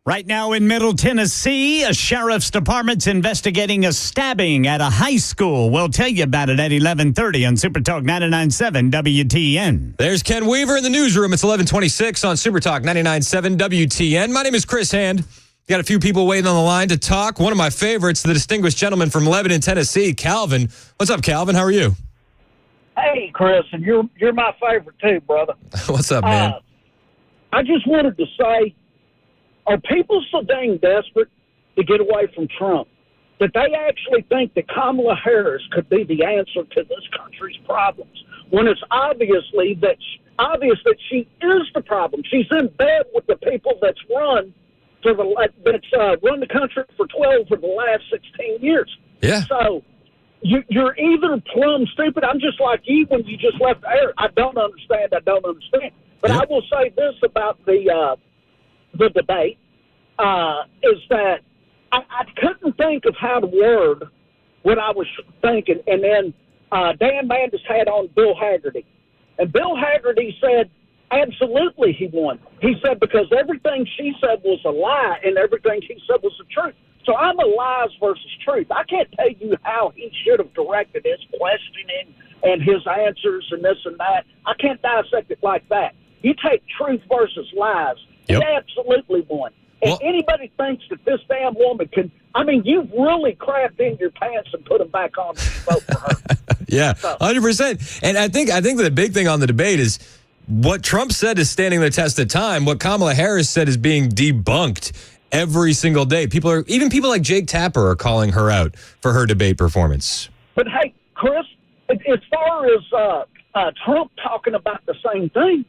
Right now in Middle Tennessee, a sheriff's department's investigating a stabbing at a high school. We'll tell you about it at 11:30 on Super Talk 99.7 WTN. There's Ken Weaver in the newsroom. It's 11:26 on Super Talk 99.7 WTN. My name is Chris Hand. Got a few people waiting on the line to talk. One of my favorites, the distinguished gentleman from Lebanon, Tennessee, Calvin. What's up, Calvin? How are you? Hey, Chris, and you're my favorite too, brother. What's up, man? I just wanted to say, are people so dang desperate to get away from Trump that they actually think that Kamala Harris could be the answer to this country's problems when it's obvious that she is the problem? She's in bed with the people that's run the country for 12 of the last 16 years. Yeah. So you're either plumb stupid. I'm just like you when you just left the air. I don't understand. But I will say this about the debate is that I couldn't think of how to word what I was thinking. And then Dan Mandis had on Bill Haggerty. And Bill Haggerty said, absolutely he won. He said because everything she said was a lie and everything he said was the truth. So I'm a lies versus truth. I can't tell you how he should have directed his questioning and his answers and this and that. I can't dissect it like that. You take truth versus lies. Yep. He absolutely won. And anybody thinks that this damn woman can, you've really crapped in your pants and put them back on to vote for her. Yeah, 100%. And I think the big thing on the debate is what Trump said is standing the test of time. What Kamala Harris said is being debunked every single day. Even people like Jake Tapper are calling her out for her debate performance. But hey, Chris, as far as Trump talking about the same things,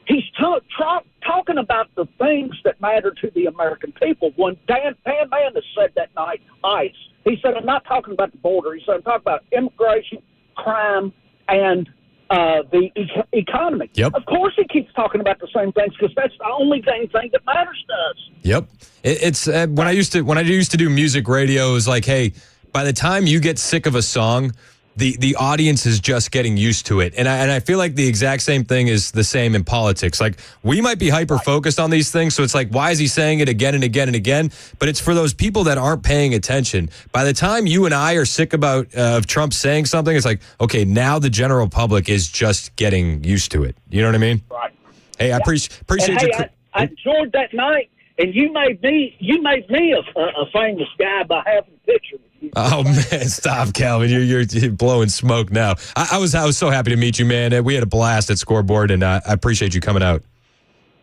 he's talking about the things that matter to the American people. When Dan Mandis said that night, ICE, he said, I'm not talking about the border. He said, I'm talking about immigration, crime, and the economy. Yep. Of course he keeps talking about the same things because that's the only thing that matters to us. Yep. It's when I used to do music radio, it was like, hey, by the time you get sick of a song, the audience is just getting used to it. And I feel like the exact same thing is the same in politics. Like, we might be hyper-focused on these things, so it's like, why is he saying it again and again and again? But it's for those people that aren't paying attention. By the time you and I are sick of Trump saying something, it's like, okay, now the general public is just getting used to it. You know what I mean? Right. Hey, I appreciate you. I enjoyed that night, and you made me a famous guy by having a picture with you. Oh man, stop, Calvin! You're blowing smoke now. I was so happy to meet you, man. We had a blast at Scoreboard, and I appreciate you coming out.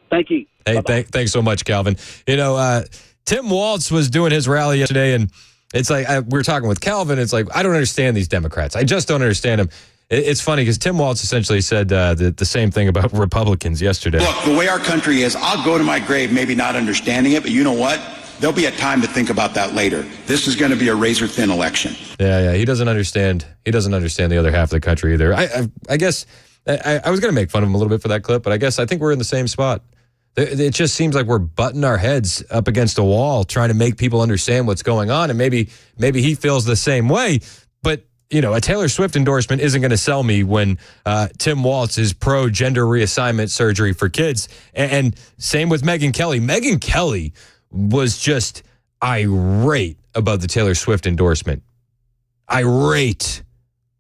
Thank you. Hey, thanks so much, Calvin. Tim Walz was doing his rally yesterday, and it's like we were talking with Calvin. It's like, I don't understand these Democrats. I just don't understand them. It's funny because Tim Walz essentially said the same thing about Republicans yesterday. Look, the way our country is, I'll go to my grave maybe not understanding it, but you know what? There'll be a time to think about that later. This is going to be a razor-thin election. Yeah. He doesn't understand. He doesn't understand the other half of the country either. I guess I was going to make fun of him a little bit for that clip, but I think we're in the same spot. It just seems like we're butting our heads up against a wall trying to make people understand what's going on, and maybe he feels the same way. But a Taylor Swift endorsement isn't going to sell me when Tim Walz is pro gender reassignment surgery for kids, and same with Megyn Kelly. Megyn Kelly was just irate about the Taylor Swift endorsement. Irate.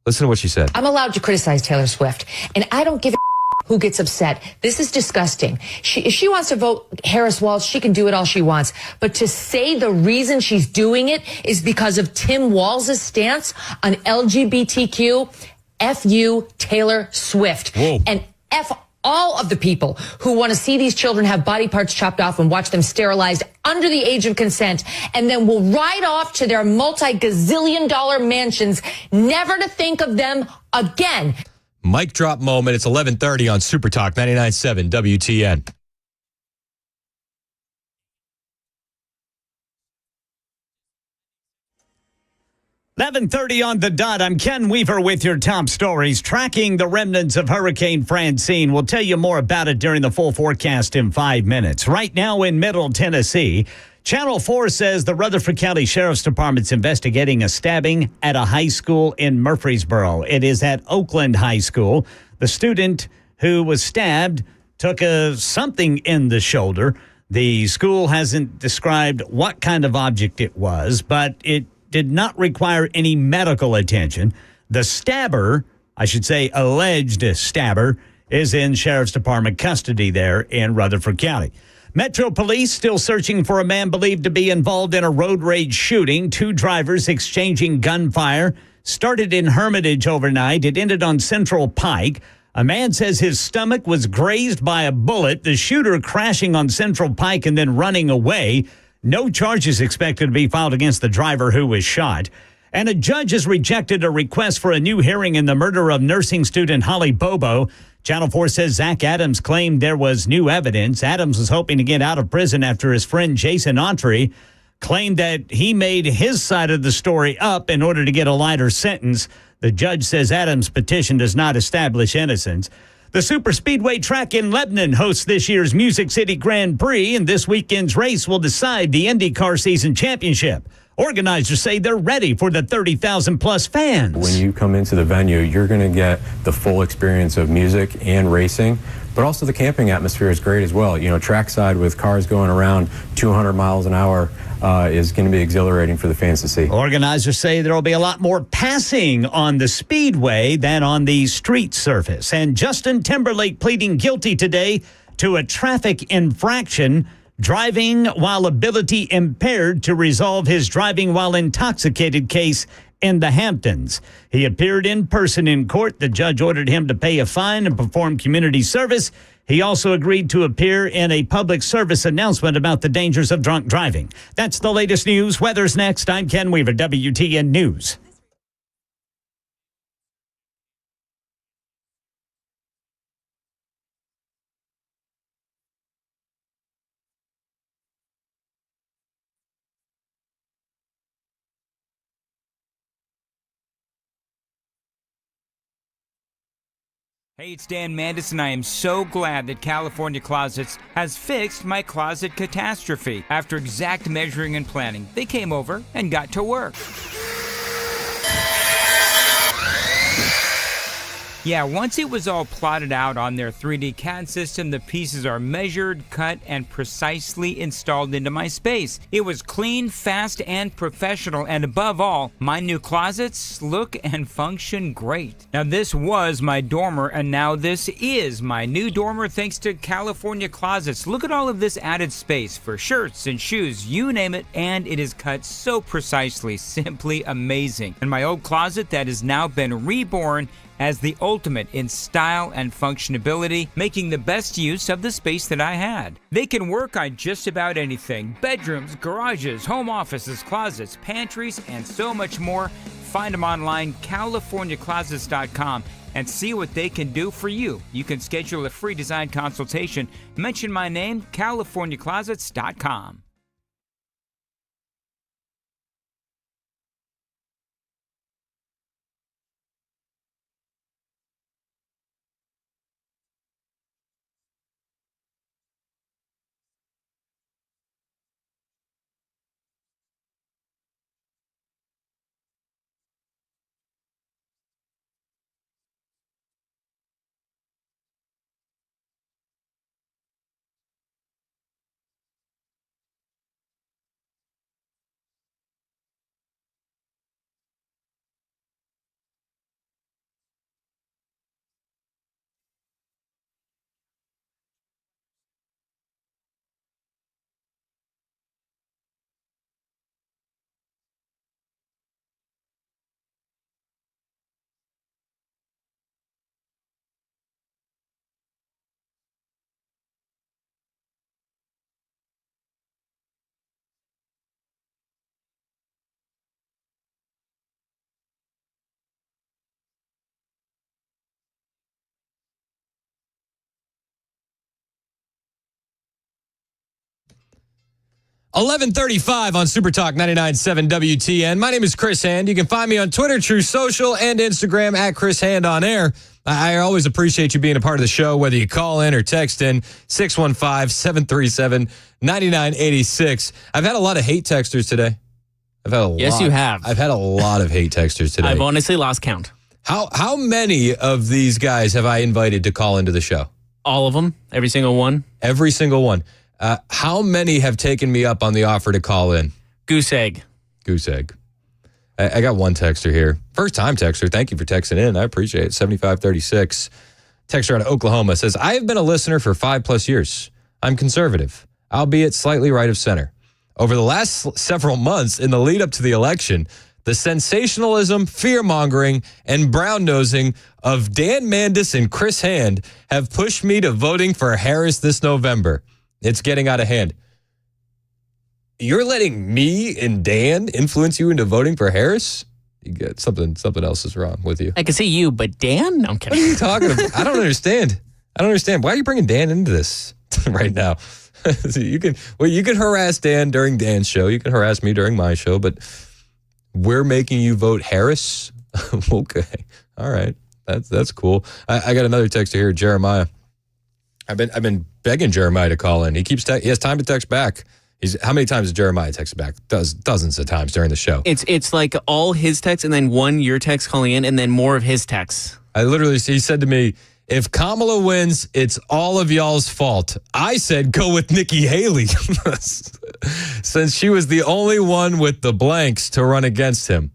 Listen to what she said. I'm allowed to criticize Taylor Swift, and I don't give a who gets upset. This is disgusting. If she wants to vote Harris Walz, she can do it all she wants. But to say the reason she's doing it is because of Tim Walz's stance on LGBTQ, F you, Taylor Swift. Whoa. And F all of the people who want to see these children have body parts chopped off and watch them sterilized under the age of consent, and then will ride off to their multi-gazillion-dollar mansions, never to think of them again. Mic drop moment. It's 11:30 on Super Talk 99.7 WTN. $11:30 on the dot. I'm Ken Weaver with your top stories. Tracking the remnants of Hurricane Francine. We'll tell you more about it during the full forecast in 5 minutes. Right now in Middle Tennessee, Channel 4 says the Rutherford County Sheriff's Department's investigating a stabbing at a high school in Murfreesboro. It is at Oakland High School. The student who was stabbed took something in the shoulder. The school hasn't described what kind of object it was, but it did not require any medical attention. The stabber, I should say alleged stabber, is in Sheriff's Department custody there in Rutherford County. Metro Police still searching for a man believed to be involved in a road rage shooting. 2 drivers exchanging gunfire. Started in Hermitage overnight. It ended on Central Pike. A man says his stomach was grazed by a bullet. The shooter crashing on Central Pike and then running away. No charges expected to be filed against the driver who was shot. And a judge has rejected a request for a new hearing in the murder of nursing student Holly Bobo. Channel 4 says Zach Adams claimed there was new evidence. Adams was hoping to get out of prison after his friend Jason Autry claimed that he made his side of the story up in order to get a lighter sentence. The judge says Adams' petition does not establish innocence. The Superspeedway track in Lebanon hosts this year's Music City Grand Prix, and this weekend's race will decide the IndyCar season championship. Organizers say they're ready for the 30,000-plus fans. When you come into the venue, you're going to get the full experience of music and racing, but also the camping atmosphere is great as well. You know, trackside with cars going around 200 miles an hour is going to be exhilarating for the fans to see. Organizers say there will be a lot more passing on the speedway than on the street surface. And Justin Timberlake pleading guilty today to a traffic infraction, driving while ability impaired, to resolve his driving while intoxicated case in the Hamptons. He appeared in person in court. The judge ordered him to pay a fine and perform community service. He also agreed to appear in a public service announcement about the dangers of drunk driving. That's the latest news. Weather's next. I'm Ken Weaver, WTN News. Hey, it's Dan Mandis, and I am so glad that California Closets has fixed my closet catastrophe. After exact measuring and planning, they came over and got to work. Yeah, once it was all plotted out on their 3D CAD system, the pieces are measured, cut, and precisely installed into my space. It was clean, fast, and professional, and above all, my new closets look and function great. Now, this was my dormer, and now this is my new dormer thanks to California Closets. Look at all of this added space for shirts and shoes, you name it, and it is cut so precisely, simply amazing. And my old closet that has now been reborn as the ultimate in style and functionability, making the best use of the space that I had. They can work on just about anything: bedrooms, garages, home offices, closets, pantries, and so much more. Find them online, CaliforniaClosets.com, and see what they can do for you. You can schedule a free design consultation. Mention my name, CaliforniaClosets.com. $11:35 on Super Talk 99.7 WTN. My name is Chris Hand. You can find me on Twitter, True Social, and Instagram at Chris Hand on Air. I always appreciate you being a part of the show, whether you call in or text in 615-737-9986. I've had a lot of hate texters today. Yes, you have. I've had a lot of hate texters today. I've honestly lost count. How many of these guys have I invited to call into the show? All of them. Every single one. Every single one. How many have taken me up on the offer to call in? Goose egg. Goose egg. I got one texter here. First time texter. Thank you for texting in. I appreciate it. 7536. Texter out of Oklahoma says, I have been a listener for 5+ years. I'm conservative. albeit slightly right of center. Over the last several months in the lead up to the election, the sensationalism, fear-mongering, and brown-nosing of Dan Mandis and Chris Hand have pushed me to voting for Harris this November. It's getting out of hand. You're letting me and Dan influence you into voting for Harris? You get something else is wrong with you. I can see you, but Dan? No, I'm kidding. What are you talking about? I don't understand. Why are you bringing Dan into this right now? You can harass Dan during Dan's show. You can harass me during my show, but we're making you vote Harris? Okay. All right. That's cool. I got another texter here, Jeremiah. I've been begging Jeremiah to call in. He has time to text back. How many times has Jeremiah texted back? Dozens of times during the show. It's like all his texts and then one your text calling in and then more of his texts. He said to me, if Kamala wins, it's all of y'all's fault. I said go with Nikki Haley since she was the only one with the blanks to run against him.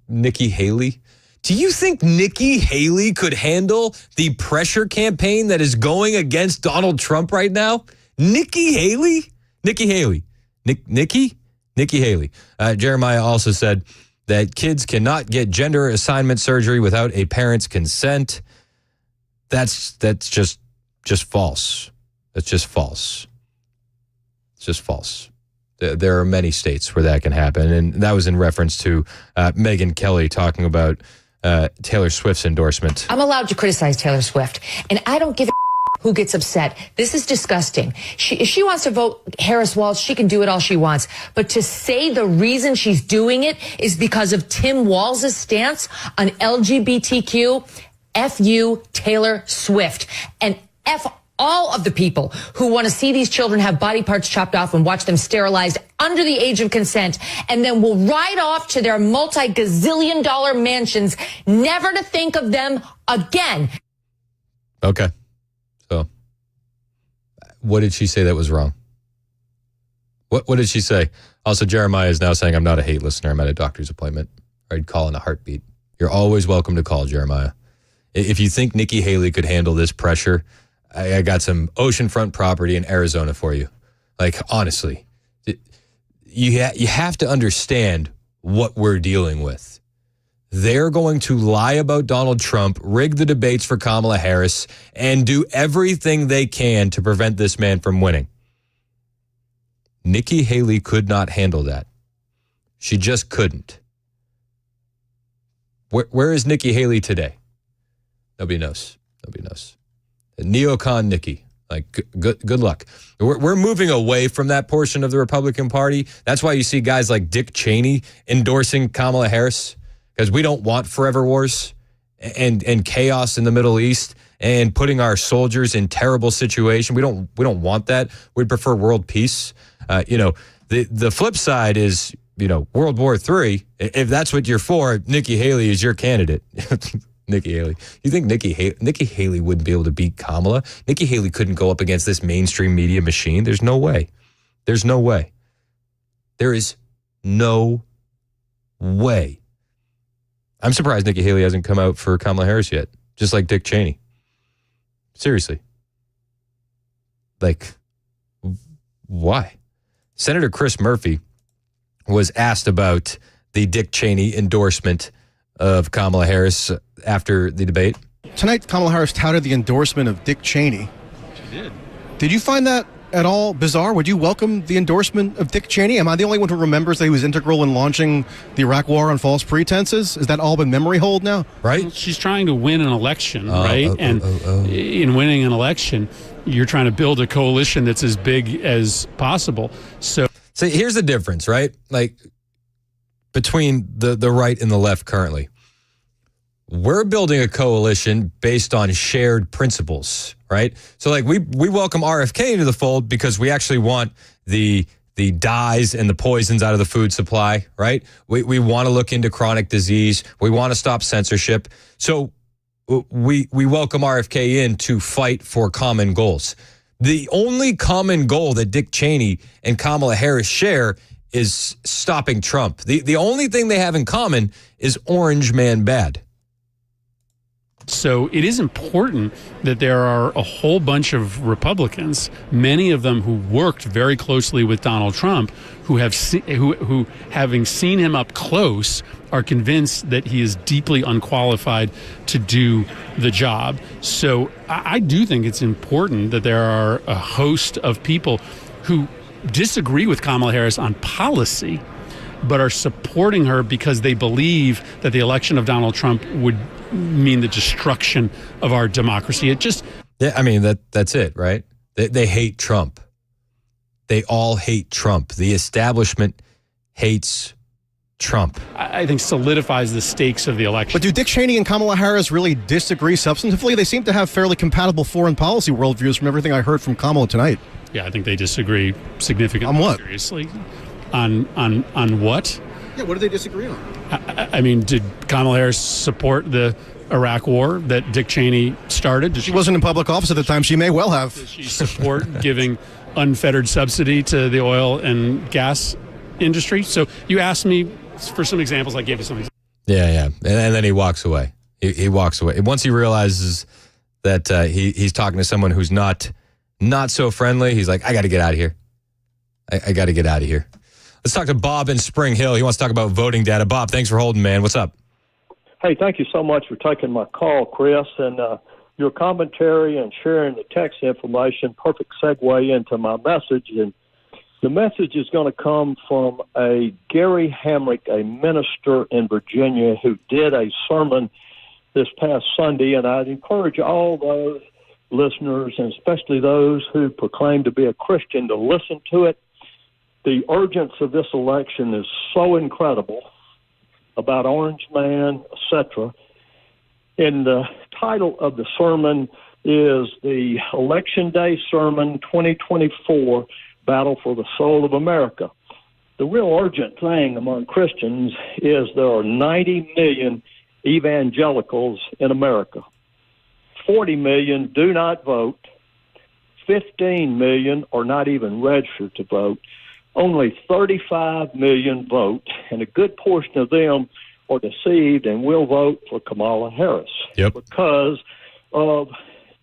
Nikki Haley? Do you think Nikki Haley could handle the pressure campaign that is going against Donald Trump right now? Nikki Haley? Nikki Haley. Nikki Haley. Jeremiah also said that kids cannot get gender assignment surgery without a parent's consent. That's just false. That's just false. It's just false. There are many states where that can happen, and that was in reference to Megyn Kelly talking about Taylor Swift's endorsement. I'm allowed to criticize Taylor Swift, and I don't give a who gets upset. This is disgusting. If she wants to vote Harris Walz, she can do it all she wants. But to say the reason she's doing it is because of Tim Walz's stance on LGBTQ, F you, Taylor Swift. And F all of the people who want to see these children have body parts chopped off and watch them sterilized under the age of consent, and then will ride off to their multi-gazillion-dollar mansions, never to think of them again. Okay. So, what did she say that was wrong? What did she say? Also, Jeremiah is now saying, I'm not a hate listener. I'm at a doctor's appointment. I'd call in a heartbeat. You're always welcome to call, Jeremiah. If you think Nikki Haley could handle this pressure, I got some oceanfront property in Arizona for you. Like, honestly, you have to understand what we're dealing with. They're going to lie about Donald Trump, rig the debates for Kamala Harris, and do everything they can to prevent this man from winning. Nikki Haley could not handle that. She just couldn't. Where is Nikki Haley today? Nobody knows. Nobody knows. Neocon Nikki. Like, good luck. We're moving away from that portion of the Republican Party. That's why you see guys like Dick Cheney endorsing Kamala Harris, because we don't want forever wars and chaos in the Middle East and putting our soldiers in terrible situation. We don't want that. We'd prefer world peace. The flip side is, World War III. If that's what you're for, Nikki Haley is your candidate. Nikki Haley. You think Nikki Haley wouldn't be able to beat Kamala? Nikki Haley couldn't go up against this mainstream media machine. There's no way. There's no way. There is no way. I'm surprised Nikki Haley hasn't come out for Kamala Harris yet, just like Dick Cheney. Seriously. Like, why? Senator Chris Murphy was asked about the Dick Cheney endorsement of Kamala Harris after the debate. Tonight, Kamala Harris touted the endorsement of Dick Cheney. She did. Did you find that at all bizarre? Would you welcome the endorsement of Dick Cheney? Am I the only one who remembers that he was integral in launching the Iraq War on false pretenses? Is that all been memory hold now? Right. Well, she's trying to win an election, right? In winning an election, you're trying to build a coalition that's as big as possible. So here's the difference, right? Like, between the right and the left currently. We're building a coalition based on shared principles, right? So, like, we welcome RFK into the fold because we actually want the dyes and the poisons out of the food supply, right? We want to look into chronic disease. We want to stop censorship. So we welcome RFK in to fight for common goals. The only common goal that Dick Cheney and Kamala Harris share is stopping Trump. The only thing they have in common is orange man bad. So it is important that there are a whole bunch of Republicans, many of them who worked very closely with Donald Trump, who having seen him up close, are convinced that he is deeply unqualified to do the job. So I do think it's important that there are a host of people who disagree with Kamala Harris on policy, but are supporting her because they believe that the election of Donald Trump would mean the destruction of our democracy. That's it, right? They hate Trump. They all hate Trump. The establishment hates Trump. I think solidifies the stakes of the election. But do Dick Cheney and Kamala Harris really disagree substantively? They seem to have fairly compatible foreign policy worldviews from everything I heard from Kamala tonight. Yeah, I think they disagree significantly. On what? Seriously. On what? Yeah, what do they disagree on? I mean, did Kamala Harris support the Iraq war that Dick Cheney started? She wasn't in public office at the time. She may well have. Does she support giving unfettered subsidy to the oil and gas industry? So you asked me for some examples. I gave you some examples. Yeah. And then he walks away. He walks away. Once he realizes that he's talking to someone who's not so friendly, he's like, I got to get out of here. I got to get out of here. Let's talk to Bob in Spring Hill. He wants to talk about voting data. Bob, thanks for holding, man. What's up? Hey, thank you so much for taking my call, Chris, and your commentary and sharing the text information, perfect segue into my message. And the message is going to come from a Gary Hamrick, a minister in Virginia who did a sermon this past Sunday, and I'd encourage all those listeners, and especially those who proclaim to be a Christian, to listen to it. The urgency of this election is so incredible about Orange Man, etc. And the title of the sermon is the Election Day Sermon 2024, Battle for the Soul of America. The real urgent thing among Christians is there are 90 million evangelicals in America. 40 million do not vote. 15 million are not even registered to vote. Only 35 million vote, and a good portion of them are deceived and will vote for Kamala Harris because of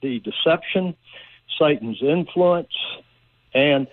the deception, Satan's influence, and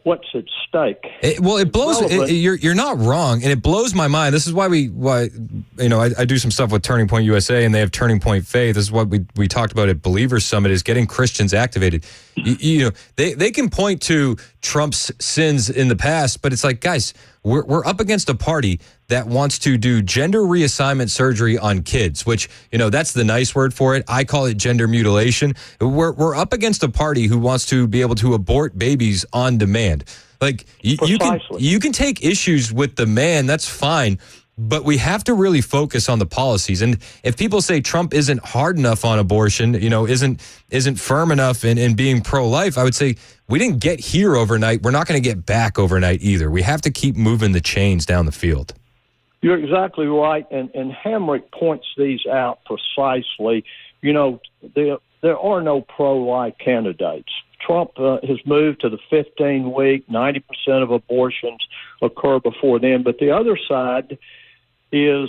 what's at stake. It blows. You're not wrong, and it blows my mind. This is why I do some stuff with Turning Point USA, and they have Turning Point Faith. This is what we talked about at Believers Summit, is getting Christians activated. They can point to Trump's sins in the past, but it's like, guys, we're up against a party that wants to do gender reassignment surgery on kids, which, that's the nice word for it. I call it gender mutilation. We're up against a party who wants to be able to abort babies on demand. Like, you can take issues with the man, that's fine, but we have to really focus on the policies. And if people say Trump isn't hard enough on abortion, isn't firm enough in being pro-life, I would say we didn't get here overnight. We're not going to get back overnight either. We have to keep moving the chains down the field. You're exactly right, and Hamrick points these out precisely. There are no pro-life candidates. Trump has moved to the 15-week, 90% of abortions occur before then, but the other side is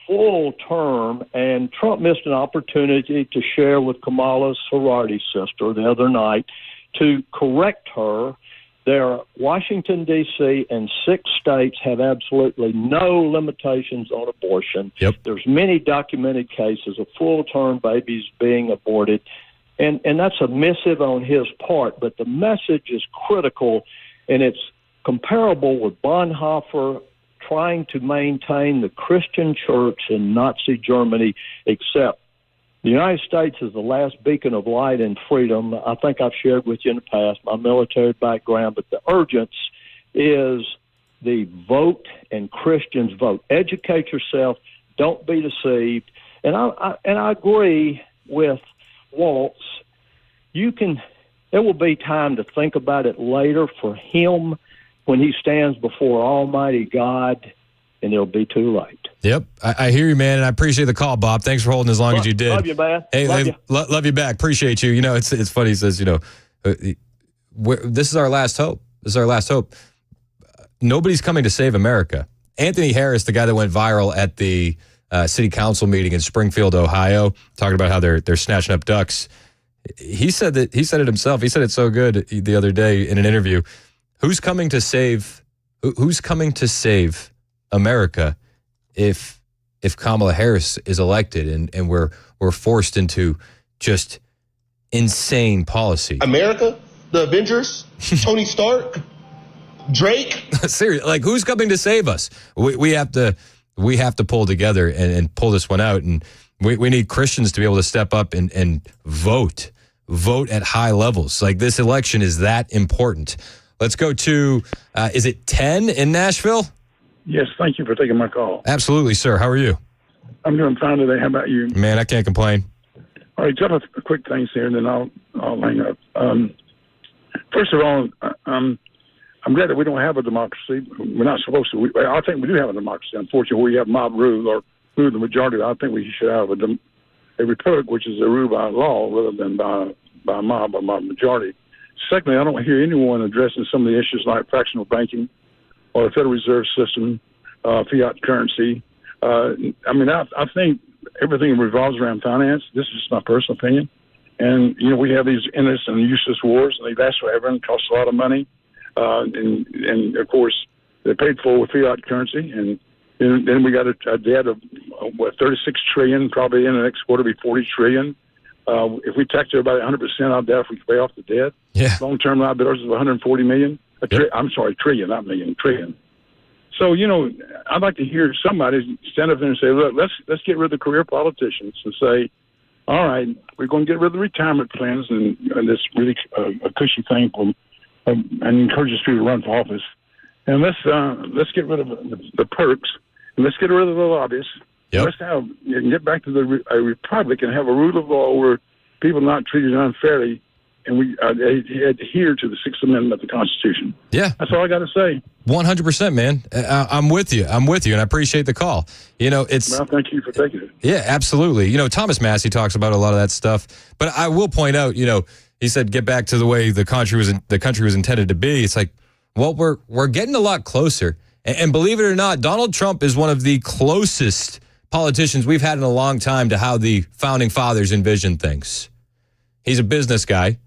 full term, and Trump missed an opportunity to share with Kamala's sorority sister the other night to correct her. There, Washington, D.C. and 6 states have absolutely no limitations on abortion. There's many documented cases of full-term babies being aborted, and that's a missive on his part, but the message is critical, and it's comparable with Bonhoeffer trying to maintain the Christian church in Nazi Germany, except the United States is the last beacon of light and freedom. I think I've shared with you in the past my military background, but the urgency is the vote, and Christians vote. Educate yourself. Don't be deceived. And I agree with Waltz. There will be time to think about it later for him when he stands before Almighty God, and it'll be too late. Yep, I hear you, man, and I appreciate the call, Bob. Thanks for holding as long as you did. Love you, man. Hey, love you back. Appreciate you. It's funny. He says, this is our last hope. This is our last hope. Nobody's coming to save America. Anthony Harris, the guy that went viral at the city council meeting in Springfield, Ohio, talking about how they're snatching up ducks. He said it himself. He said it so good the other day in an interview. Who's coming to save America if Kamala Harris is elected and we're forced into just insane policy? America, the Avengers, Tony Stark, Drake. Seriously, like, who's coming to save us? We have to pull together and pull this one out, and we need Christians to be able to step up and vote at high levels. Like, this election is that important. Let's go to, is it 10 in Nashville? Yes, thank you for taking my call. Absolutely, sir. How are you? I'm doing fine today. How about you? Man, I can't complain. All right, couple of quick things here, and then I'll hang up. First of all, I'm glad that we don't have a democracy. We're not supposed to. I think we do have a democracy. Unfortunately, we have mob rule or rule the majority. I think we should have a republic, which is a rule by law rather than by mob or by majority. Secondly, I don't hear anyone addressing some of the issues like fractional banking or the Federal Reserve System, fiat currency. I think everything revolves around finance. This is just my personal opinion. And, we have these endless and useless wars, and they last forever and cost a lot of money. And of course, they're paid for with fiat currency. And then we got a debt of, 36 trillion, probably in the next quarter be 40 trillion. If we tax everybody 100%, I doubt if we can pay off the debt. Yeah. Long-term liabilities of 140 million. Trillion, not million, trillion. So, I'd like to hear somebody stand up there and say, look, let's get rid of the career politicians and say, all right, we're going to get rid of the retirement plans and this really a cushy thing and encourages people to run for office. And let's get rid of the perks, and let's get rid of the lobbyists. Yep. Let's get back to a republic and have a rule of law where people are not treated unfairly, and we adhere to the Sixth Amendment of the Constitution. Yeah. That's all I got to say. 100%, man. I'm with you, and I appreciate the call. Well, thank you for taking it. Yeah, absolutely. Thomas Massey talks about a lot of that stuff, but I will point out, he said get back to the way the country was intended to be. It's like, well, we're getting a lot closer, and believe it or not, Donald Trump is one of the closest politicians we've had in a long time to how the founding fathers envisioned things. He's a business guy.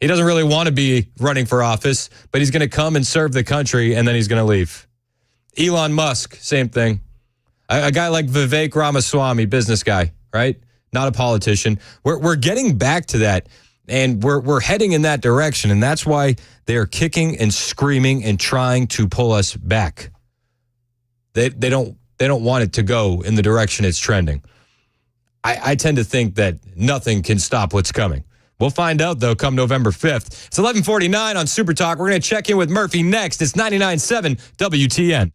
He doesn't really want to be running for office, but he's going to come and serve the country, and then he's going to leave. Elon Musk, same thing. A guy like Vivek Ramaswamy, business guy, right? Not a politician. We're getting back to that, and we're heading in that direction, and that's why they're kicking and screaming and trying to pull us back. They don't want it to go in the direction it's trending. I tend to think that nothing can stop what's coming. We'll find out, though, come November 5th. It's 11:49 on Super Talk. We're going to check in with Murphy next. It's 99.7 WTN.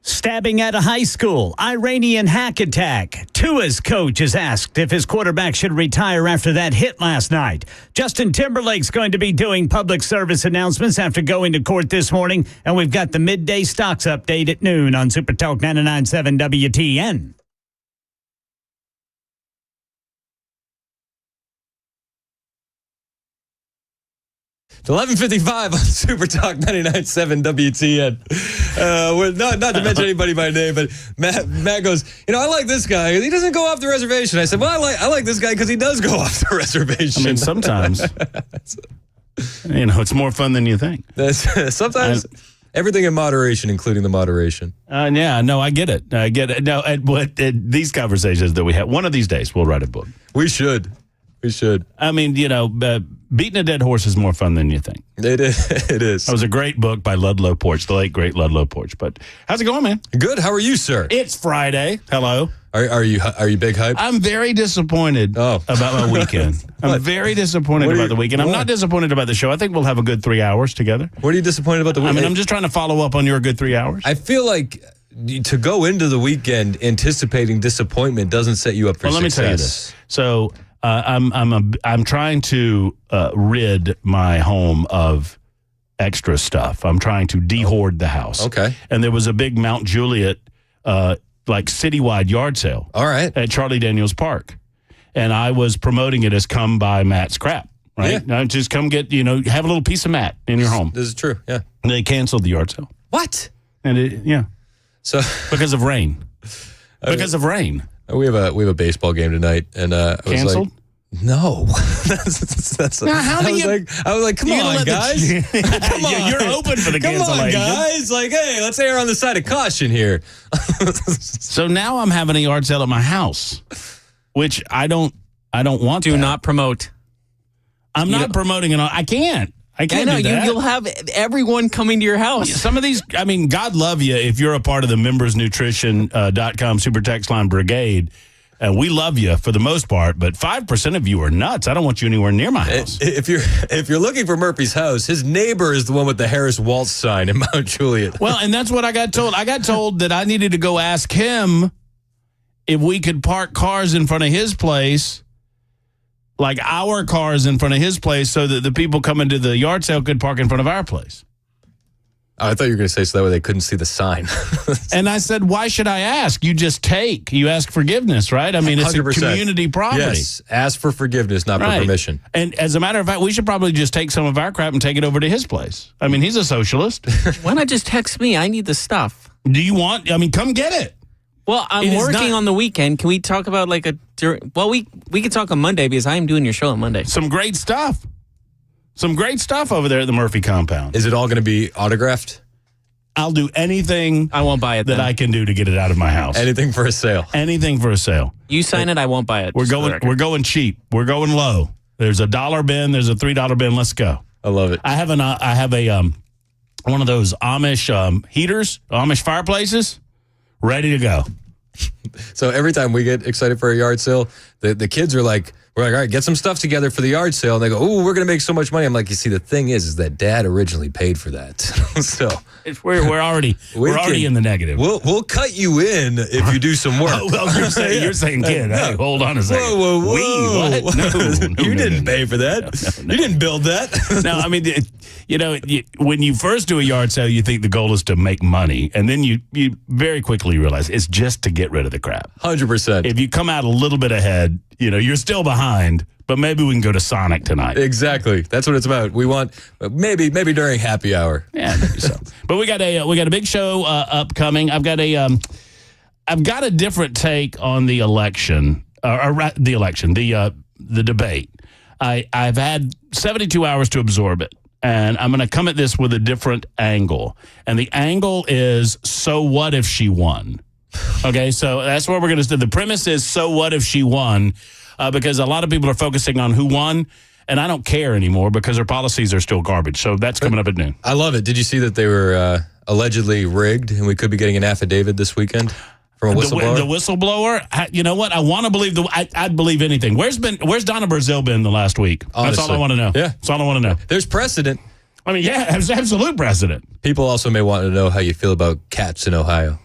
Stabbing at a high school, Iranian hack attack. Tua's coach is asked if his quarterback should retire after that hit last night. Justin Timberlake's going to be doing public service announcements after going to court this morning. And we've got the midday stocks update at noon on Super Talk 99.7 WTN. It's 11:55 on Super Talk 99.7 WTN. We're not to mention anybody by name, but Matt goes, I like this guy. He doesn't go off the reservation. I said, well, I like this guy because he does go off the reservation. I mean, sometimes, it's more fun than you think. Sometimes everything in moderation, including the moderation. Yeah, no, I get it. No, these conversations that we have, one of these days we'll write a book. We should. I mean, beating a dead horse is more fun than you think. It is. That was a great book by Ludlow Porch, the late, great Ludlow Porch. But how's it going, man? Good. How are you, sir? It's Friday. Hello. Are you big hype? I'm very disappointed about my weekend. I'm very disappointed about the weekend. I'm not disappointed about the show. I think we'll have a good 3 hours together. What are you disappointed about the weekend? I mean, I'm just trying to follow up on your good 3 hours. I feel like to go into the weekend anticipating disappointment doesn't set you up for success. Let me tell you this. So I'm trying to rid my home of extra stuff. I'm trying to de-hoard the house. Okay. And there was a big Mount Juliet citywide yard sale. All right. At Charlie Daniels Park. And I was promoting it as come by Matt's crap. Right? Yeah. Now just come get, have a little piece of Matt in your home. This is true. Yeah. And they canceled the yard sale. What? And So because of rain. Because of rain. We have a baseball game tonight, and I was canceled. Like, no, that's. Now, how do you? I was like, come on, guys, come on, you're open for the cancellation. Come on, guys, like, hey, let's err on the side of caution here. So now I'm having a yard sale at my house, which I don't want. Do not promote. I'm not promoting it. I can't. I can't do that. You'll have everyone coming to your house. Some of these, I mean, God love you if you're a part of the membersnutrition.com super text line brigade. We love you for the most part, but 5% of you are nuts. I don't want you anywhere near my house. If you're looking for Murphy's house, his neighbor is the one with the Harris Waltz sign in Mount Juliet. Well, and that's what I got told. I got told that I needed to go ask him if we could park cars in front of his place. Like our cars in front of his place so that the people coming to the yard sale could park in front of our place. Oh, I thought you were going to say so that way they couldn't see the sign. And I said, why should I ask? You just take. You ask forgiveness, right? I mean, it's 100%. A community property. Yes, ask for forgiveness, not for permission. And as a matter of fact, we should probably just take some of our crap and take it over to his place. I mean, he's a socialist. Why not just text me? I need the stuff. Do you want? Come get it. Well, I'm working on the weekend. Can we talk about we can talk on Monday because I am doing your show on Monday. Some great stuff. Some great stuff over there at the Murphy compound. Is it all going to be autographed? I'll do anything I won't buy it that I can do to get it out of my house. Anything for a sale. Anything for a sale. You sign it, I won't buy it. We're going cheap. We're going low. There's a $1 bin, there's a $3 bin. Let's go. I love it. I have one of those Amish heaters, Amish fireplaces, ready to go. So every time we get excited for a yard sale, the kids are like, we're like, all right, get some stuff together for the yard sale. And they go, oh, we're going to make so much money. I'm like, you see, the thing is that Dad originally paid for that. So we're already in the negative. We'll cut you in if you do some work. You're saying, kid, hey, hold on a second. Whoa. What? No, you didn't pay for that. No. You didn't build that. No, I mean, when you first do a yard sale, you think the goal is to make money. And then you very quickly realize it's just to get rid of the crap. 100%. If you come out a little bit ahead, you're still behind, but maybe we can go to Sonic tonight. Exactly. That's what it's about. We want maybe during happy hour. Yeah, maybe so. But we got a big show upcoming. I've got a different take on the election, the debate. I've had 72 hours to absorb it. And I'm going to come at this with a different angle. And the angle is, so what if she won? Okay, so that's what we're going to do. The premise is, so what if she won? Because a lot of people are focusing on who won, and I don't care anymore because her policies are still garbage. So that's coming up at noon. I love it. Did you see that they were allegedly rigged, and we could be getting an affidavit this weekend from a whistleblower? The whistleblower? You know what? I want to believe I'd believe anything. Where's Donna Brazile been the last week? Honestly. That's all I want to know. Yeah. That's all I want to know. There's precedent. I mean, yeah, absolute precedent. People also may want to know how you feel about cats in Ohio.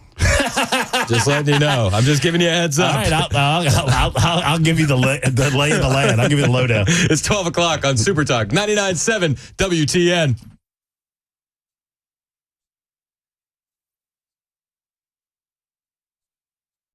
Just letting you know. I'm just giving you a heads up. All right, I'll give you the lay of the land. I'll give you the lowdown. It's 12 o'clock on Super Talk 99.7 WTN.